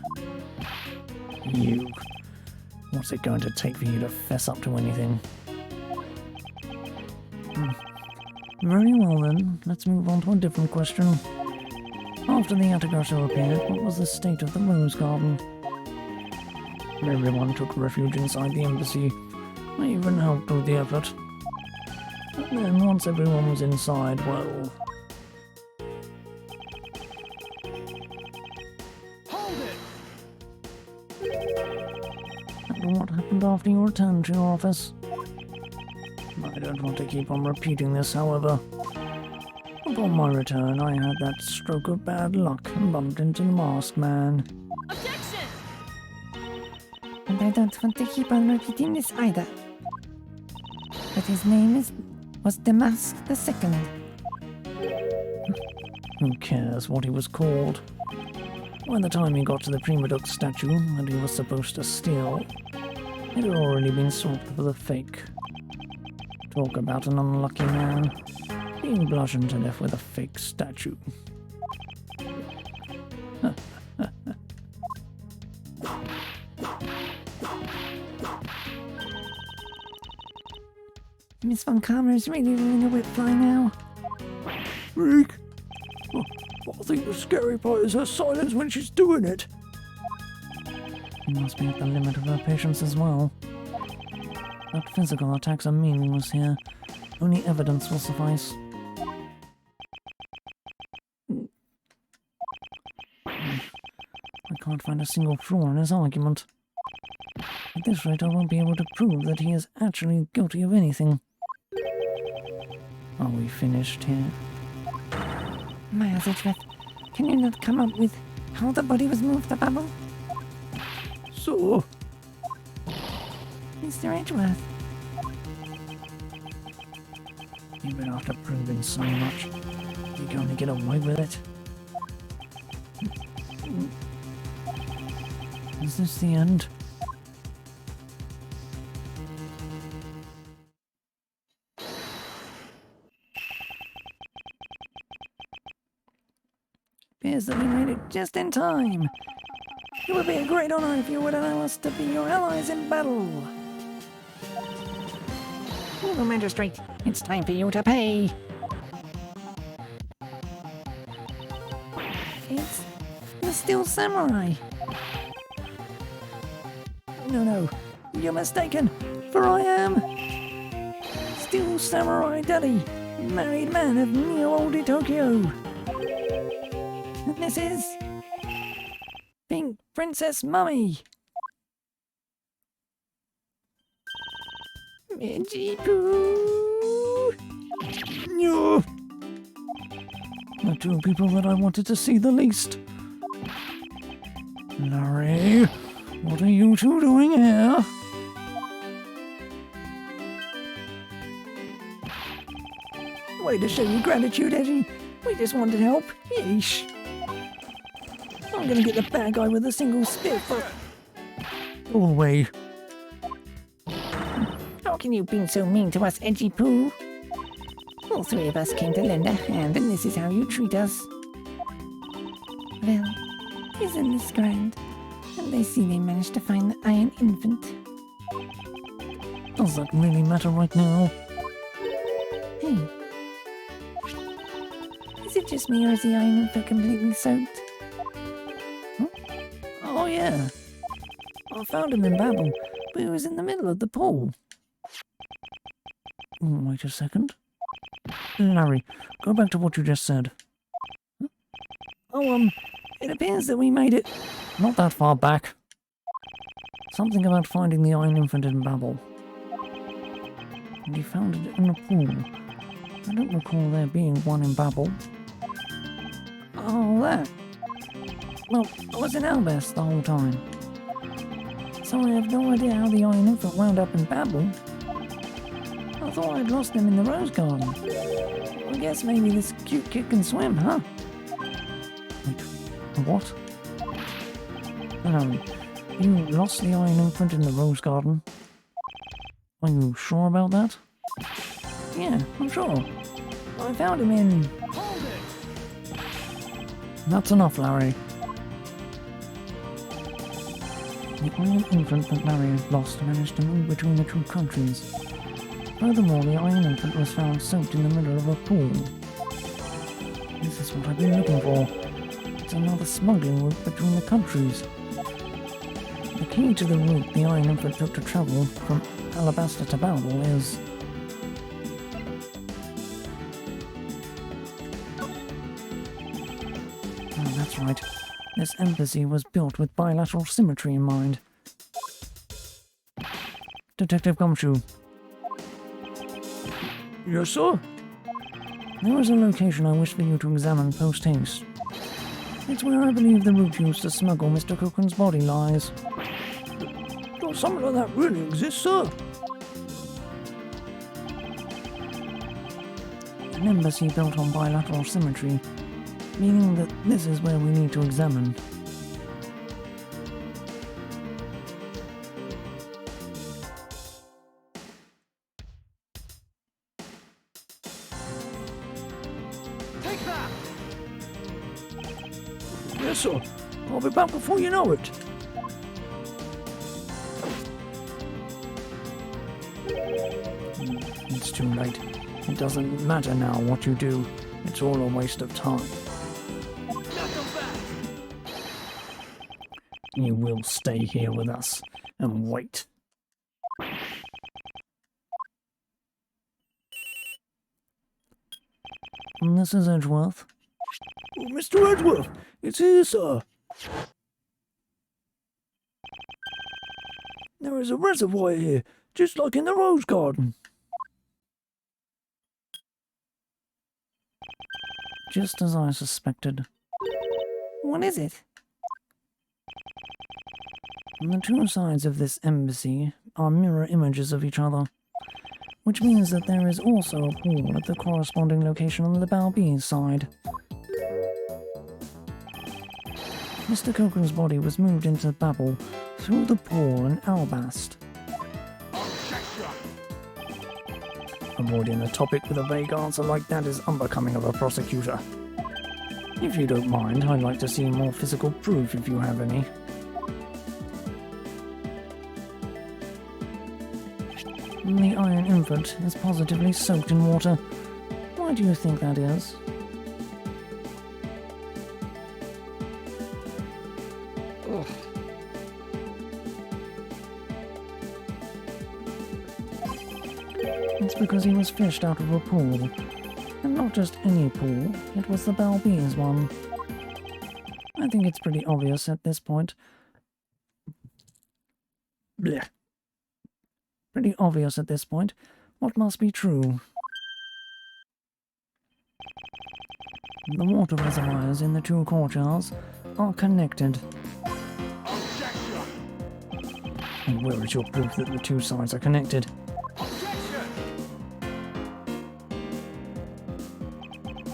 You. What's it going to take for you to fess up to anything? Very well then, let's move on to a different question. After the Yatagarasu appeared, what was the state of the rose garden? Everyone took refuge inside the embassy. I even helped with the effort. But then, once everyone was inside, well... Hold it! And what happened after you returned to your office? I don't want to keep on repeating this, however. Upon my return, I had that stroke of bad luck and bumped into the masked man. Objection! And I don't want to keep on repeating this either. But his name was Damask II. Who cares what he was called? By the time he got to the Prima Duc statue that he was supposed to steal, it had already been swapped for the fake. Talk about an unlucky man, being bludgeoned to death with a fake statue. Miss Von Karma is really doing a whip fly now. Freak! Oh, I think the scary part is her silence when she's doing it. He must be at the limit of her patience as well. But physical attacks are meaningless here. Only evidence will suffice. I can't find a single flaw in his argument. At this rate, I won't be able to prove that he is actually guilty of anything. Are we finished here? Miles Edgeworth, can you not come up with how the body was moved, the bubble? So, Mr. Edgeworth, You've been after proving so much. You can only get away with it. Is this the end? appears that we made it just in time. It would be a great honor if you would allow us to be your allies in battle. Oh, Magistrate, it's time for you to pay. It's the Steel Samurai. No, you're mistaken, for I am Steel Samurai Daddy, married man of Neo Oldie Tokyo. And this is Pink Princess Mummy. Midgey-poo. no. The two people that I wanted to see the least. Larry, what are you two doing here? Way to show your gratitude, Edgy. We just wanted help. Yeesh. I'm gonna get the bad guy with a single spit. Go away. How can you be so mean to us, Edgy Poo? All three of us came to lend a hand, and this is how you treat us. Well, isn't this grand? And I see they managed to find the Iron Infant. Does that really matter right now? Hey. Is it just me, or is the Iron Infant completely soaked? Oh yeah. I found him in Babel, but he was in the middle of the pool. Wait a second. Larry, go back to what you just said. Oh, it appears that we made it. Not that far back. Something about finding the Iron Infant in Babel. And he found it in a pool. I don't recall there being one in Babel. Oh, that. Well, I was in Albus the whole time. So I have no idea how the Iron Infant wound up in Babel. I thought I'd lost him in the Rose Garden. I guess maybe this cute kid can swim, huh? Wait, what? Larry, You lost the iron infant in the rose garden? Are you sure about that? Yeah, I'm sure. I found him in... Hold it! That's enough, Larry. The iron infant that Larry had lost managed to move between the two countries. Furthermore, the iron infant was found soaked in the middle of a pool. This is what I've been looking for. It's another smuggling route between the countries. The key to the route the iron infant took to travel from Alabaster to Babel is... Oh, that's right. This embassy was built with bilateral symmetry in mind. Detective Gumshoe, Yes, sir? there is a location I wish for you to examine post-haste. It's where I believe the route used to smuggle Mr. Cochran's body lies. Does something like that really exist, sir? An embassy built on bilateral symmetry, meaning that this is where we need to examine. Take that! Yes, sir. I'll be back before you know it. It's too late. It doesn't matter now what you do. It's all a waste of time. Knock him back! You will stay here with us and wait. This is Edgeworth. Oh, Mr. Edgeworth, it's here, sir. There is a reservoir here, just like in the rose garden. Just as I suspected. What is it? The two sides of this embassy are mirror images of each other, which means that there is also a pool at the corresponding location on the Balbee side. Mr. Cochran's body was moved into Babel through the pool in Albast. Avoiding a topic with a vague answer like that is unbecoming of a prosecutor. If you don't mind, I'd like to see more physical proof if you have any. The iron infant is positively soaked in water. Why do you think that is? It's because he was fished out of a pool. And not just any pool, it was the Balbees one. I think it's pretty obvious at this point. Blech. Pretty obvious at this point what must be true. The water reservoirs in the two courtyards are connected. And where is your proof that the two sides are connected?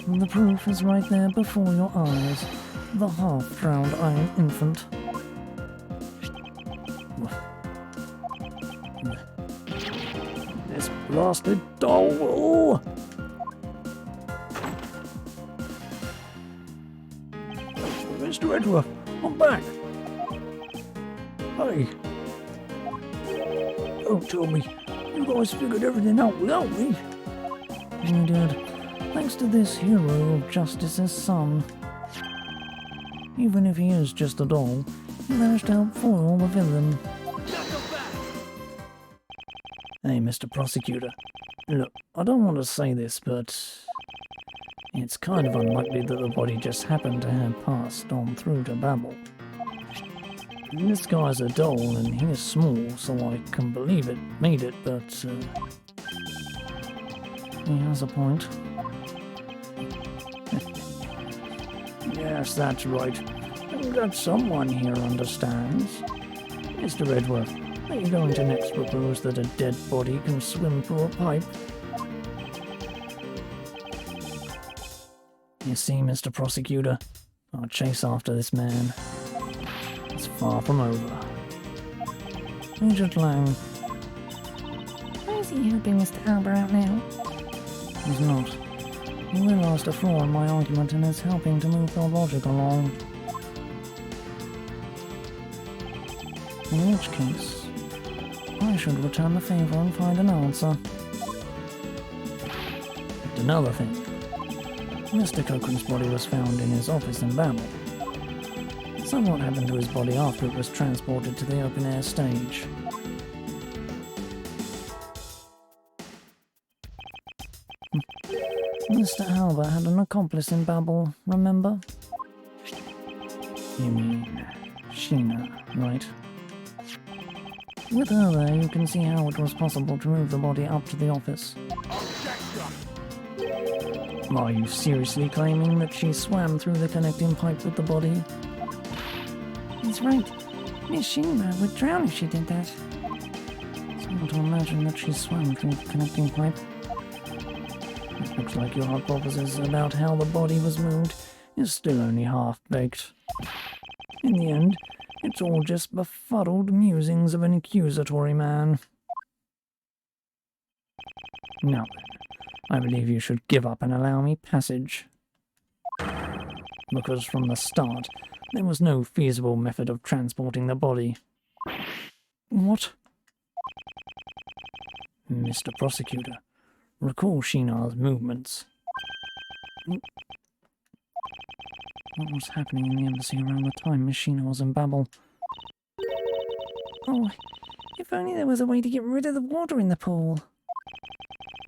And the proof is right there before your eyes. The half-drowned iron infant. This blasted doll! Mr. Edgeworth, I'm back! Hey! Don't tell me you guys figured everything out without me! We did. Thanks to this hero of Justice's son. Even if he is just a doll, he managed to help foil the villain. Hey, Mr. Prosecutor. Look, I don't want to say this, but it's kind of unlikely that the body just happened to have passed on through to Babel. This guy's a doll and he is small, so I can believe it made it, but he has a point. Yes, that's right. I'm glad someone here understands. Mr. Edgeworth, are you going to next propose that a dead body can swim through a pipe? You see, Mr. Prosecutor, our chase after this man is far from over. Agent Lang. Why is he helping Mr. Alba out now? He's not. He realised a flaw in my argument and is helping to move the logic along. In which case, I should return the favour and find an answer. And another thing. Mr. Cochran's body was found in his office in Babel. So what happened to his body after it was transported to the open-air stage? Mr. Alba had an accomplice in Babel, remember? You mean Sheena, right? With her there, you can see how it was possible to move the body up to the office. Are you seriously claiming that she swam through the connecting pipe with the body? He's right. Miss Sheena would drown if she did that. It's hard to imagine that she swam through the connecting pipe. It looks like your hypothesis about how the body was moved is still only half-baked. In the end, it's all just befuddled musings of an accusatory man. Now then, I believe you should give up and allow me passage. Because from the start, there was no feasible method of transporting the body. What? Mr. Prosecutor, recall Sheena's movements. What was happening in the embassy around the time Miss Sheena was in Babel? Oh, if only there was a way to get rid of the water in the pool.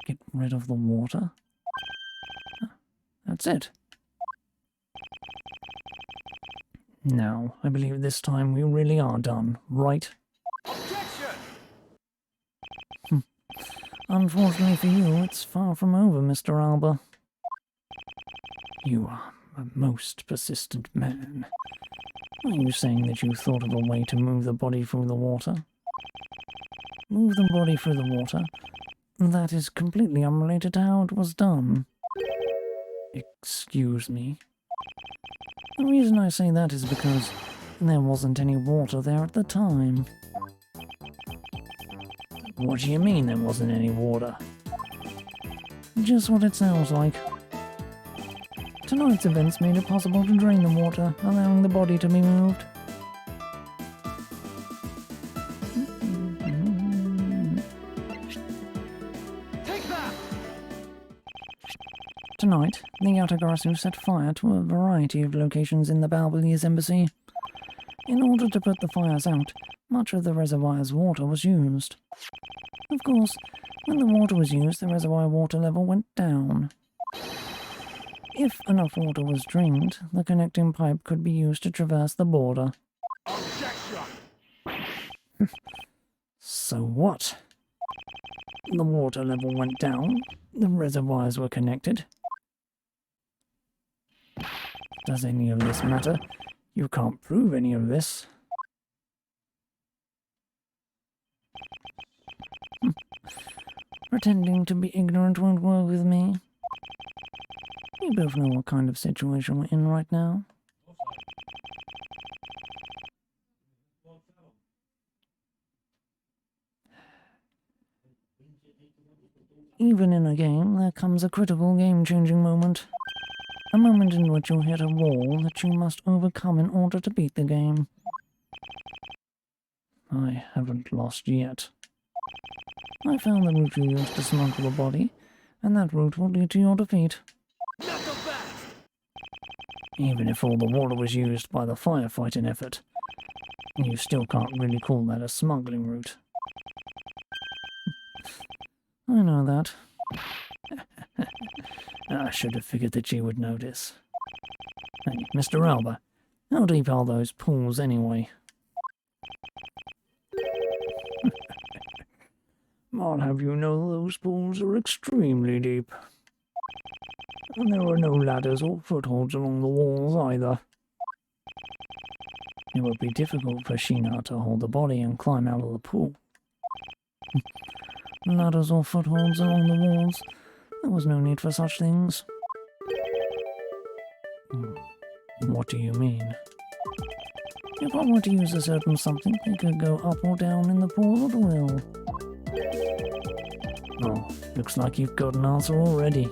Get rid of the water? That's it. Now, I believe this time we really are done, right? Unfortunately for you, it's far from over, Mr. Alba. You are a most persistent man. Are you saying that you thought of a way to move the body through the water? Move the body through the water? That is completely unrelated to how it was done. Excuse me? The reason I say that is because there wasn't any water there at the time. What do you mean there wasn't any water? Just what it sounds like. Tonight's events made it possible to drain the water, allowing the body to be moved. Take that! Tonight, the Yatagarasu set fire to a variety of locations in the Balbali's embassy. In order to put the fires out, much of the reservoir's water was used. Of course, when the water was used, the reservoir water level went down. If enough water was drained, the connecting pipe could be used to traverse the border. So what? The water level went down, the reservoirs were connected. Does any of this matter? You can't prove any of this. Pretending to be ignorant won't work with me. We both know what kind of situation we're in right now. Even in a game, there comes a critical game-changing moment. A moment in which you hit a wall that you must overcome in order to beat the game. I haven't lost yet. I found the route you used to smuggle the body, and that route will lead to your defeat. Not so fast! Even if all the water was used by the firefighting effort, you still can't really call that a smuggling route. I know that. I should have figured that you would notice. Hey, Mr. Alba, how deep are those pools anyway? I'll have you know those pools are extremely deep. And there are no ladders or footholds along the walls either. It would be difficult for Sheena to hold the body and climb out of the pool. Ladders or footholds along the walls? There was no need for such things. What do you mean? If I were to use a certain something, it could go up or down in the pool at will. Oh, looks like you've got an answer already.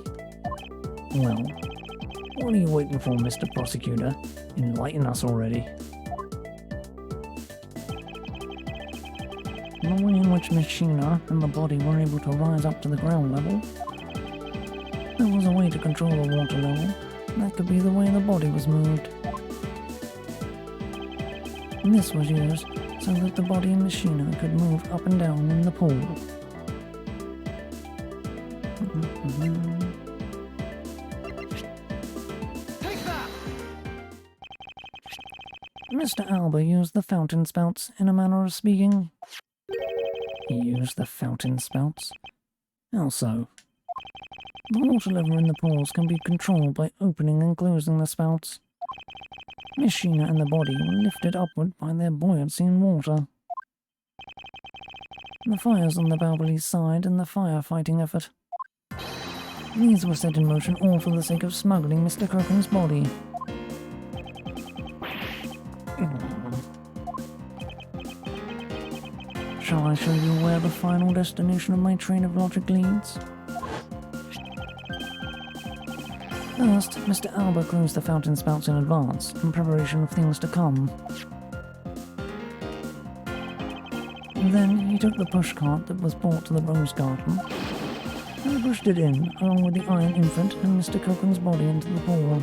Well, what are you waiting for, Mr. Prosecutor? Enlighten us already. The way in which Miss Sheena and the body were able to rise up to the ground level. There was a way to control the water level. That could be the way the body was moved. And this was used so that the body in Miss Sheena could move up and down in the pool. Take that! Mr. Alba used the fountain spouts in a manner of speaking. He used the fountain spouts? How so? The water level in the pools can be controlled by opening and closing the spouts. Miss Sheena and the body were lifted upward by their buoyancy in water. The fires on the Balbally side and the firefighting effort. These were set in motion all for the sake of smuggling Mr. Kirkham's body. Shall I show you where the final destination of my train of logic leads? First, Mr. Alba closed the fountain spouts in advance, in preparation of things to come. Then he took the pushcart that was brought to the rose garden and pushed it in, along with the Iron Infant and Mr. Kirkham's body into the pool.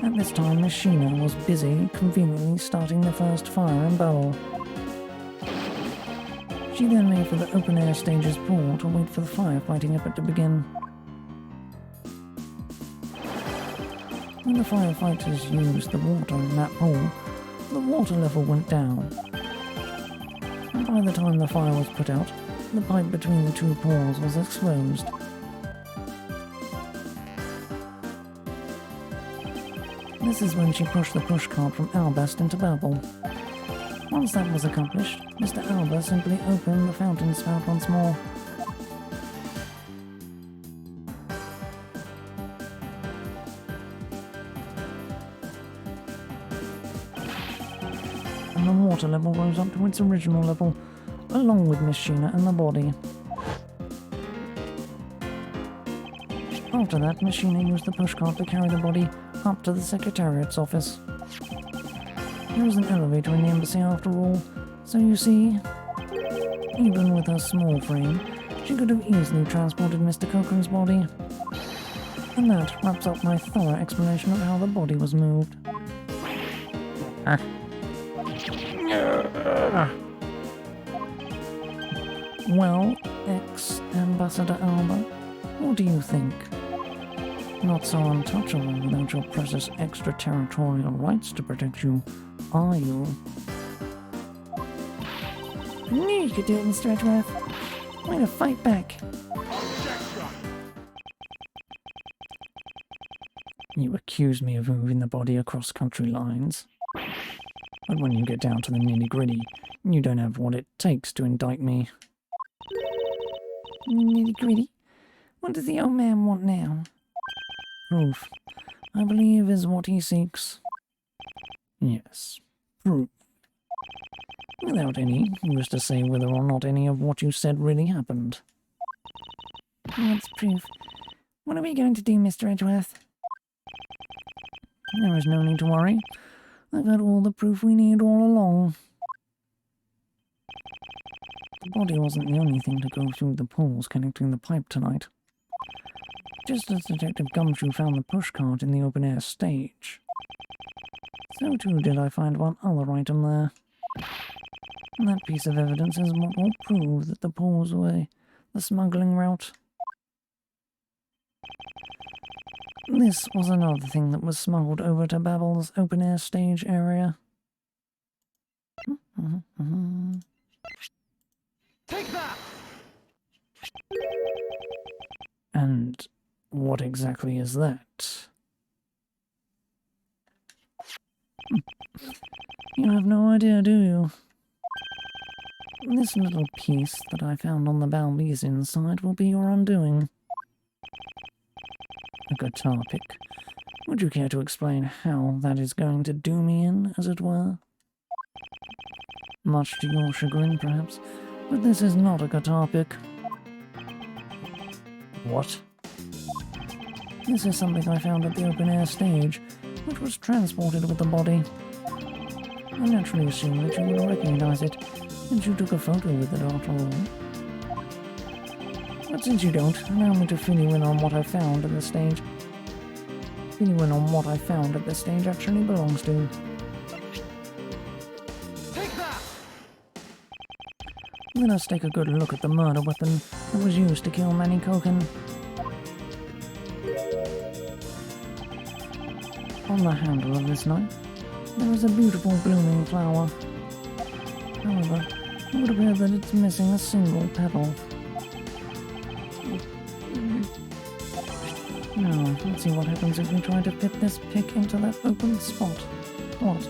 At this time, Miss Sheena was busy, conveniently starting the first fire and barrel. She then made for the open-air stage's pool to wait for the firefighting effort to begin. When the firefighters used the water in that pool, the water level went down. And by the time the fire was put out, the pipe between the two pools was exposed. This is when she pushed the pushcart from Albast into Babel. Once that was accomplished, Mr. Alba simply opened the fountain spout once more. And the water level rose up to its original level, along with Miss Sheena and the body. After that, Miss Sheena used the pushcart to carry the body up to the Secretariat's office. There was an elevator in the embassy after all, so you see, even with her small frame, she could have easily transported Mr. Cochrane's body. And that wraps up my thorough explanation of how the body was moved. Well, ex-Ambassador Alba, what do you think? Not so untouchable without your precious extraterritorial rights to protect you, are you? I knew you could do it, Mr. Edgeworth. Way to fight back. You accuse me of moving the body across country lines. But when you get down to the nitty-gritty, you don't have what it takes to indict me. Nitty-gritty? What does the old man want now? Proof, I believe, is what he seeks. Yes, proof. Without any, who is to say whether or not any of what you said really happened? What's proof? What are we going to do, Mr. Edgeworth? There is no need to worry. I've got all the proof we need all along. The body wasn't the only thing to go through the pools connecting the pipe tonight. Just as Detective Gumshoe found the pushcart in the open-air stage, so too did I find one other item there. And that piece of evidence is what will prove that the pools were the smuggling route. This was another thing that was smuggled over to Babel's open-air stage area. Take that! And what exactly is that? You have no idea, do you? This little piece that I found on the Balby's inside will be your undoing. A guitar pick, Would you care to explain how that is going to do me in, as it were? Much to your chagrin, perhaps, but this is not a guitar pick. What? This is something I found at the open-air stage, which was transported with the body. I naturally assumed that you would recognize it, since you took a photo with it after all. But since you don't, allow me to fill you in on what I found at the stage. Fill you in on what I found at the stage actually belongs to. Take that! Let us take a good look at the murder weapon that was used to kill Manny Koken. On the handle of this knife, there is a beautiful blooming flower. However, it would appear that it's missing a single petal. Now, let's see what happens if we try to fit this pick into that open spot. What?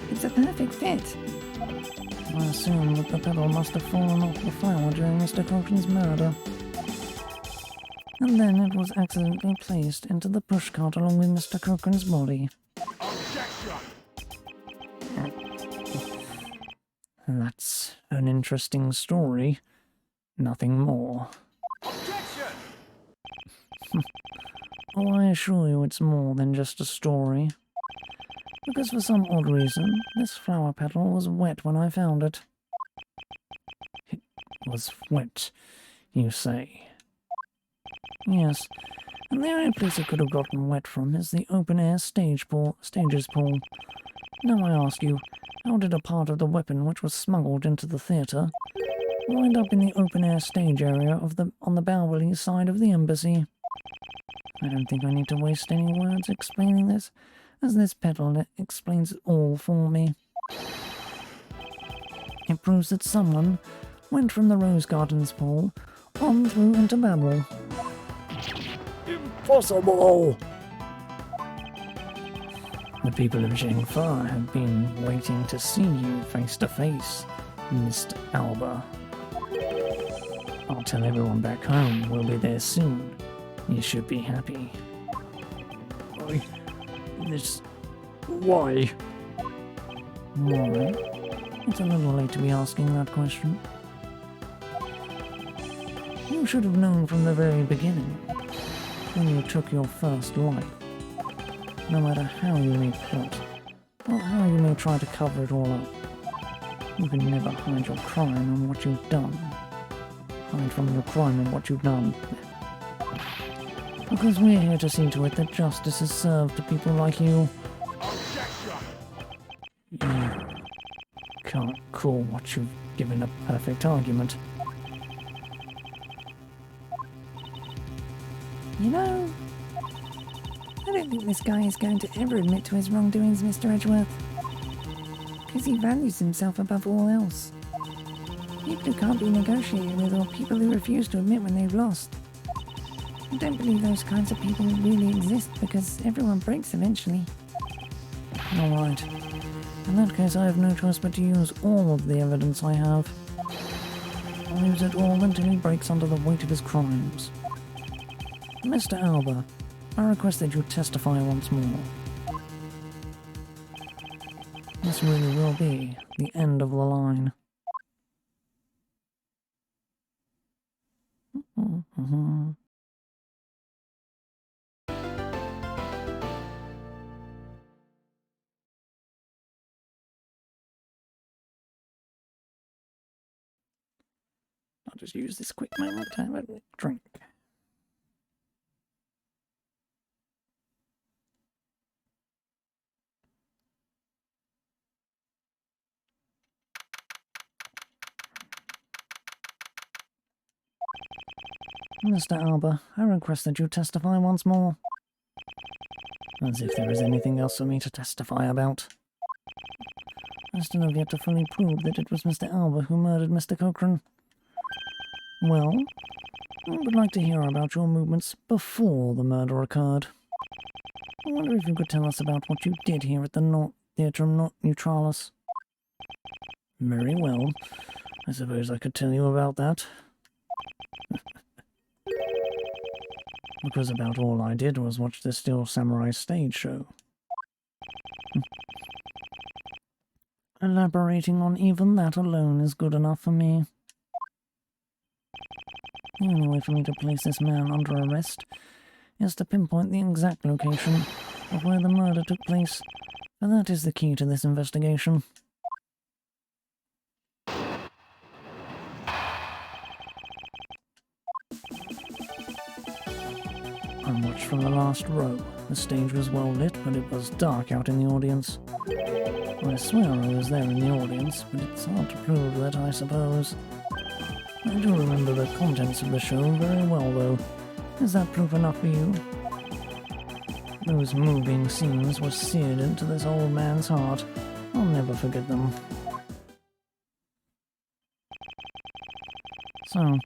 It's a perfect fit. I assume that the petal must have fallen off the flower during Mr. Cochran's murder. And then it was accidentally placed into the pushcart along with Mr. Cochran's body. Objection! That's an interesting story. Nothing more. Objection! Oh, I assure you it's more than just a story. Because for some odd reason, this flower petal was wet when I found it. It was wet, you say? Yes, and the only place it could have gotten wet from is the open-air stages pool. Now I ask you, how did a part of the weapon which was smuggled into the theatre wind up in the open-air stage area on the Bowery side of the embassy? I don't think I need to waste any words explaining this, as this petal explains it all for me. It proves that someone went from the Rose Gardens pool on through into Babel. Impossible! The people of Zhengfa have been waiting to see you face to face, Mr. Alba. I'll tell everyone back home we'll be there soon. You should be happy. Why? Why? It's a little late to be asking that question. You should have known from the very beginning, when you took your first life. No matter how you may plot, or how you may try to cover it all up, you can never hide your crime on what you've done. Hide from your crime on what you've done. Because we're here to see to it that justice is served to people like you. Objection! You can't call what you've given a perfect argument. You know, I don't think this guy is going to ever admit to his wrongdoings, Mr. Edgeworth. Because he values himself above all else. People who can't be negotiated with, or people who refuse to admit when they've lost. I don't believe those kinds of people really exist, because everyone breaks eventually. Alright. In that case, I have no choice but to use all of the evidence I have. I'll use it all until he breaks under the weight of his crimes. Mr. Alba, I request that you testify once more. This really will be the end of the line. I'll just use this quick moment to have a drink. Mr. Alba, I request that you testify once more. As if there is anything else for me to testify about. I still have yet to fully prove that it was Mr. Alba who murdered Mr. Cochran. Well, I would like to hear about your movements before the murder occurred. I wonder if you could tell us about what you did here at the Theatrum Neutralis. Very well. I suppose I could tell you about that. Because about all I did was watch the Steel Samurai stage show. Elaborating on even that alone is good enough for me. The only way for me to place this man under arrest is to pinpoint the exact location of where the murder took place, and that is the key to this investigation. I watched from the last row. The stage was well lit, but it was dark out in the audience. I swear I was there in the audience, but it's hard to prove that, I suppose. I do remember the contents of the show very well, though. Is that proof enough for you? Those moving scenes were seared into this old man's heart. I'll never forget them. So,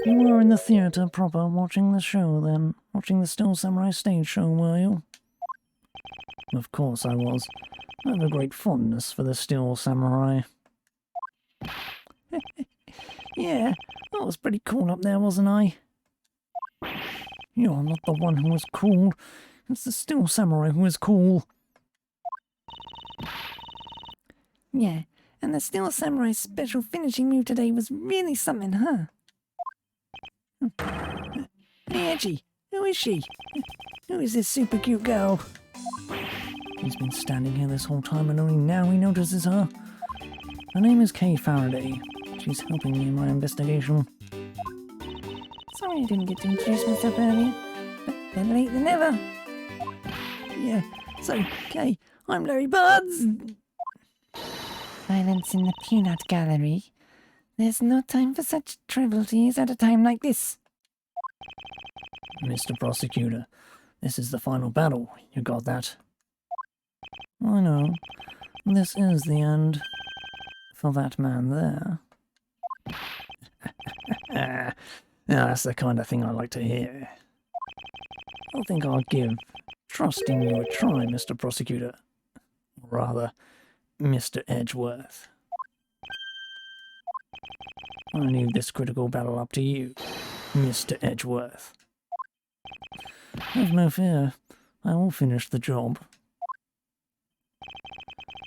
you were in the theatre proper watching the show then? Watching the Steel Samurai stage show, were you? Of course I was. I have a great fondness for the Steel Samurai. Yeah, I was pretty cool up there, wasn't I? You're not the one who was cool. It's the Steel Samurai who is cool. Yeah, and the Steel Samurai's special finishing move today was really something, huh? Hey, Edgy, who is she? Who is this super cute girl? He's been standing here this whole time and only now he notices her. Her name is Kay Faraday. She's helping me in my investigation. Sorry I didn't get to introduce myself earlier, but better late than never. Yeah, so, Kay, I'm Larry Buds. Violence in the peanut gallery. There's no time for such trivialities at a time like this. Mr. Prosecutor, this is the final battle. You got that? I know. This is the end. For that man there. Now, that's the kind of thing I like to hear. I think I'll give trusting you a try, Mr. Prosecutor. Or rather, Mr. Edgeworth. I leave this critical battle up to you, Mr. Edgeworth. Have no fear. I will finish the job.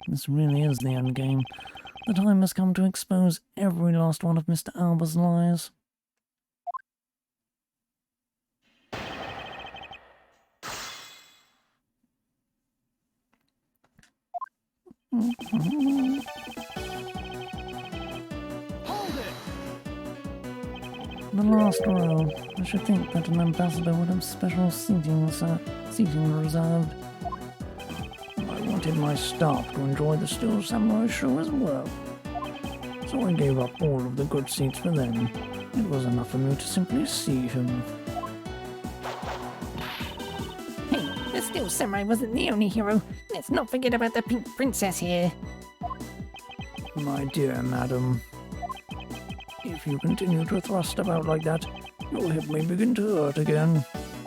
This really is the end game. The time has come to expose every last one of Mr. Alba's lies. Hold it! The last row. I should think that an ambassador would have special seating reserved. I wanted my staff to enjoy the Steel Samurai show as well. So I gave up all of the good seats for them. It was enough for me to simply see him. Hey, the Steel Samurai wasn't the only hero. Let's not forget about the Pink Princess here. My dear madam, if you continue to thrust about like that, your hip may begin to hurt again.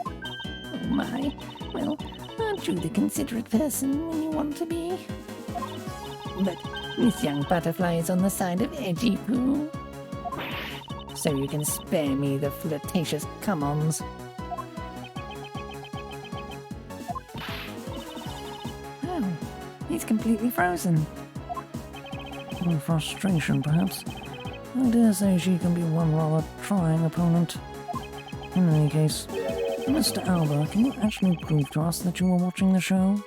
Oh my. Well, aren't you the considerate person when you want to be? But this young butterfly is on the side of Edgy Poo. So you can spare me the flirtatious come-ons. Oh, he's completely frozen. In frustration, perhaps. I dare say she can be one rather trying opponent. In any case, Mr. Alba, can you actually prove to us that you were watching the show?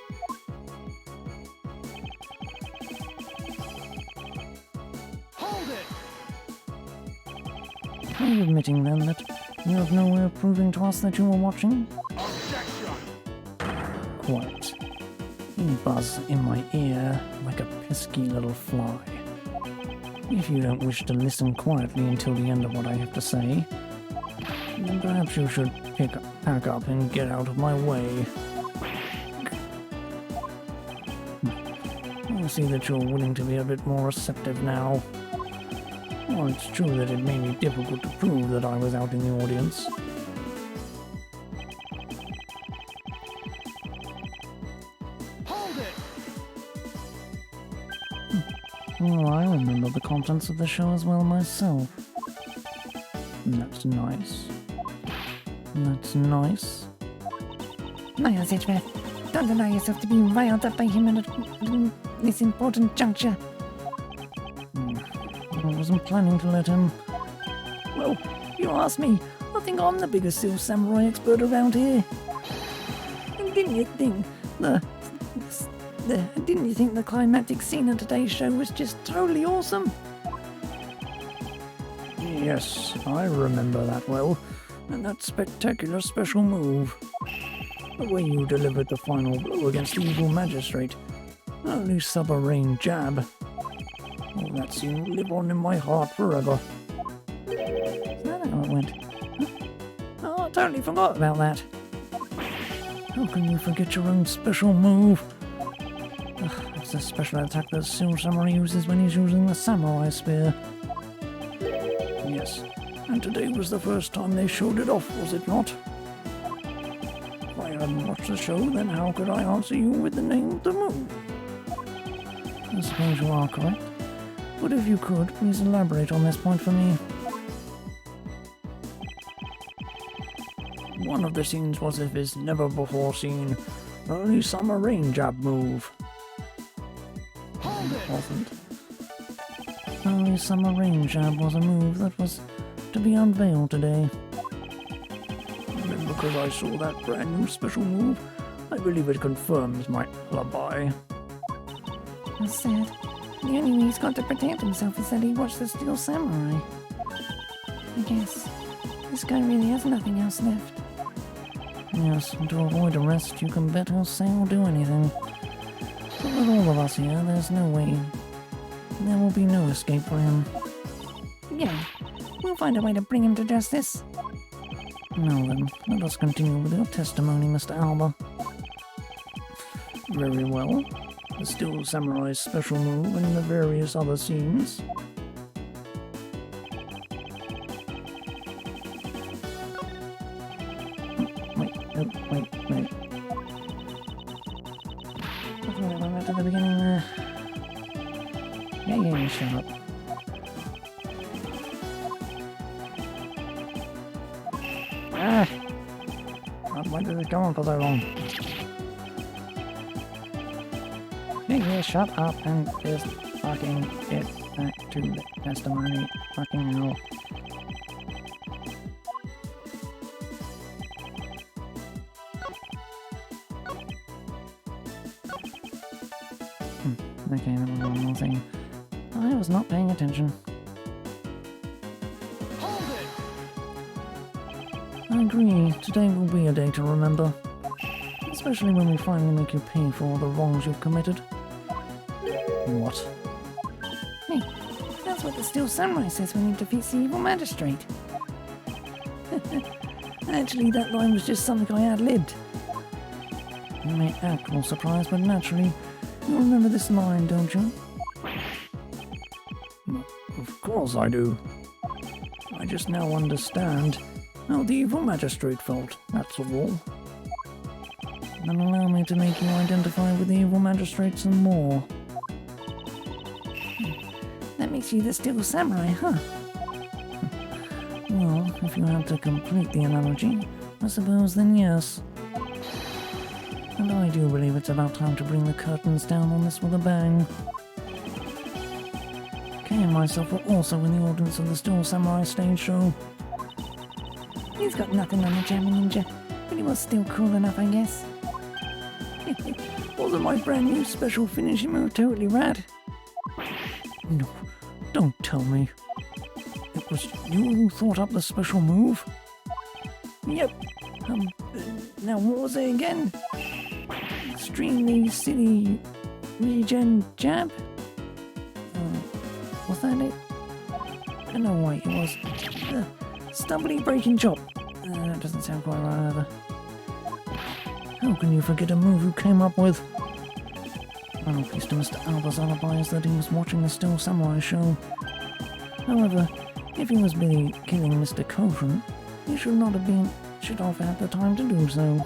Hold it! Are you admitting then that you have no way of proving to us that you were watching? Objection! Quite. You buzz in my ear like a pesky little fly. If you don't wish to listen quietly until the end of what I have to say, then perhaps you should pack up and get out of my way. I see that you're willing to be a bit more receptive now. Well, it's true that it made me difficult to prove that I was out in the audience. Hold it! Well, I remember the contents of the show as well myself. That's nice. That's nice. Miles Edgeworth, don't allow yourself to be riled up by him at this important juncture. I wasn't planning to let him. Well, you ask me. I think I'm the biggest steel samurai expert around here. And didn't you think the climactic scene of today's show was just totally awesome? Yes, I remember that well. And that spectacular special move. The way you delivered the final blow against the evil magistrate. Only submarine jab. Oh, that scene will live on in my heart forever. Is that how it went? Oh, I totally forgot about that. How can you forget your own special move? It's the special attack that Steel Samurai uses when he's using the Samurai Spear. Yes, and today was the first time they showed it off, was it not? If I hadn't watched the show, then how could I answer you with the name of the move? I suppose you are correct. But if you could, please elaborate on this point for me. One of the scenes was of his never-before-seen early summer rain jab move. Hold it! Wasn't. Early Summer Rain Jab was a move that was to be unveiled today. And because I saw that brand new special move, I believe it confirms my alibi. That's sad. The only way he's got to protect himself is that he watched the Steel Samurai. I guess this guy really has nothing else left. Yes, and to avoid arrest, you can bet he'll say or do anything. But with all of us here, there's no way. There will be no escape for him. Yeah, we'll find a way to bring him to justice. Now then, let us continue with your testimony, Mr. Alba. Very well. The Steel Samurai's special move and the various other scenes. Wait. I went back to the beginning there. Yeah, shut up. Why did it go on for so long? Yeah, shut up and just fucking get back to the testimony. Fucking hell. Okay, that was one more thing. I was not paying attention. Hold it! I agree, today will be a day to remember. Especially when we finally make you pay for all the wrongs you've committed. What? Hey, that's what the Steel Samurai says when he defeats the evil magistrate. Actually, that line was just something I ad-libbed. You may act all surprised, but naturally, you remember this line, don't you? Of course I do. I just now understand how the evil magistrate felt, that's all. Then allow me to make you identify with the evil magistrate some more. That makes you the Steel Samurai, huh? Well, if you had to complete the analogy, I suppose then yes. And I do believe it's about time to bring the curtains down on this with a bang. Kay and myself were also in the audience of the Steel Samurai stage show. He's got nothing on the German ninja, but he was still cool enough, I guess. Wasn't my brand new special finishing move totally rad? No, don't tell me. It was you who thought up the special move? Yep. Now what was it again? Extremely silly regen jab? Was that it? No, wait, it was... Stubbly breaking chop. That doesn't sound quite right either. How can you forget a move you came up with? One piece to Mr. Alba's alibi is that he was watching the Steel Samurai show. However, if he was busy killing Mr. Cochran, he should not have been... should have had the time to do so.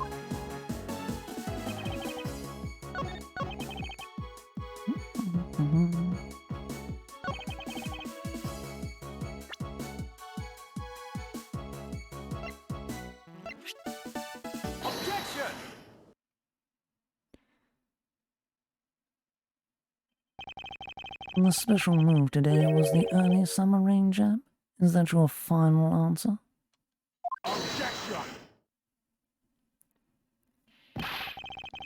The special move today was the early summer rain jab. Is that your final answer?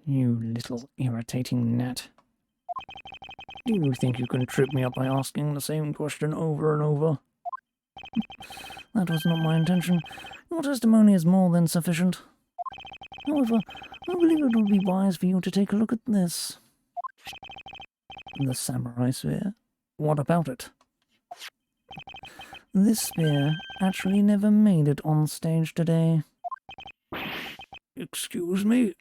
You little irritating gnat. Do you think you can trip me up by asking the same question over and over? That was not my intention. Your testimony is more than sufficient. However, I believe it would be wise for you to take a look at this. The samurai sphere. What about it? This spear actually never made it on stage today. Excuse me?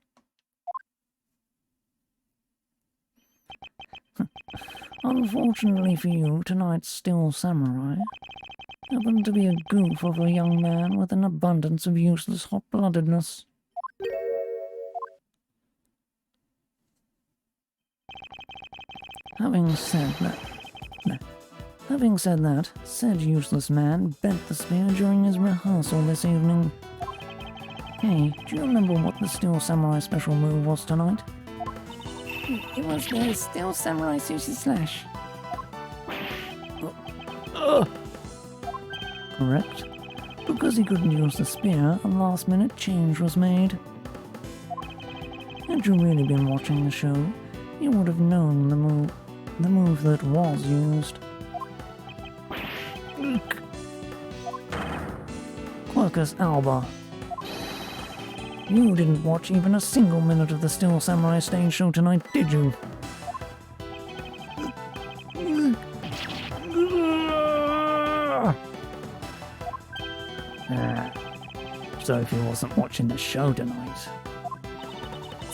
Unfortunately for you, tonight's still samurai happened to be a goof of a young man with an abundance of useless hot-bloodedness. Having said that, said useless man bent the spear during his rehearsal this evening. Hey, do you remember what the Steel Samurai special move was tonight? It was the Steel Samurai Sushi Slash. Correct. Because he couldn't use the spear, a last-minute change was made. Had you really been watching the show, you would have known the move that was used. Quercus Alba. You didn't watch even a single minute of the Steel Samurai stage show tonight, did you? So if he wasn't watching the show tonight.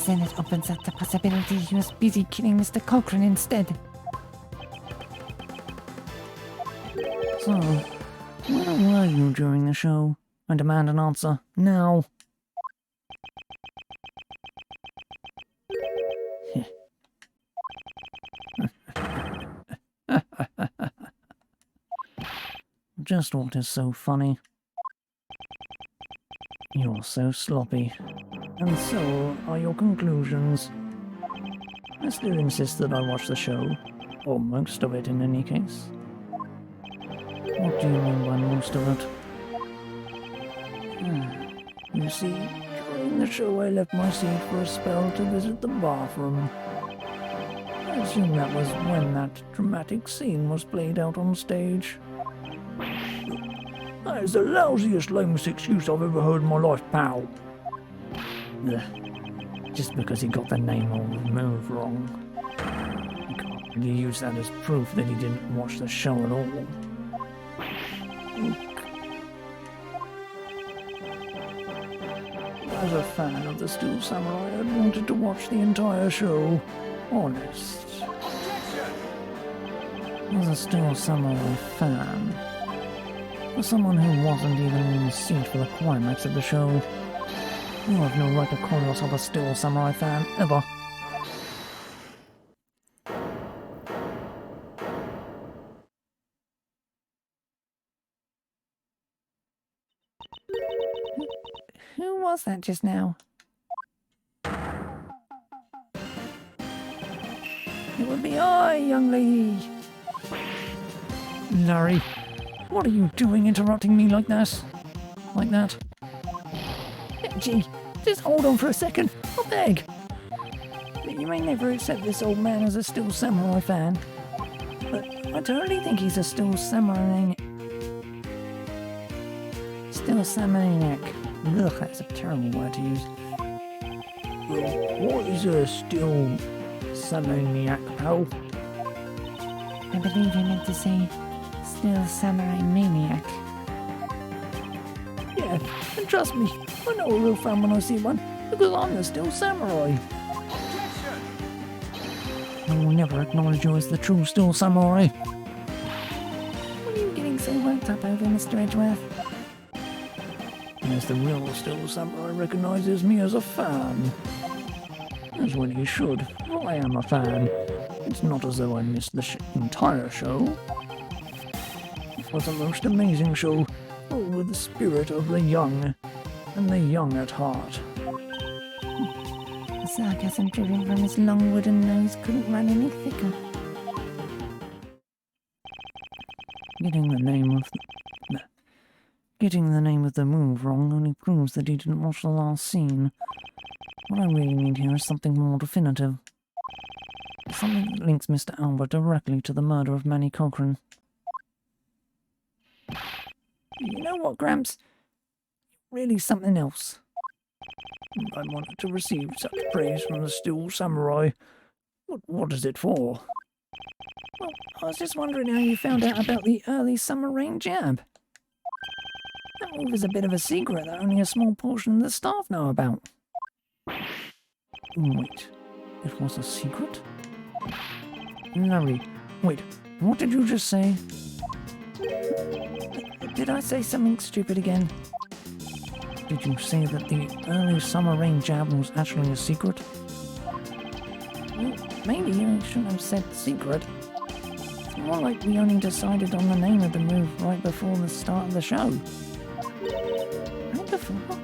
Then it opens up the possibility he was busy killing Mr. Cochrane instead. So, where were you during the show? I demand an answer, now. Just what is so funny? You're so sloppy. And so are your conclusions. I still insist that I watch the show, or most of it in any case. What do you mean by most of it? You see, during the show I left my seat for a spell to visit the bathroom. I assume that was when that dramatic scene was played out on stage. That is the lousiest, lamest excuse I've ever heard in my life, pal. Just because he got the name or the move wrong. You can't really use that as proof that he didn't watch the show at all. As a fan of the Steel Samurai, I'd wanted to watch the entire show. Honest. As a Steel Samurai fan, for someone who wasn't even in the seat for the climax of the show, you have no right to call yourself a Steel Samurai fan, ever. Who was that just now? It would be I, young lady. Larry, what are you doing interrupting me like that? Like that? Gee, just hold on for a second, I beg. You may never accept this old man as a Steel Samurai fan, but I totally think he's a Steel Samurai. Steel Samurai. Ugh, that's a terrible word to use. What is a Steel Samurai, pal? I believe he meant to say Steel Samurai Maniac. Yeah, and trust me, I know a real fan when I see one, because I'm the Steel Samurai. I will never acknowledge you as the true Steel Samurai. What are you getting so worked up over, Mr. Edgeworth? As the real Steel Samurai recognizes me as a fan. As when he should, for I am a fan. It's not as though I missed the entire show. It was a most amazing show, filled with the spirit of the young, and the young at heart. The sarcasm driven from his long wooden nose couldn't run any thicker. Getting the name of the move wrong only proves that he didn't watch the last scene. What I really need here is something more definitive. Something that links Mr. Albert directly to the murder of Manny Cochran. You know what, Gramps? Really something else. I wanted to receive such praise from the Steel Samurai. What is it for? Well, I was just wondering how you found out about the early summer rain jab. That move is a bit of a secret that only a small portion of the staff know about. Wait, it was a secret? Larry, wait, what did you just say? Did I say something stupid again? Did you say that the early summer rain jab was actually a secret? Well, maybe I shouldn't have said secret. It's more like we only decided on the name of the move right before the start of the show. Right before?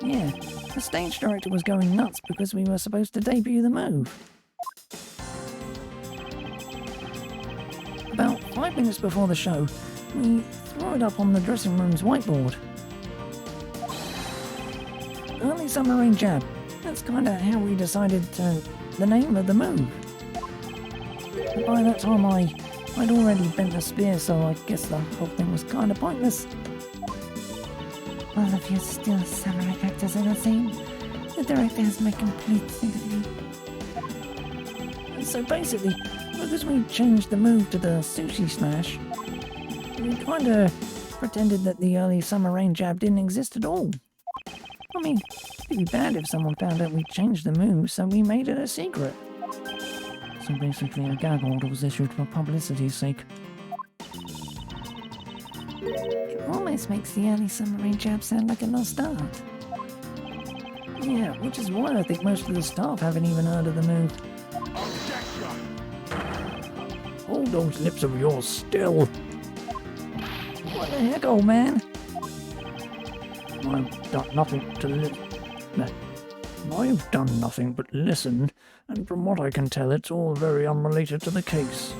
Yeah, the stage director was going nuts because we were supposed to debut the move. About 5 minutes before the show, we threw it up on the dressing room's whiteboard. Early summer rain jab. That's kinda how we decided the name of the move. By that time I'd already bent the spear, so I guess the whole thing was kinda pointless. All of your Steel Samurai actors are the same. The director has my complete sympathy. So basically, because we changed the move to the sushi smash, we kinda pretended that the early summer rain jab didn't exist at all. I mean, it'd be bad if someone found out we changed the move, so we made it a secret. So basically a gag order was issued for publicity's sake. It almost makes the early summer rain jab sound like a lost art. Yeah, which is why I think most of the staff haven't even heard of the move. Hold those lips of yours still. What the heck, old man? I've done nothing I've done nothing but listen, and from what I can tell, it's all very unrelated to the case.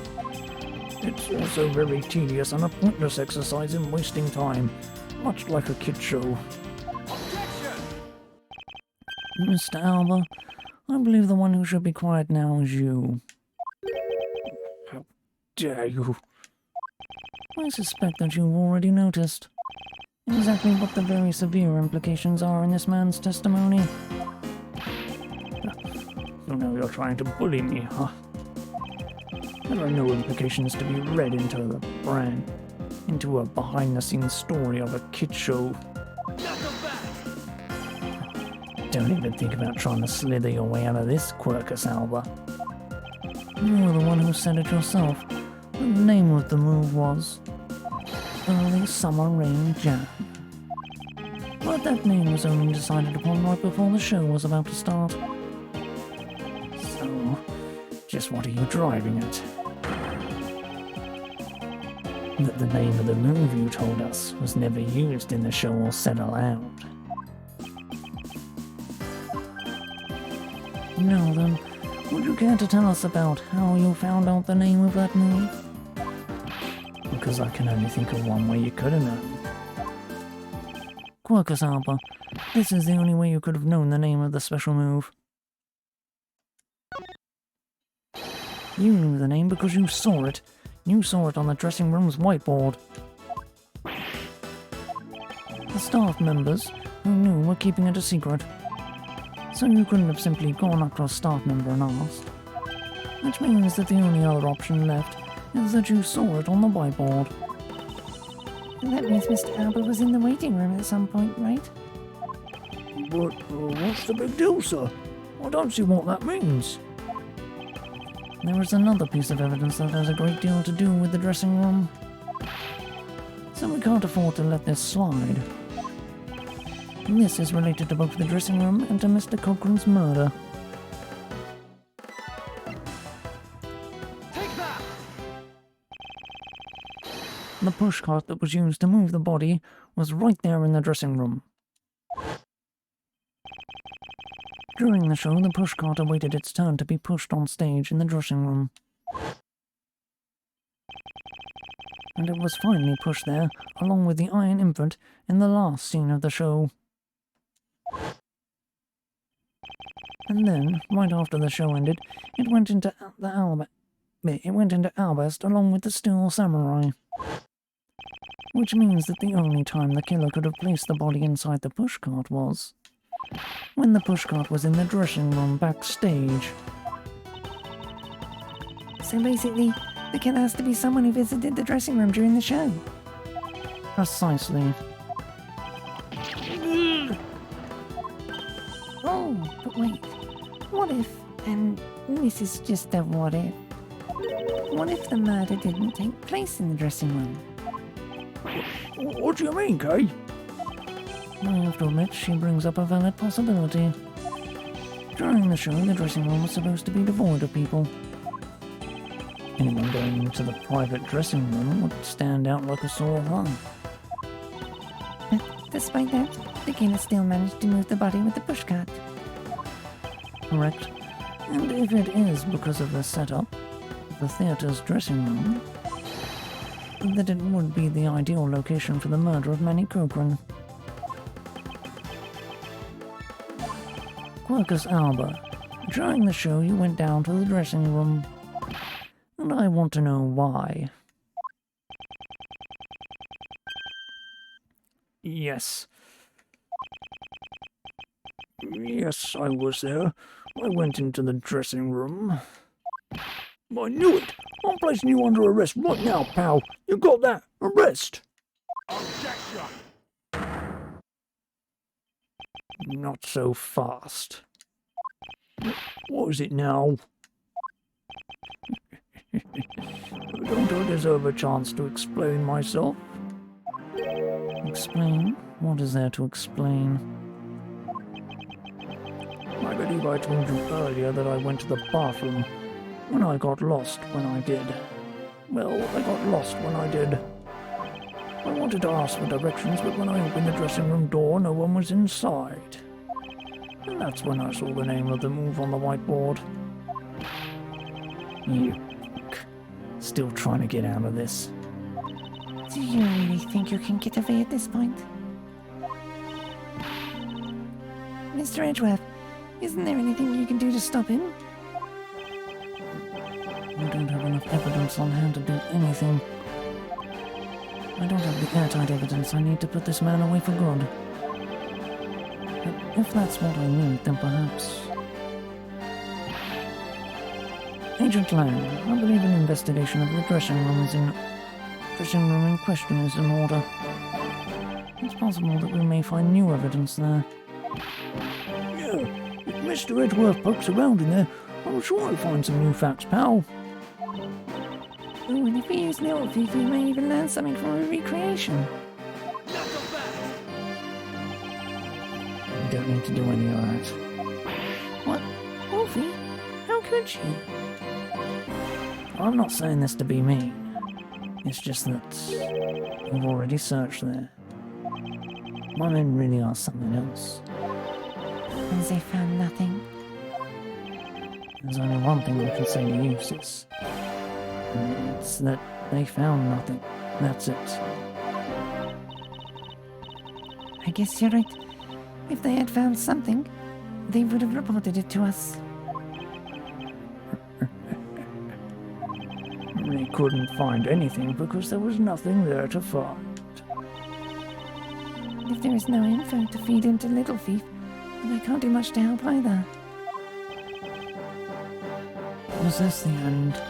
It's also very tedious and a pointless exercise in wasting time, much like a kid show. Mr. Alba, I believe the one who should be quiet now is you. How dare you? I suspect that you've already noticed exactly what the very severe implications are in this man's testimony. So now you're trying to bully me, huh? There are no implications to be read into a behind-the-scenes story of a kid show. Don't even think about trying to slither your way out of this, Quercus Alba. You're the one who said it yourself. The name of the move was Early Summer Rain Jab. But that name was only decided upon right before the show was about to start. So, just what are you driving at? That the name of the move you told us was never used in the show or said aloud. Now then, would you care to tell us about how you found out the name of that move? Because I can only think of one way you could have known. Quercus Alba, this is the only way you could have known the name of the special move. You knew the name because you saw it. You saw it on the dressing room's whiteboard. The staff members who knew were keeping it a secret. So you couldn't have simply gone up to a staff member and asked. Which means that the only other option left is that you saw it on the whiteboard. And that means Mr. Albert was in the waiting room at some point, right? But what's the big deal, sir? I don't see what that means. There is another piece of evidence that has a great deal to do with the dressing room. So we can't afford to let this slide. This is related to both the dressing room and to Mr. Cochran's murder. Take that! The pushcart that was used to move the body was right there in the dressing room. During the show, the pushcart awaited its turn to be pushed on stage in the dressing room. and it was finally pushed there, along with the Iron Infant, in the last scene of the show. And then, right after the show ended, it went into Albest along with the Steel Samurai. Which means that the only time the killer could have placed the body inside the pushcart was when the pushcart was in the dressing room backstage. So basically, the killer has to be someone who visited the dressing room during the show. Precisely. Oh, but wait. What if, and this is just a what if the murder didn't take place in the dressing room? What do you mean, Kay? I have to admit, she brings up a valid possibility. During the show, the dressing room was supposed to be devoid of people. Anyone going into the private dressing room would stand out like a sore thumb. Despite that, the killer still managed to move the body with the pushcart. Correct. And if it is because of the setup, the theatre's dressing room, that it would be the ideal location for the murder of Manny Cochran. Quercus Alba, during the show you went down to the dressing room, and I want to know why. Yes. Yes, I was there. I went into the dressing room. I knew it! I'm placing you under arrest right now, pal. You got that? Arrest! Objection! Not so fast. What is it now? Don't I deserve a chance to explain myself? Explain? What is there to explain? I believe I told you earlier that I went to the bathroom when I got lost when I did. Well, I got lost when I did. I wanted to ask for directions, but when I opened the dressing room door, no one was inside. And that's when I saw the name of the move on the whiteboard. You still trying to get out of this? Do you really think you can get away at this point? Mr. Edgeworth, isn't there anything you can do to stop him? I don't have enough evidence on hand to do anything. I don't have the airtight evidence I need to put this man away for good. But if that's what I need, then perhaps... Agent Lang, I believe an investigation of the dressing room in question is in order. It's possible that we may find new evidence there. Yeah, if Mr. Edgeworth pokes around in there, I'm sure I'll find some new facts, pal. Oh, and if we use Little Thief, we may even learn something from a recreation. Knuckle back! You don't need to do any of that. What? Wolfie? How could you? I'm not saying this to be mean. It's just that we've already searched there. My men really are something else. And they found nothing. There's only one thing I can say to you, sis. And it's that they found nothing. That's it. I guess you're right. If they had found something, they would have reported it to us. They couldn't find anything because there was nothing there to find. If there is no info to feed into Little Thief, then I can't do much to help either. Was this the end?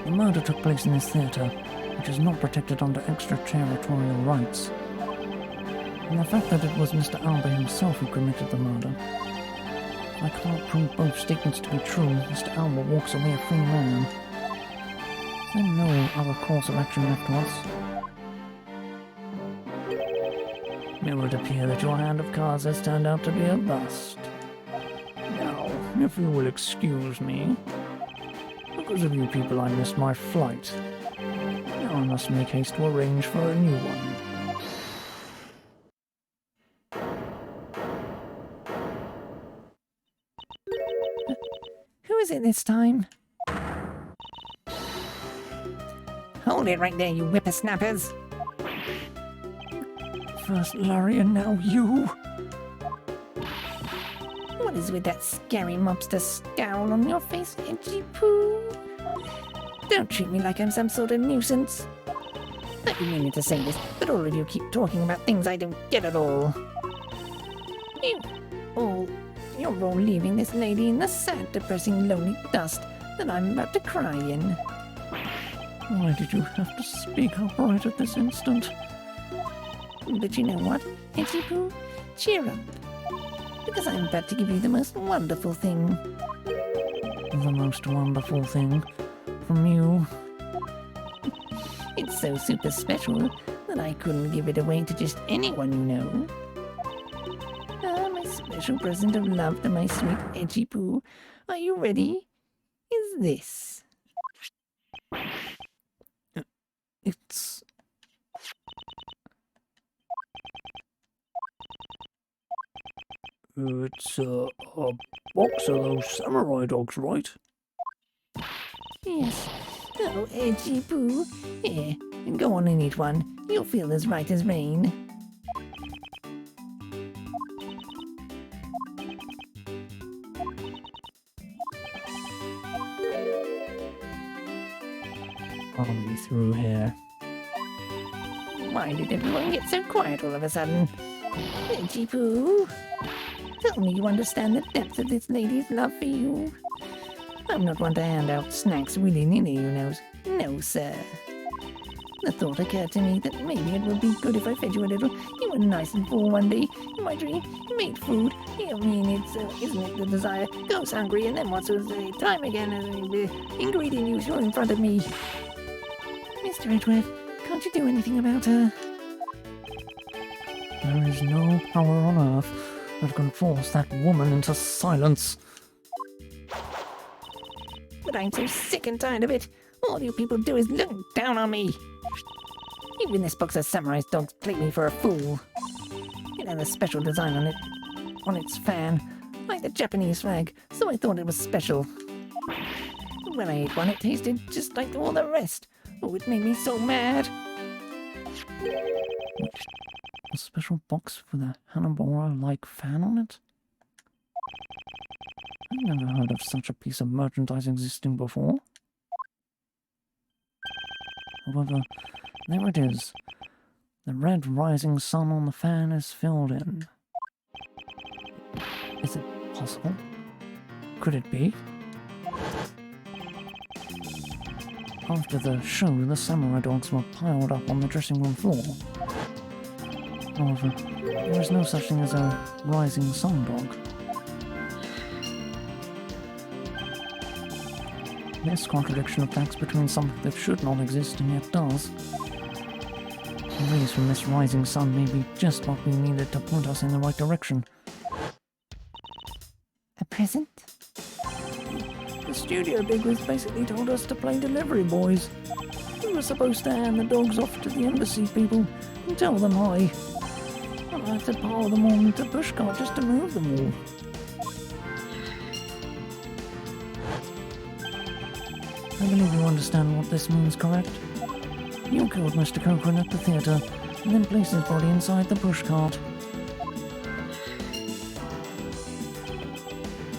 The murder took place in this theatre, which is not protected under extraterritorial rights. And the fact that it was Mr. Alba himself who committed the murder. If I can't prove both statements to be true, Mr. Alba walks away a free man. Is there no other course of action left to us? It would appear that your hand of cards has turned out to be a bust. Now, if you will excuse me, because of you people I missed my flight. Now I must make haste to arrange for a new one. Who is it this time? Hello Hold it right there, you whippersnappers. First Larry and now you. What is with that scary mobster scowl on your face, Edgy Poo? Don't treat me like I'm some sort of nuisance. I've been meaning to say this, but all of you keep talking about things I don't get at all. You're all leaving this lady in the sad, depressing, lonely dust that I'm about to cry in. Why did you have to speak up right at this instant? But you know what, Edgy Poo? Cheer up. Because I'm about to give you the most wonderful thing. The most wonderful thing from you. It's so super special that I couldn't give it away to just anyone you know. My special present of love to my sweet Edgy Poo. Are you ready? Is this. It's... It's a box of those samurai dogs, right? Yes. Oh, Edgy Poo. Here, go on and eat one. You'll feel as right as rain. I'll be through here. Why did everyone get so quiet all of a sudden? Edgy Poo, tell me you understand the depth of this lady's love for you. I'm not one to hand out snacks willy-nilly, you know. No, sir. The thought occurred to me that maybe it would be good if I fed you a little. You were nice and full one day. In my dream, you made food. I mean, it's, isn't it the desire? Goes hungry and then wants to say time again as the ingredient you show in front of me. Mr. Edgeworth, can't you do anything about her? There is no power on earth that can force that woman into silence. But I'm so sick and tired of it. All you people do is look down on me. Even this box of samurai's dogs play me for a fool. It had a special design on its fan, like the Japanese flag, so I thought it was special. When I ate one, it tasted just like all the rest. Oh, it made me so mad. A special box with a Hanabora-like fan on it? I've never heard of such a piece of merchandise existing before. However, there it is. The red rising sun on the fan is filled in. Is it possible? Could it be? After the show, the samurai dogs were piled up on the dressing room floor. However, there is no such thing as a rising sun dog. This contradiction of facts between something that should not exist and yet does. The rays from this rising sun may be just what we needed to point us in the right direction. A present? The studio bigwigs basically told us to play delivery boys. We were supposed to hand the dogs off to the embassy people and tell them hi. I had to pile them on the pushcart just to move them all. I believe you understand what this means, correct? You killed Mr. Cochran at the theatre, and then placed his body inside the pushcart.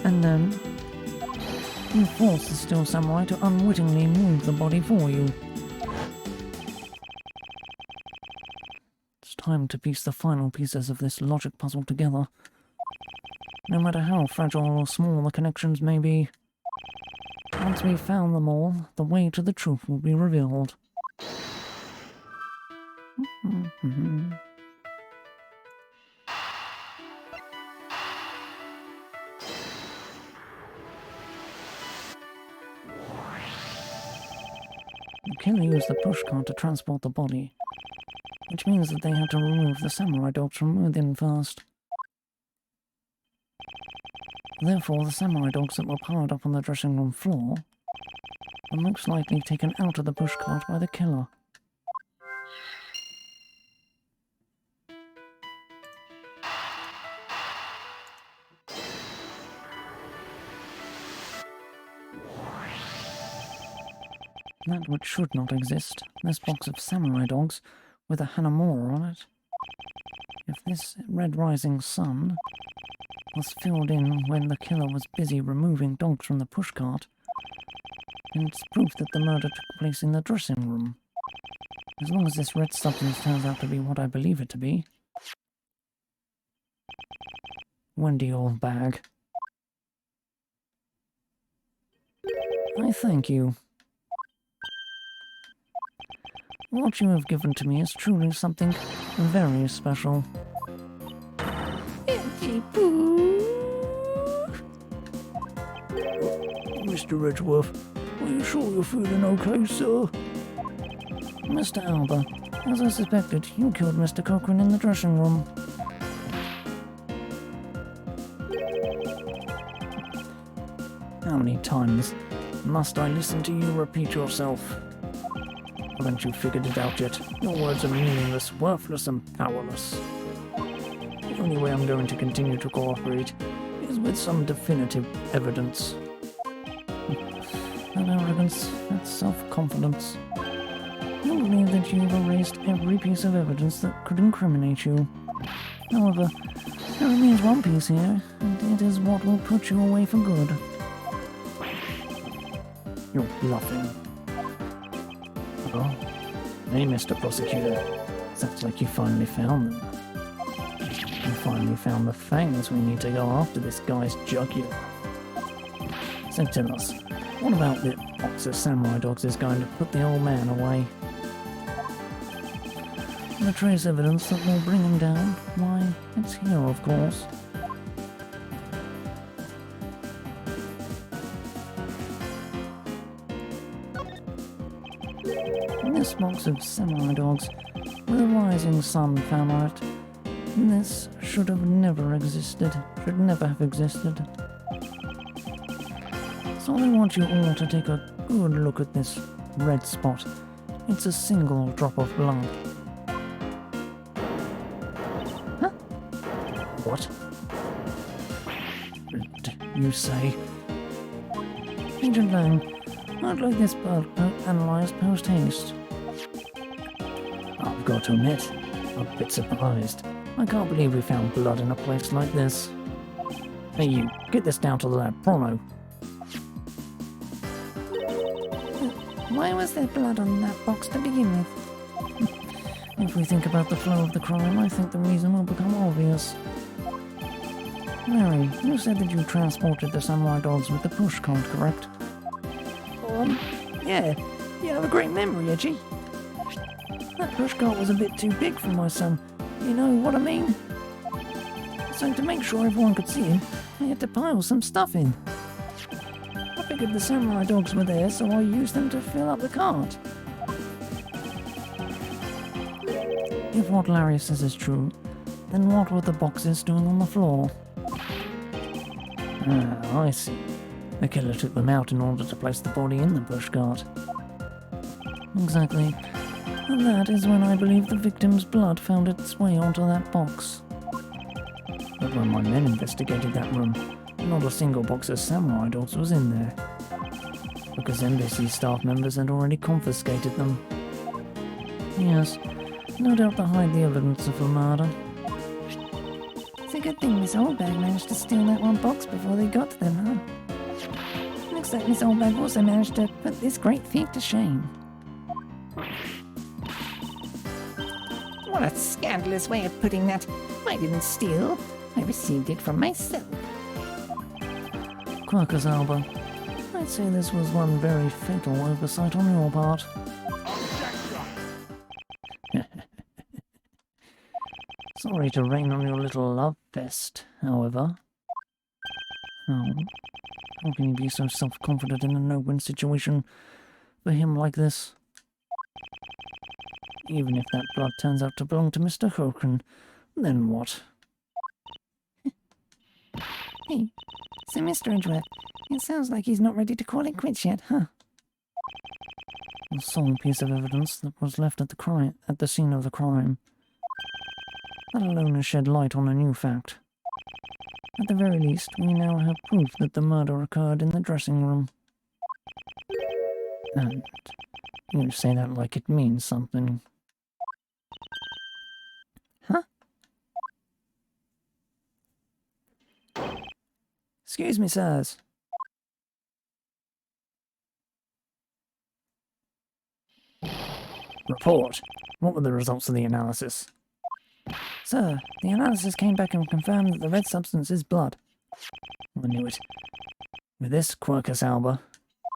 And then, you forced the Steel Samurai to unwittingly move the body for you. It's time to piece the final pieces of this logic puzzle together. No matter how fragile or small the connections may be, once we've found them all, the way to the truth will be revealed. The killer used the pushcart to transport the body, which means that they had to remove the samurai dogs from within first. Therefore, the samurai dogs that were piled up on the dressing room floor were most likely taken out of the pushcart by the killer. that which should not exist, this box of samurai dogs with a Hanamura on it. If this red rising sun was filled in when the killer was busy removing dogs from the pushcart, then it's proof that the murder took place in the dressing room. As long as this red substance turns out to be what I believe it to be. Wendy, old bag. I thank you. What you have given to me is truly something very special. Edgy Boo! Mr. Edgeworth, are you sure you're feeling okay, sir? Mr. Alba, as I suspected, you killed Mr. Cochrane in the dressing room. How many times must I listen to you repeat yourself? Haven't you figured it out yet? Your words are meaningless, worthless, and powerless. The only way I'm going to continue to cooperate is with some definitive evidence. That arrogance, that self-confidence. You believe that you've erased every piece of evidence that could incriminate you. However, there remains one piece here, and it is what will put you away for good. You're bluffing. Oh, hey, Mr. Prosecutor. Sounds like you finally found them. You finally found the fangs we need to go after this guy's jugular. So tell us, what about the box of samurai dogs is going to put the old man away? The trace evidence that will bring him down? Why, it's here, of course. This box of samurai dogs with a rising sun found on it. This should have never existed. Should never have existed. So I want you all to take a good look at this red spot. It's a single drop of blood. Huh? What? You say? Agent Lang, I'd like this blood analysed post-haste. I've got to admit, I'm a bit surprised. I can't believe we found blood in a place like this. Hey you, get this down to the lab, pronto. Why was there blood on that box to begin with? If we think about the flow of the crime, I think the reason will become obvious. Mary, you said that you transported the samurai dogs with the pushcart, correct? Yeah. You have a great memory, Edgy. That pushcart was a bit too big for my son. You know what I mean? So to make sure everyone could see him, I had to pile some stuff in. I figured the samurai dogs were there, so I used them to fill up the cart. If what Larry says is true, then what were the boxes doing on the floor? Ah, I see. The killer took them out in order to place the body in the pushcart. Exactly. And that is when I believe the victim's blood found its way onto that box. But when my men investigated that room, not a single box of samurai dogs was in there. Because embassy staff members had already confiscated them. Yes, no doubt to hide the evidence of the murder. It's a good thing Miss Oldbag managed to steal that one box before they got to them, huh? Looks like Miss Oldbag also managed to put this great thief to shame. What a scandalous way of putting that. I didn't steal. I received it from myself. Quirkers, Alba. I'd say this was one very fatal oversight on your part. Sorry to rain on your little love fest, however. Oh, how can you be so self-confident in a no-win situation for him like this? Even if that blood turns out to belong to Mr. Cochrane, then what? Hey, so Mr. Edgeworth, it sounds like he's not ready to call it quits yet, huh? The sole piece of evidence that was left at the scene of the crime. That alone has shed light on a new fact. At the very least, we now have proof that the murder occurred in the dressing room. And you say that like it means something. Huh? Excuse me, sirs. Report. What were the results of the analysis? Sir, the analysis came back and confirmed that the red substance is blood. I knew it. With this, Quercus alba,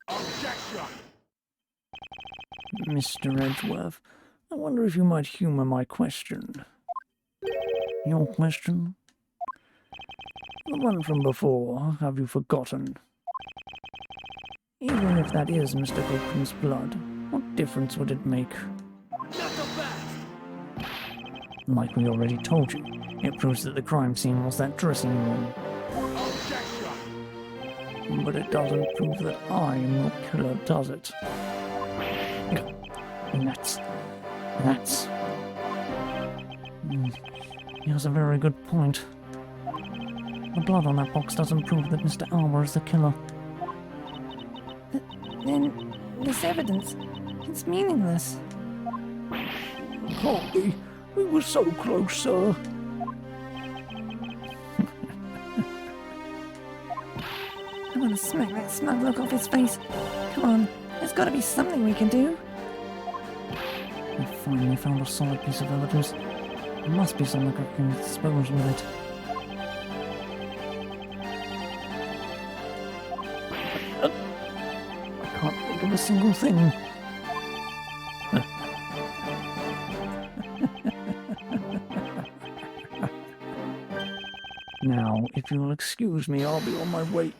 Objection! Mr. Edgeworth, I wonder if you might humour my question. Your question? The one from before, have you forgotten? Even if that is Mr. Cochrane's blood, what difference would it make? Knuckle fast! Like we already told you, it proves that the crime scene was that dressing room. Objection! But it doesn't prove that I'm the killer, does it? And that's... He has a very good point. The blood on that box doesn't prove that Mr. Alba is the killer. Then, this evidence, it's meaningless. Can't be. We were so close, sir. I'm gonna smack that smug look off his face. Come on, there's gotta be something we can do. We finally found a solid piece of evidence. There must be something I can dispose with it. I can't think of a single thing. Now, if you'll excuse me, I'll be on my way.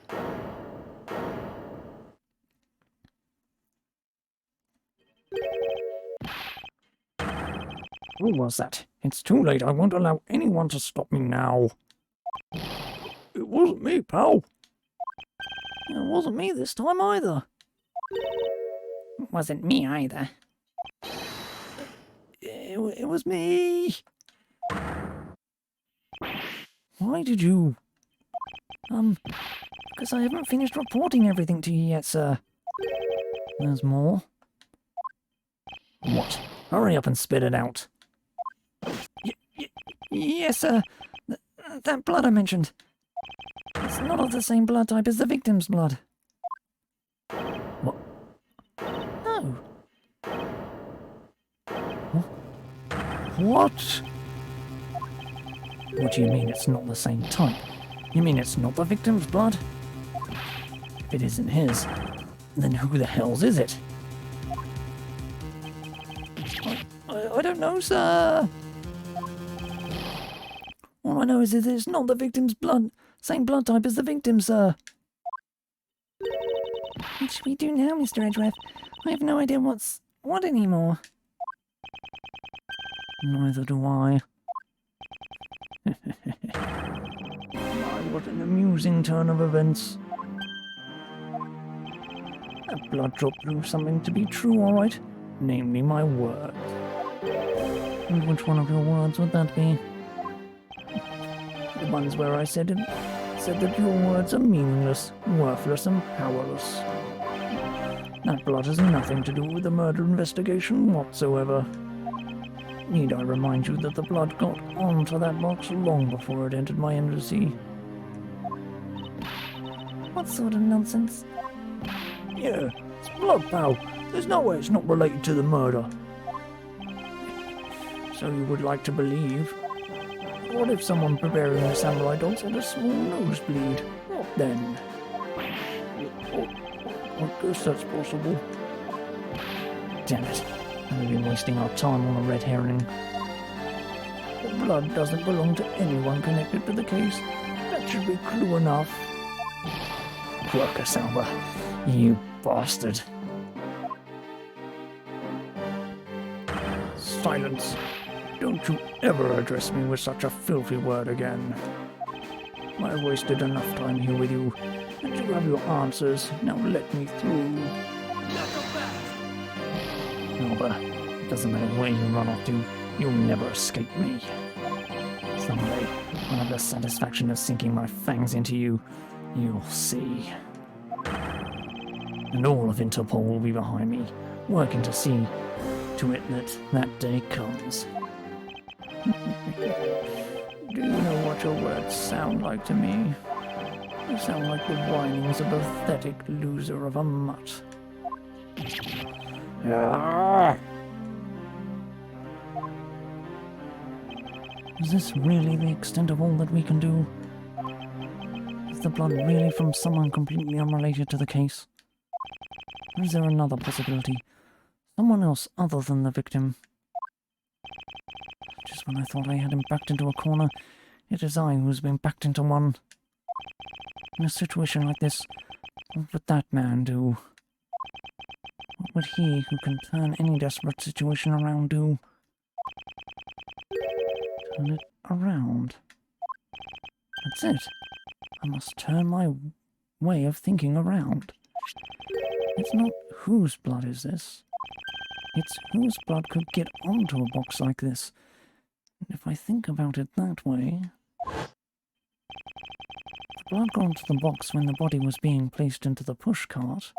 Who was that? It's too late. I won't allow anyone to stop me now. It wasn't me, pal. It wasn't me this time either. Wasn't me either. It was me. Why did you? Because I haven't finished reporting everything to you yet, sir. There's more. What? Hurry up and spit it out. Yes, sir. That blood I mentioned. It's not of the same blood type as the victim's blood. What? No. What? What do you mean it's not the same type? You mean it's not the victim's blood? If it isn't his, then who the hell's is it? I don't know, sir. All I know is that it's not the victim's blood. Same blood type as the victim, sir. What should we do now, Mr. Edgeworth? I have no idea what's what anymore. Neither do I. My, what an amusing turn of events. That blood drop proves something to be true, all right. Namely, my word. And which one of your words would that be? The ones where I said that your words are meaningless, worthless, and powerless. That blood has nothing to do with the murder investigation whatsoever. Need I remind you that the blood got onto that box long before it entered my embassy? What sort of nonsense? Yeah, it's blood, pal. There's no way it's not related to the murder. So you would like to believe? What if someone preparing the samurai dogs had a small nosebleed? What then? I guess that's possible. Damn it. We've been wasting our time on a red herring. The blood doesn't belong to anyone connected to the case. That should be clue enough. Quercus alba, you bastard. Silence. Don't you ever address me with such a filthy word again. I wasted enough time here with you, and you have your answers. Now let me through. Knuckle fast! Alba, it doesn't matter where you run off to, you'll never escape me. Someday, I'll have the satisfaction of sinking my fangs into you. You'll see. And all of Interpol will be behind me, working to see to it that that day comes. Do you know what your words sound like to me? They sound like the whinings of a pathetic loser of a mutt. Is this really the extent of all that we can do? Is the blood really from someone completely unrelated to the case? Or is there another possibility? Someone else other than the victim? Just when I thought I had him backed into a corner, it is I who's been backed into one. In a situation like this, what would that man do? What would he, who can turn any desperate situation around, do? Turn it around. That's it. I must turn my way of thinking around. It's not whose blood is this. It's whose blood could get onto a box like this. And if I think about it that way... The blood got onto the box when the body was being placed into the push cart.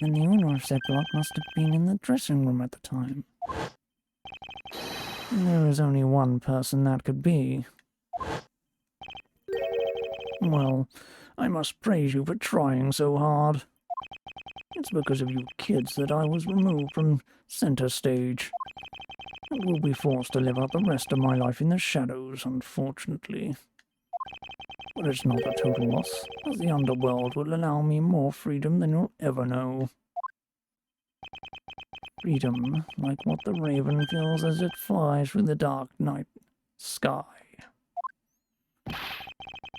Then the owner of said blood must have been in the dressing room at the time. And there is only one person that could be. Well, I must praise you for trying so hard. It's because of you kids that I was removed from center stage. And will be forced to live out the rest of my life in the shadows, unfortunately. But it's not a total loss, as the underworld will allow me more freedom than you'll ever know. Freedom, like what the raven feels as it flies through the dark night sky.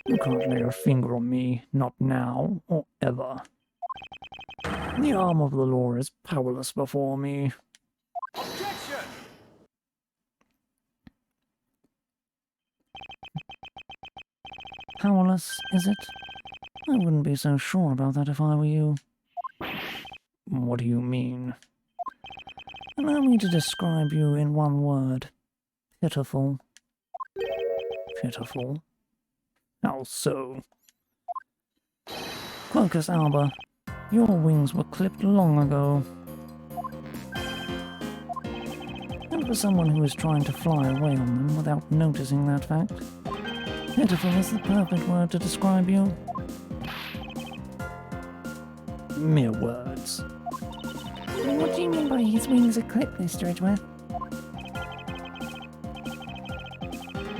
You can't lay a finger on me, not now or ever. The arm of the law is powerless before me. Objection! Powerless, is it? I wouldn't be so sure about that if I were you. What do you mean? Allow me to describe you in one word. Pitiful. Pitiful? How so? Quercus alba, your wings were clipped long ago. And for someone who is trying to fly away on them without noticing that fact, pitiful is the perfect word to describe you. Mere words. What do you mean by his wings are clipped, Mr. Edgeworth?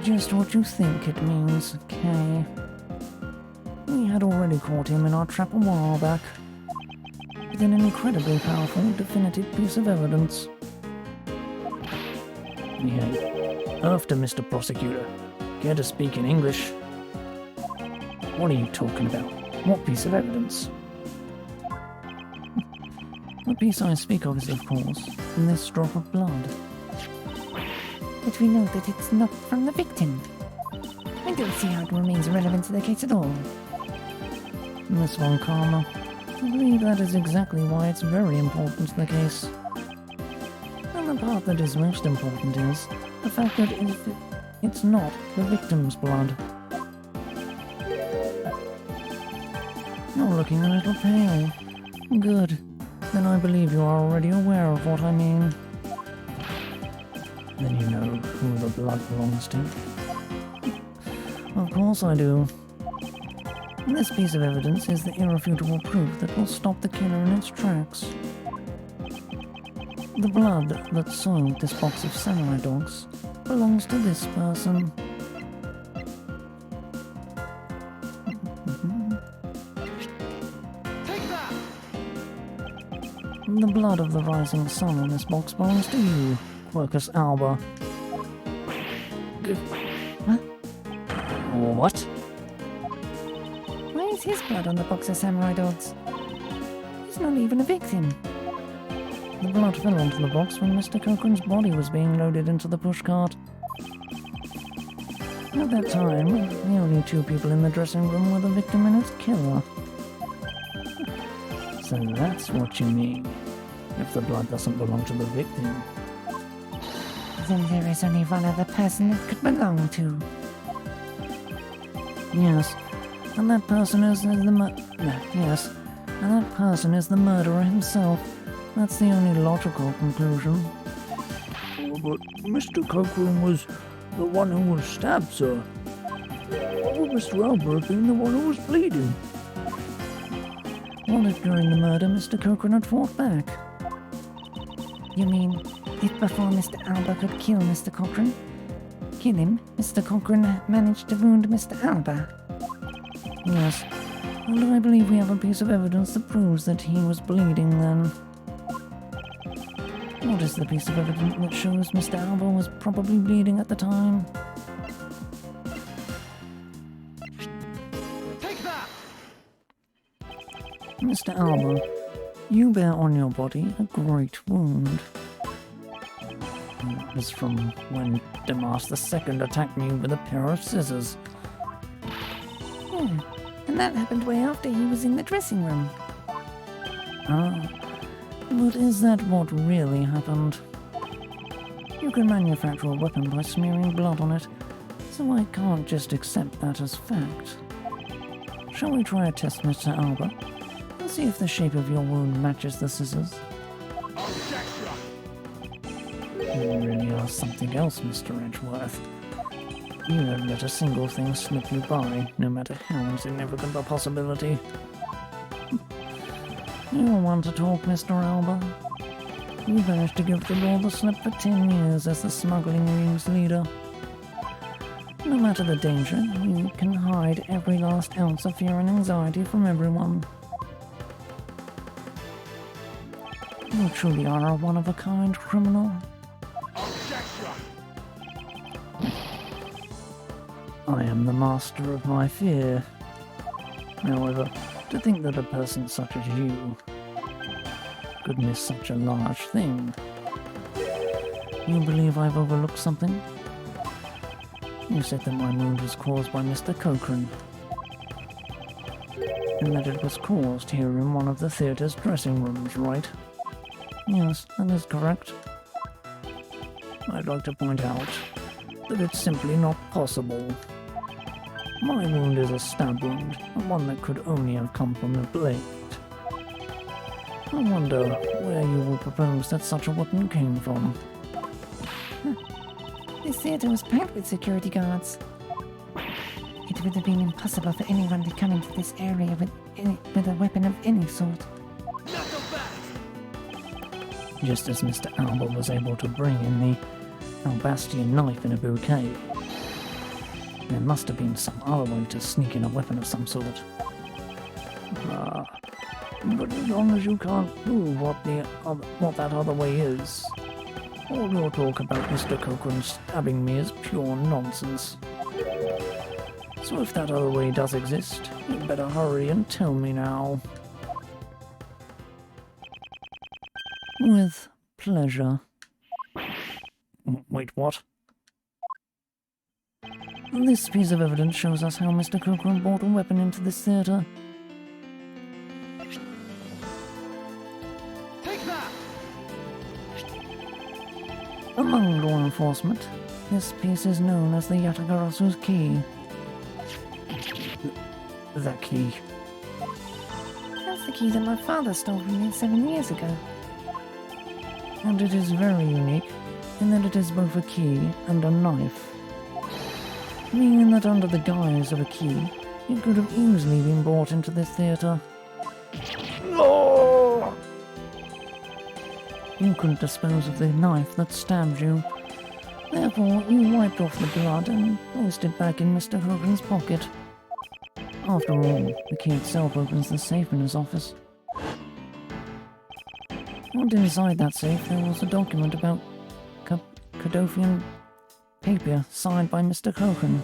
Just what you think it means, Kay. We had already caught him in our trap a while back, with an incredibly powerful, definitive piece of evidence. Behave. After, Mr. Prosecutor. Care to speak in English? What are you talking about? What piece of evidence? The piece I speak of is, of course, this drop of blood. But we know that it's not from the victim. I don't see how it remains relevant to the case at all. Miss Von Karma, I believe that is exactly why it's very important to the case. And the part that is most important is the fact that it's not the victim's blood. You're looking a little pale. Good. Then I believe you are already aware of what I mean. Then you know who the blood belongs to? Of course I do. This piece of evidence is the irrefutable proof that will stop the killer in its tracks. The blood that soiled this box of samurai dogs belongs to this person. Take that! The blood of the rising sun in this box belongs to you, Quercus alba. Huh? What? Why is his blood on the box of samurai dogs? He's not even a victim. The blood fell onto the box when Mr. Cochran's body was being loaded into the pushcart. At that time, the only two people in the dressing room were the victim and its killer. So that's what you mean. If the blood doesn't belong to the victim. Then there is only one other person it could belong to. Yes, and that person is yes, And that person is the murderer himself. That's the only logical conclusion. Oh, but Mr. Cochrane was the one who was stabbed, sir. Why would Mr. Albert have been the one who was bleeding? What if during the murder Mr. Cochrane had fought back? You mean, if before Mr. Alba could kill Mr. Cochrane? Kill him, Mr. Cochrane managed to wound Mr. Alba. Yes, although I believe we have a piece of evidence that proves that he was bleeding then. What is the piece of evidence that shows Mr. Alba was probably bleeding at the time? Take that! Mr. Alba, you bear on your body a great wound. It was from when Demas II attacked me with a pair of scissors. Yeah, and that happened way after he was in the dressing room. Ah, but is that what really happened? You can manufacture a weapon by smearing blood on it, so I can't just accept that as fact. Shall we try a test, Mr. Alba, and see if the shape of your wound matches the scissors? Objection! You really are something else, Mr. Edgeworth. You don't let a single thing slip you by, no matter how insignificant a possibility. You're one to talk, Mr. Alba. You managed to give the law the slip for 10 years as the smuggling ring's leader. No matter the danger, you can hide every last ounce of fear and anxiety from everyone. You truly are a one-of-a-kind criminal. Objection! I am the master of my fear. However, to think that a person such as you could miss such a large thing. You believe I've overlooked something? You said that my wound was caused by Mr. Cochrane, and that it was caused here in one of the theatre's dressing rooms, right? Yes, that is correct. I'd like to point out that it's simply not possible. My wound is a stab wound, and one that could only have come from a blade. I wonder where you will propose that such a weapon came from. This theatre was packed with security guards. It would have been impossible for anyone to come into this area with a weapon of any sort. Knock him back! Just as Mr. Alba was able to bring in the Albastian knife in a bouquet. There must have been some other way to sneak in a weapon of some sort. But as long as you can't prove what that other way is, all your talk about Mr. Cochrane stabbing me is pure nonsense. So if that other way does exist, you'd better hurry and tell me now. With pleasure. Wait, what? This piece of evidence shows us how Mr. Cochrane brought a weapon into this theatre. Take that! Among law enforcement, this piece is known as the Yatagarasu's key. The key. That's the key that my father stole from me 7 years ago. And it is very unique in that it is both a key and a knife. Meaning that under the guise of a key, it could have easily been brought into this theatre. No! You couldn't dispose of the knife that stabbed you. Therefore, you wiped off the blood and placed it back in Mr. Hogan's pocket. After all, the key itself opens the safe in his office. And inside that safe there was a document about Cadofian paper signed by Mr. Cochrane.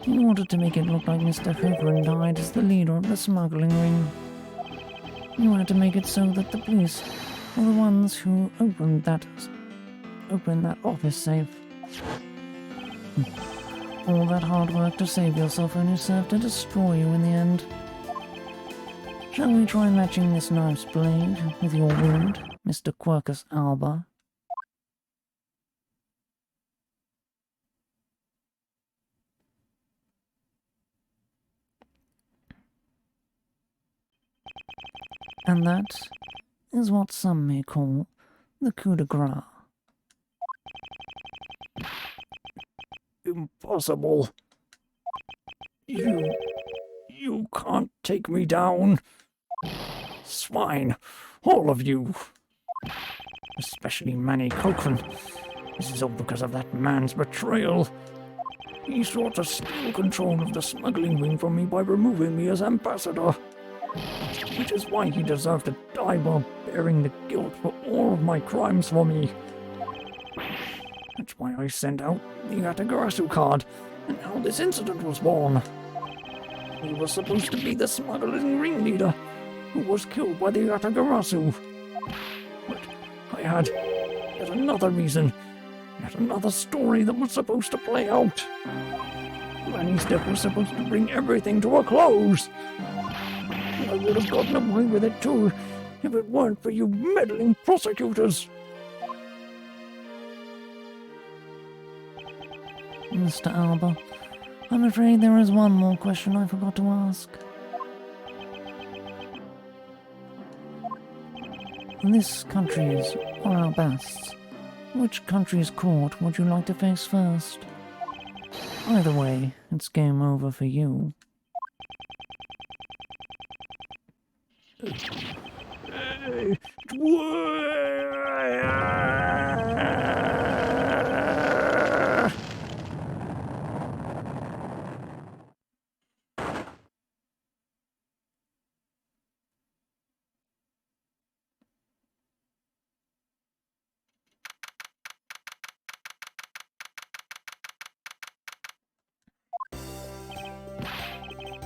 In order to make it look like Mr. Cochrane died as the leader of the smuggling ring, you had to make it so that the police were the ones who opened that office safe. All that hard work to save yourself only served to destroy you in the end. Shall we try matching this knife's blade with your wound, Mr. Quercus Alba? And that is what some may call the coup de grace. Impossible. You can't take me down. Swine, all of you. Especially Manny Cochran. This is all because of that man's betrayal. He sought to steal control of the smuggling wing from me by removing me as ambassador. Which is why he deserved to die while bearing the guilt for all of my crimes for me. That's why I sent out the Atagarasu card, and how this incident was born. He was supposed to be the smuggling ringleader, who was killed by the Atagarasu. But I had yet another reason, yet another story that was supposed to play out. Manny's death was supposed to bring everything to a close. And I would have gotten away with it too, if it weren't for you meddling prosecutors. Mr. Alba, I'm afraid there is one more question I forgot to ask. This country's, or our best's, which country's court would you like to face first? Either way, it's game over for you.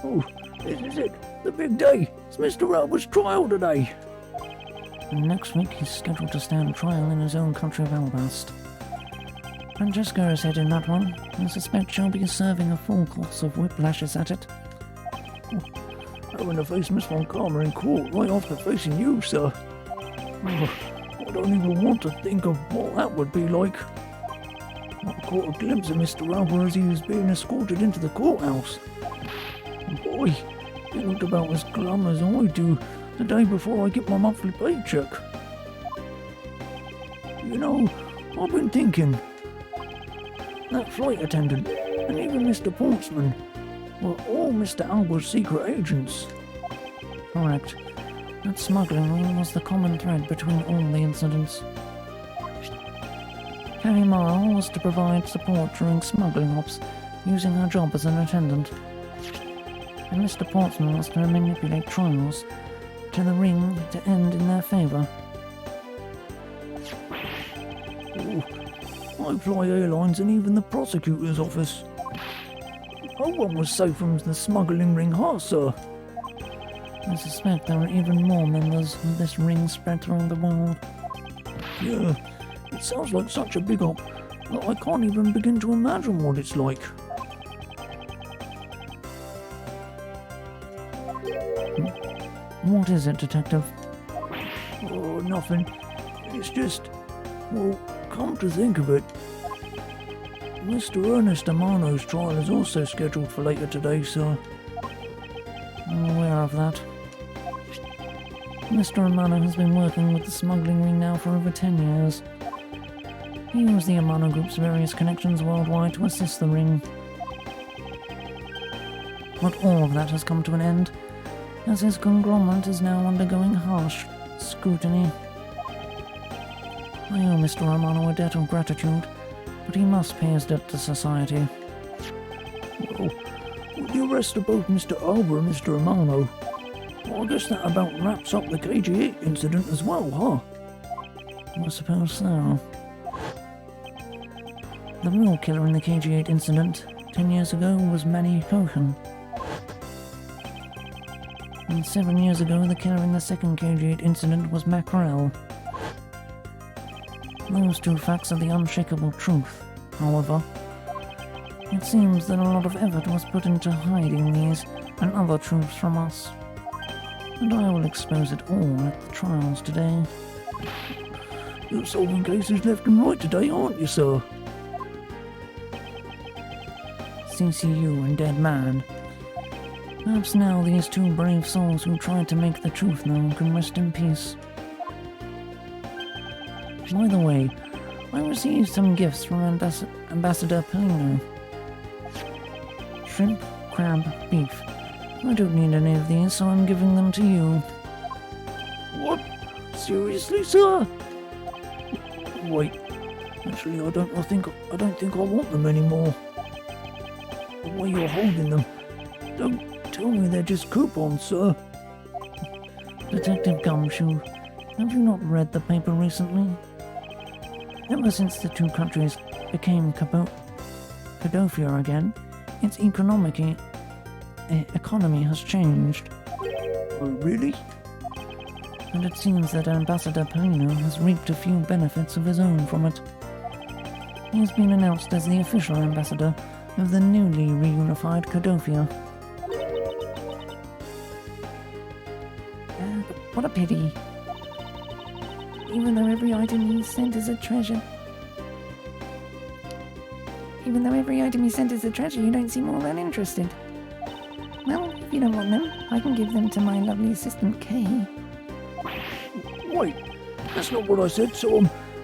Oh, this is it. The big day. It's Mr. Alba's trial today. Next week he's scheduled to stand trial in his own country of Albast. Francesca is heading that one. I suspect she'll be serving a full course of whiplashes at it. Having to face Miss Von Karma in court right after facing you, sir. Oh, I don't even want to think of what that would be like. I caught a glimpse of Mr. Alba as he was being escorted into the courthouse. Boy, he looked about as glum as I do the day before I get my monthly paycheck. You know, I've been thinking, that flight attendant and even Mr. Portsman were all Mr. Alba's secret agents. Correct. That smuggling ring was the common thread between all the incidents. Carrie Morrow was to provide support during smuggling ops, using her job as an attendant. And Mr. Portsman was to manipulate trials to the ring to end in their favour. Oh, I fly airlines and even the prosecutor's office. No one was safe from the smuggling ring, sir. I suspect there are even more members of this ring spread throughout the world. Yeah, it sounds like such a big op that I can't even begin to imagine what it's like. What is it, Detective? Oh, nothing. It's just, well, come to think of it, Mr. Ernest Amano's trial is also scheduled for later today, sir. I'm aware of that. Mr. Amano has been working with the smuggling ring now for over 10 years. He used the Amano Group's various connections worldwide to assist the ring. But all of that has come to an end, as his conglomerate is now undergoing harsh scrutiny. I owe Mr. Amano a debt of gratitude, but he must pay his debt to society. Well, with the arrest of both Mr. Alba and Mr. Amano, I guess that about wraps up the KG8 incident as well, huh? I suppose so. The real killer in the KG8 incident 10 years ago was Manny Cohen. And 7 years ago, the killer in the second KG8 incident was Mackerel. Those two facts are the unshakable truth, however. It seems that a lot of effort was put into hiding these and other truths from us. And I will expose it all at the trials today. You're solving cases left and right today, aren't you, sir? CCU and Dead Man. Perhaps now these two brave souls who tried to make the truth known can rest in peace. By the way, I received some gifts from Ambassador Polino. Shrimp, crab, beef. I don't need any of these, so I'm giving them to you. What? Seriously, sir? Wait. Actually, I don't think I want them anymore. The way you're holding them. Don't tell me they're just coupons, sir. Detective Gumshoe, have you not read the paper recently? Ever since the two countries became Cadofia again, its economy has changed. Oh, really? And it seems that Ambassador Polino has reaped a few benefits of his own from it. He has been announced as the official ambassador of the newly reunified Cadofia. What a pity. Even though every item he sent is a treasure. You don't seem all that interested. Well, if you don't want them, I can give them to my lovely assistant, Kay. Wait, that's not what I said, so,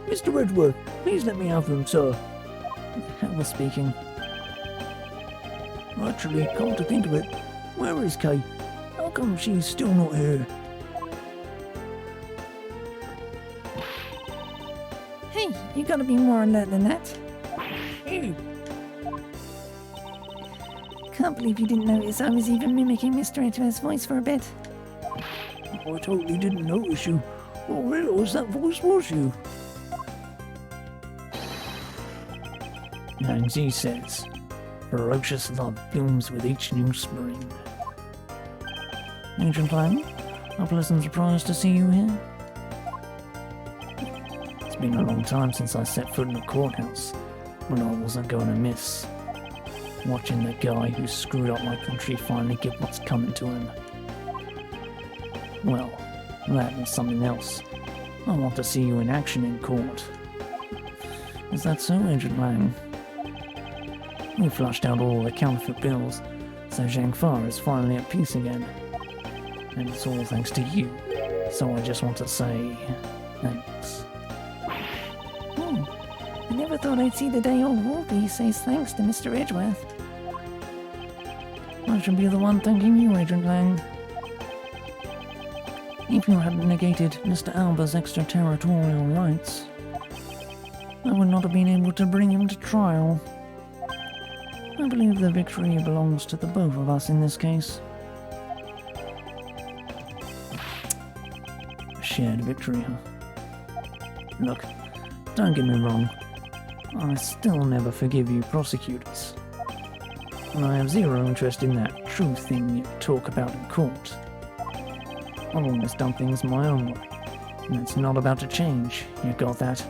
Mr. Edgeworth, please let me have them, sir. We're speaking. Actually, come to think of it, where is Kay? How come she's still not here? Hey, you gotta be more alert than that. Hey, Can't believe you didn't notice I was even mimicking Mr. Edgeworth's voice for a bit. I totally didn't notice you. Or realise that voice was you. And he says, ferocious love blooms with each new spring. Agent Lang, a pleasant surprise to see you here. It's been a long time since I set foot in a courthouse, but I wasn't going to miss watching the guy who screwed up my country finally get what's coming to him. Well, that and something else. I want to see you in action in court. Is that so, Agent Lang? We flushed out all the counterfeit bills, so Zhang Fa is finally at peace again. And it's all thanks to you. So I just want to say thanks. I never thought I'd see the day old Wolfie says thanks to Mr. Edgeworth. I should be the one thanking you, Agent Lang. If you hadn't negated Mr. Alba's extraterritorial rights, I would not have been able to bring him to trial. I believe the victory belongs to the both of us in this case. A shared victory, huh? Look, don't get me wrong. I still never forgive you prosecutors. And I have zero interest in that truth thing you talk about in court. I've always done things my own way, and it's not about to change. You got that?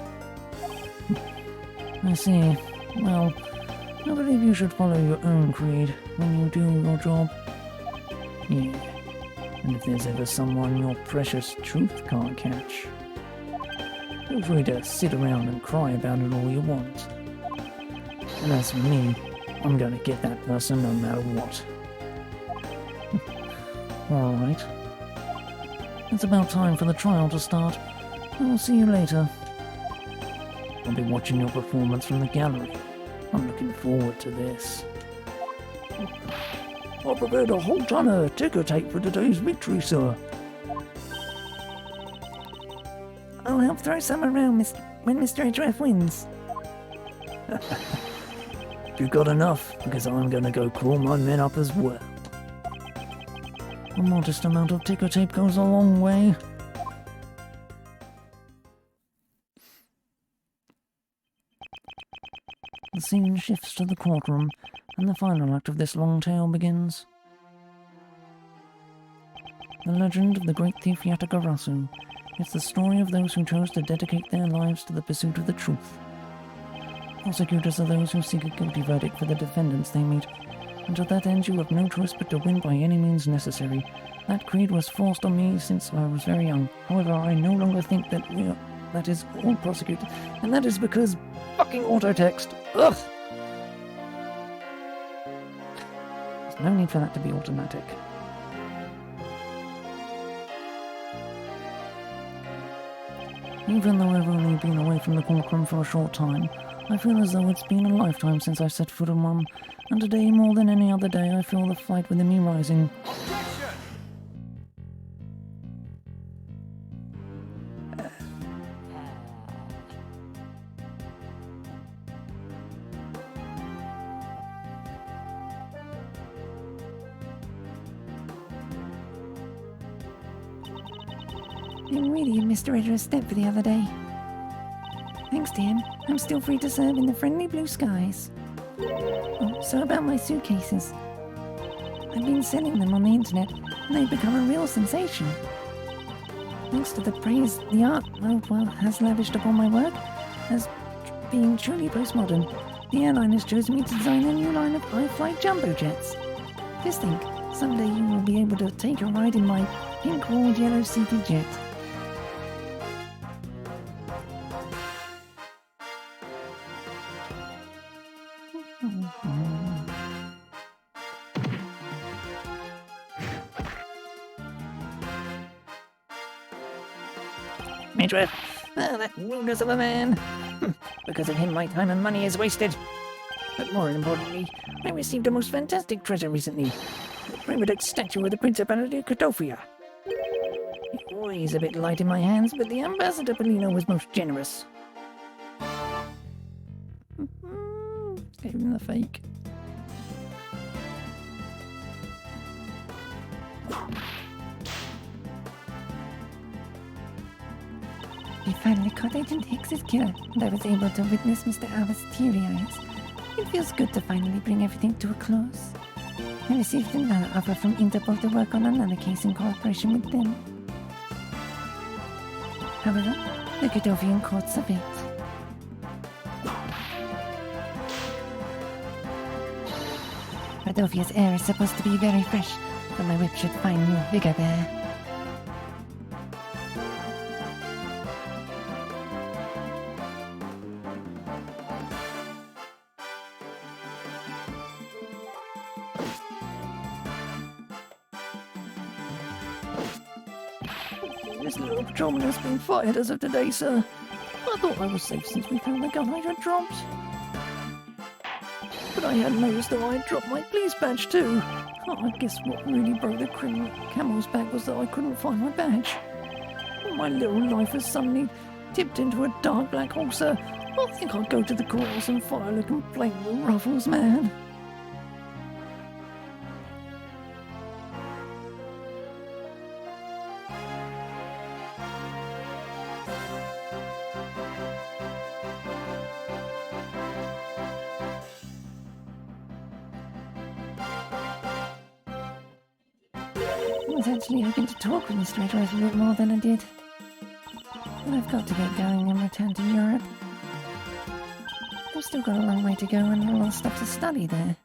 I see. Well, I believe you should follow your own creed when you do your job. Yeah. And if there's ever someone your precious truth can't catch, feel free to sit around and cry about it all you want. And as for me, I'm gonna get that person no matter what. Alright. It's about time for the trial to start. I'll see you later. I'll be watching your performance from the gallery. I'm looking forward to this. I prepared a whole ton of ticker tape for today's victory, sir. I'll help throw some around when Mr. Edgeworth wins. You got enough, because I'm gonna go call my men up as well. A modest amount of ticker tape goes a long way. The scene shifts to the courtroom, and the final act of this long tale begins. The legend of the great thief Yatagarasu. It's the story of those who chose to dedicate their lives to the pursuit of the truth. Prosecutors are those who seek a guilty verdict for the defendants they meet, and to that end you have no choice but to win by any means necessary. That creed was forced on me since I was very young. However, I no longer think that is all prosecutors, and that is because fucking autotext. Ugh! There's no need for that to be automatic. Even though I've only been away from the courtroom for a short time, I feel as though it's been a lifetime since I set foot in one, and today more than any other day I feel the fight within me rising. Objection! I'm really in Mr. Edgeworth's step for the other day. Thanks to him, I'm still free to serve in the friendly blue skies. Oh, so about my suitcases. I've been selling them on the internet, and they've become a real sensation. Thanks to the praise the art world has lavished upon my work, as being truly postmodern, the airline has chosen me to design a new line of high-flight jumbo jets. Just think, someday you will be able to take a ride in my pink-walled yellow-seated jet. Edgeworth, that rudeness of a man. Because of him, my time and money is wasted. But more importantly, I received a most fantastic treasure recently. The primitive statue of the Principality of Codofia. It weighs a bit light in my hands, but the Ambassador Polino was most generous. Gave him the fake. We finally caught Agent Hicks' killer, and I was able to witness Mr. Alva's teary eyes. It feels good to finally bring everything to a close. I received another offer from Interpol to work on another case in cooperation with them. However, the Codovian courts of it. Codovia's air is supposed to be very fresh, but my whip should find new vigor there. This little patrolman has been fired as of today, sir. I thought I was safe since we found the gun I had dropped. But I hadn't noticed that I had dropped my police badge too. Oh, I guess what really broke the criminal camel's back was that I couldn't find my badge. My little life has suddenly tipped into a dark black hole, sir. I think I'll go to the courthouse and file a complaint with Ruffles, man. I was actually hoping to talk with Mr. Edgeworth a bit more than I did. But I've got to get going and return to Europe. I've still got a long way to go and a lot of stuff to study there.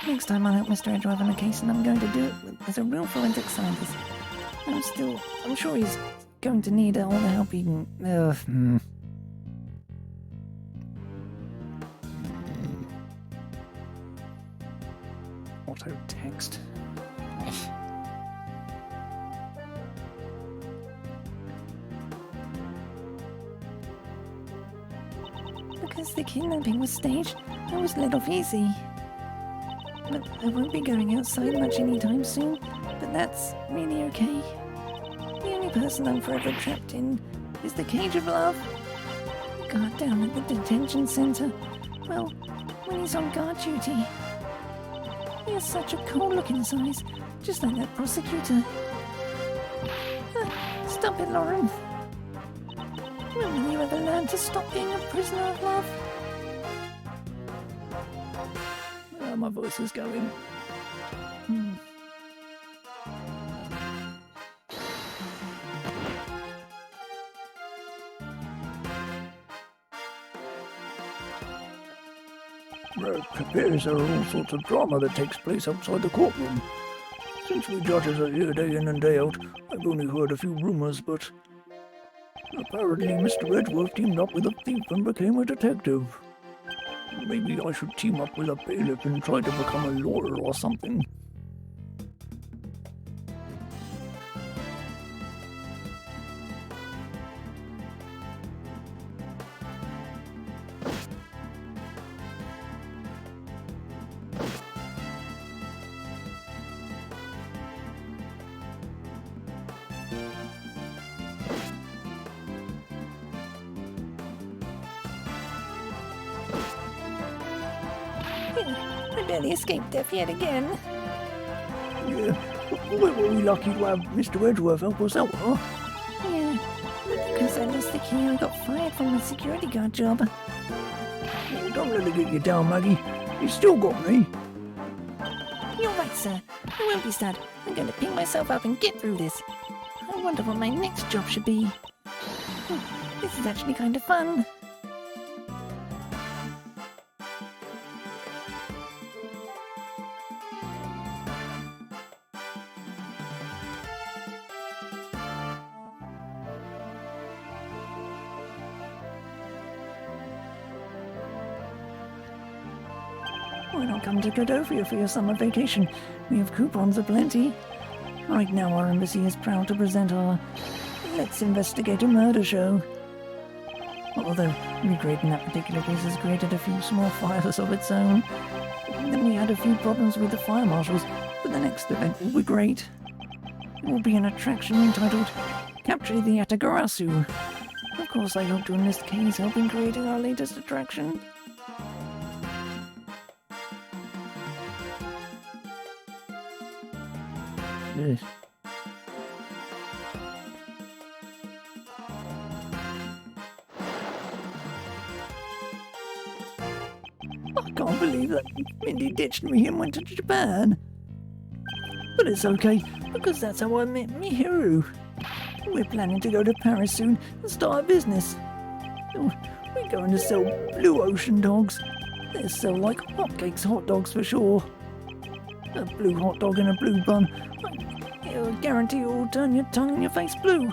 Next time I'll help Mr. Edgeworth on a case, and I'm going to do it as a real forensic scientist. I'm sure he's going to need all the help he can... Auto text. Because the kidnapping was staged, I was let off easy. But I won't be going outside much anytime soon, but that's really okay. The only person I'm forever trapped in is the cage of love. Guard down at the detention center. Well, when he's on guard duty. He has such a cool-looking size, just like that prosecutor. Stop it, Lauren. When will you ever learn to stop being a prisoner of love? My voice is going. Appears there are all sorts of drama that takes place outside the courtroom. Since we judges are here day in and day out, I've only heard a few rumours, but apparently Mr. Edgeworth teamed up with a thief and became a detective. Maybe I should team up with a bailiff and try to become a lawyer or something. I barely escaped death yet again. Yeah, were we lucky to have Mr. Edgeworth help us out, huh? Yeah, because I lost the key, I got fired from my security guard job. Well, don't let it get you down, Maggie. You still got me. You're right, sir. I won't be sad. I'm going to pick myself up and get through this. I wonder what my next job should be. This is actually kind of fun. Why not come to Godofia for your summer vacation? We have coupons aplenty. Right now our embassy is proud to present our Let's Investigate a Murder show. Although recreating that particular case has created a few small fires of its own. Then we had a few problems with the fire marshals, but the next event will be great. It will be an attraction entitled Capture the Atagarasu. Of course I hope to enlist Kay's help in creating our latest attraction. Yes. I can't believe that Mindy ditched me and went to Japan. But it's okay, because that's how I met Mihiru. We're planning to go to Paris soon and start a business. We're going to sell blue ocean dogs. They sell like hotcakes hot dogs for sure. A blue hot dog in a blue bun. It'll guarantee it'll turn your tongue and your face blue.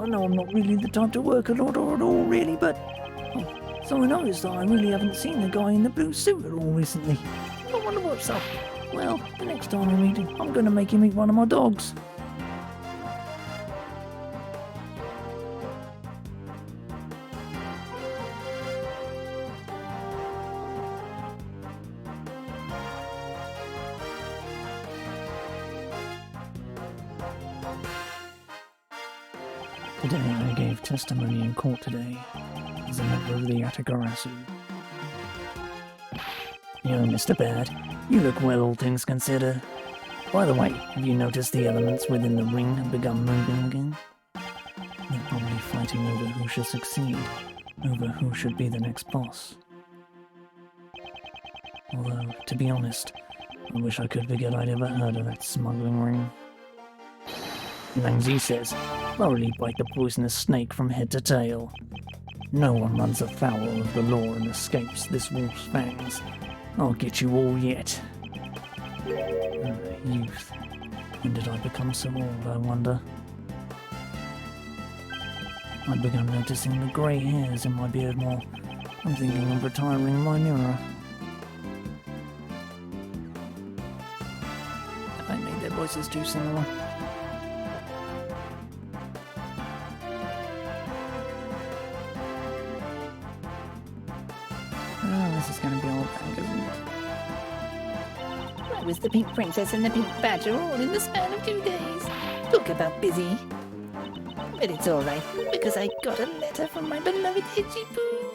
I know I'm not really the type to work a lot or at all really, but... So I noticed that I really haven't seen the guy in the blue suit at all recently. I wonder what's up. Well, the next time we meet him, I'm going to make him eat one of my dogs. Today I gave testimony in court today as a member of the Atagarasu. Yo, Mr. Bad, you look well, all things considered. By the way, have you noticed the elements within the ring have begun moving again? They're probably fighting over who should succeed, over who should be the next boss. Although, to be honest, I wish I could forget I'd ever heard of that smuggling ring. Langzy says, thoroughly bite the poisonous snake from head to tail. No one runs afoul of the law and escapes this wolf's fangs. I'll get you all yet. Youth. When did I become so old, I wonder? I've begun noticing the grey hairs in my beard more. I'm thinking of retiring my mirror. Have I made their voices too similar? Oh, this is going to be all back, isn't it? I was the Pink Princess and the Pink Badger all in the span of 2 days. Talk about busy. But it's alright, because I got a letter from my beloved Edgy Poo.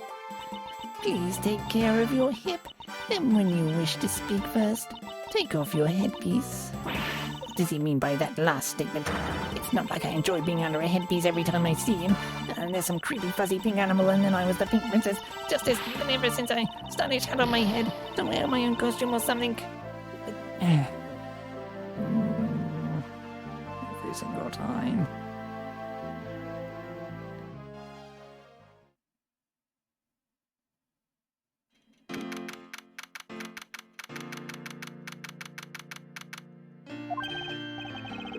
Please take care of your hip, and when you wish to speak first, take off your headpiece. What does he mean by that last statement? It's not like I enjoy being under a headpiece every time I see him. And there's some creepy fuzzy pink animal, and then I was the Pink Princess, just as even ever since I started hat on my head to wear my own costume or something. Every single time.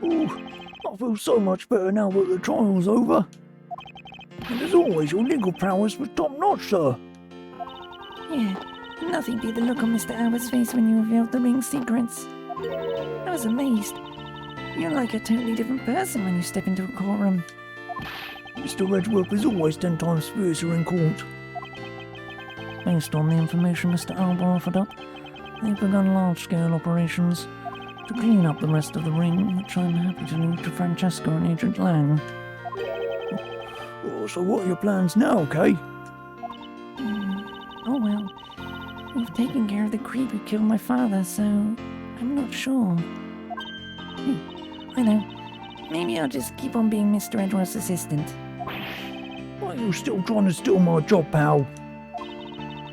Ooh, I feel so much better now that the trial's over. And as always, your legal prowess was top notch, sir. Yeah, Nothing beat the look on Mr. Albert's face when you revealed the ring's secrets. I was amazed. You're like a totally different person when you step into a courtroom. Mr. Edgeworth is always 10 times fiercer in court. Based on the information Mr. Albert offered up, they've begun large-scale operations to clean up the rest of the ring, which I'm happy to leave to Francesca and Agent Lang. Oh, so what are your plans now, Kay? Oh well. We've taken care of the creep who killed my father, so I'm not sure. I know. Maybe I'll just keep on being Mr. Edgeworth's assistant. Why are you still trying to steal my job, pal?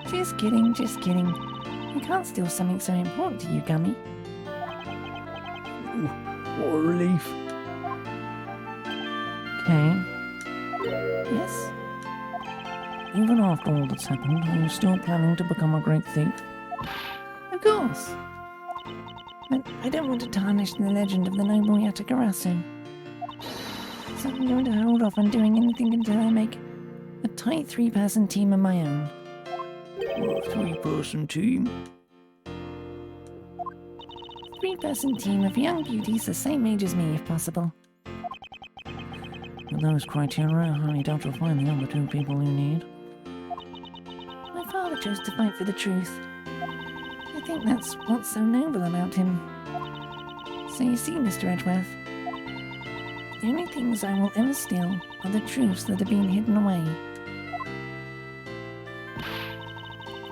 Just kidding, just kidding. You can't steal something so important to you, Gummy. Ooh, what a relief. Kay, Yes? even after all that's happened, are you still planning to become a great thief? Of course. But I don't want to tarnish the legend of the noble Yatagarasu. So I'm going to hold off on doing anything until I make a tight 3-person team of my own. We're a 3-person team. 3-person team of young beauties the same age as me, if possible. With those criteria, I highly doubt you'll find the other 2 people you need. My father chose to fight for the truth. I think that's what's so noble about him. So you see, Mr. Edgeworth, the only things I will ever steal are the truths that are being hidden away.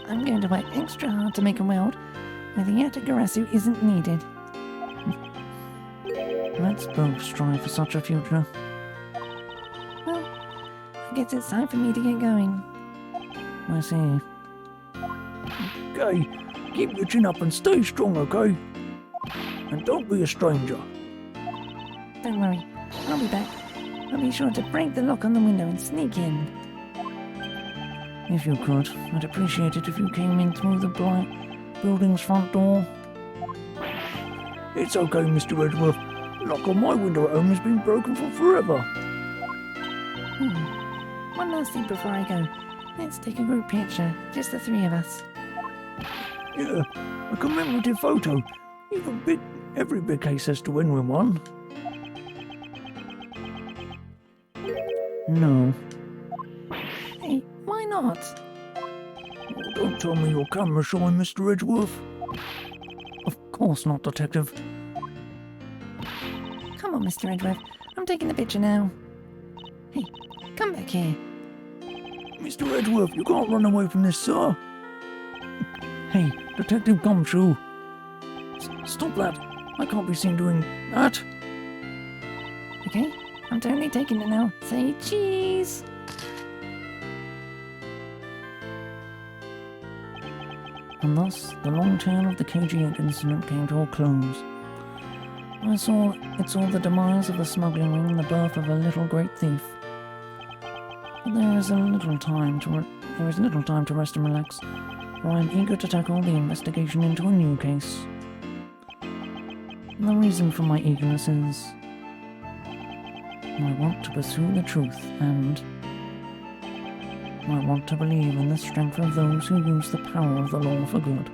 I'm going to work extra hard to make a world where the Yatagarasu isn't needed. Let's both strive for such a future. Well, I guess it's time for me to get going. I see. Kay, keep your chin up and stay strong, okay? And don't be a stranger. Don't worry, I'll be back. I'll be sure to break the lock on the window and sneak in. If you could, I'd appreciate it if you came in through the building's front door. It's okay, Mr. Edgeworth. The lock on my window at home has been broken for forever. One last thing before I go. Let's take a group picture, just the 3 of us. Yeah, a commemorative photo. Every big case has to win with one. No. Hey, why not? Oh, don't tell me your camera's shy, Mr. Edgeworth. Of course not, Detective. Come on, Mr. Edgeworth. I'm taking the picture now. Hey, come back here. Mr. Edgeworth, you can't run away from this, sir. Hey, Detective Gumshoe. Stop that. I can't be seen doing that. Okay, I'm totally taking it now. Say cheese! And thus, the long tale of the KG8 incident came to a close. It's all the demise of the smuggling ring and the birth of a little great thief. But there is little time to rest and relax, for I am eager to tackle the investigation into a new case. And the reason for my eagerness is I want to pursue the truth, and I want to believe in the strength of those who use the power of the law for good.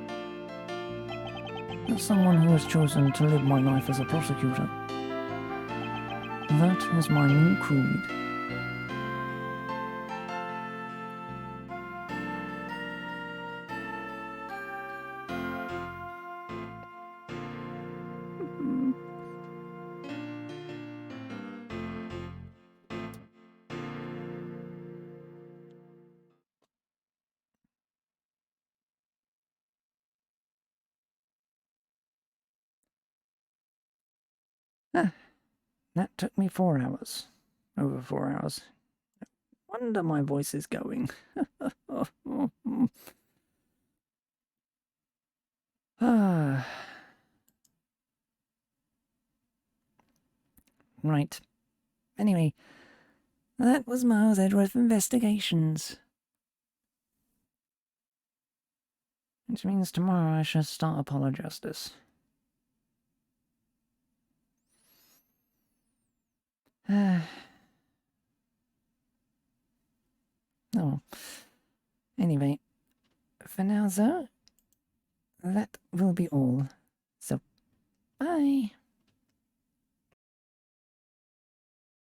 As someone who has chosen to live my life as a prosecutor, that is my new creed. That took me 4 hours. Over 4 hours. Wonder my voice is going. Right. Anyway, that was Miles Edgeworth Investigations. Which means tomorrow I shall start Apollo Justice. Oh. Anyway, For now, though, that will be all. So, bye.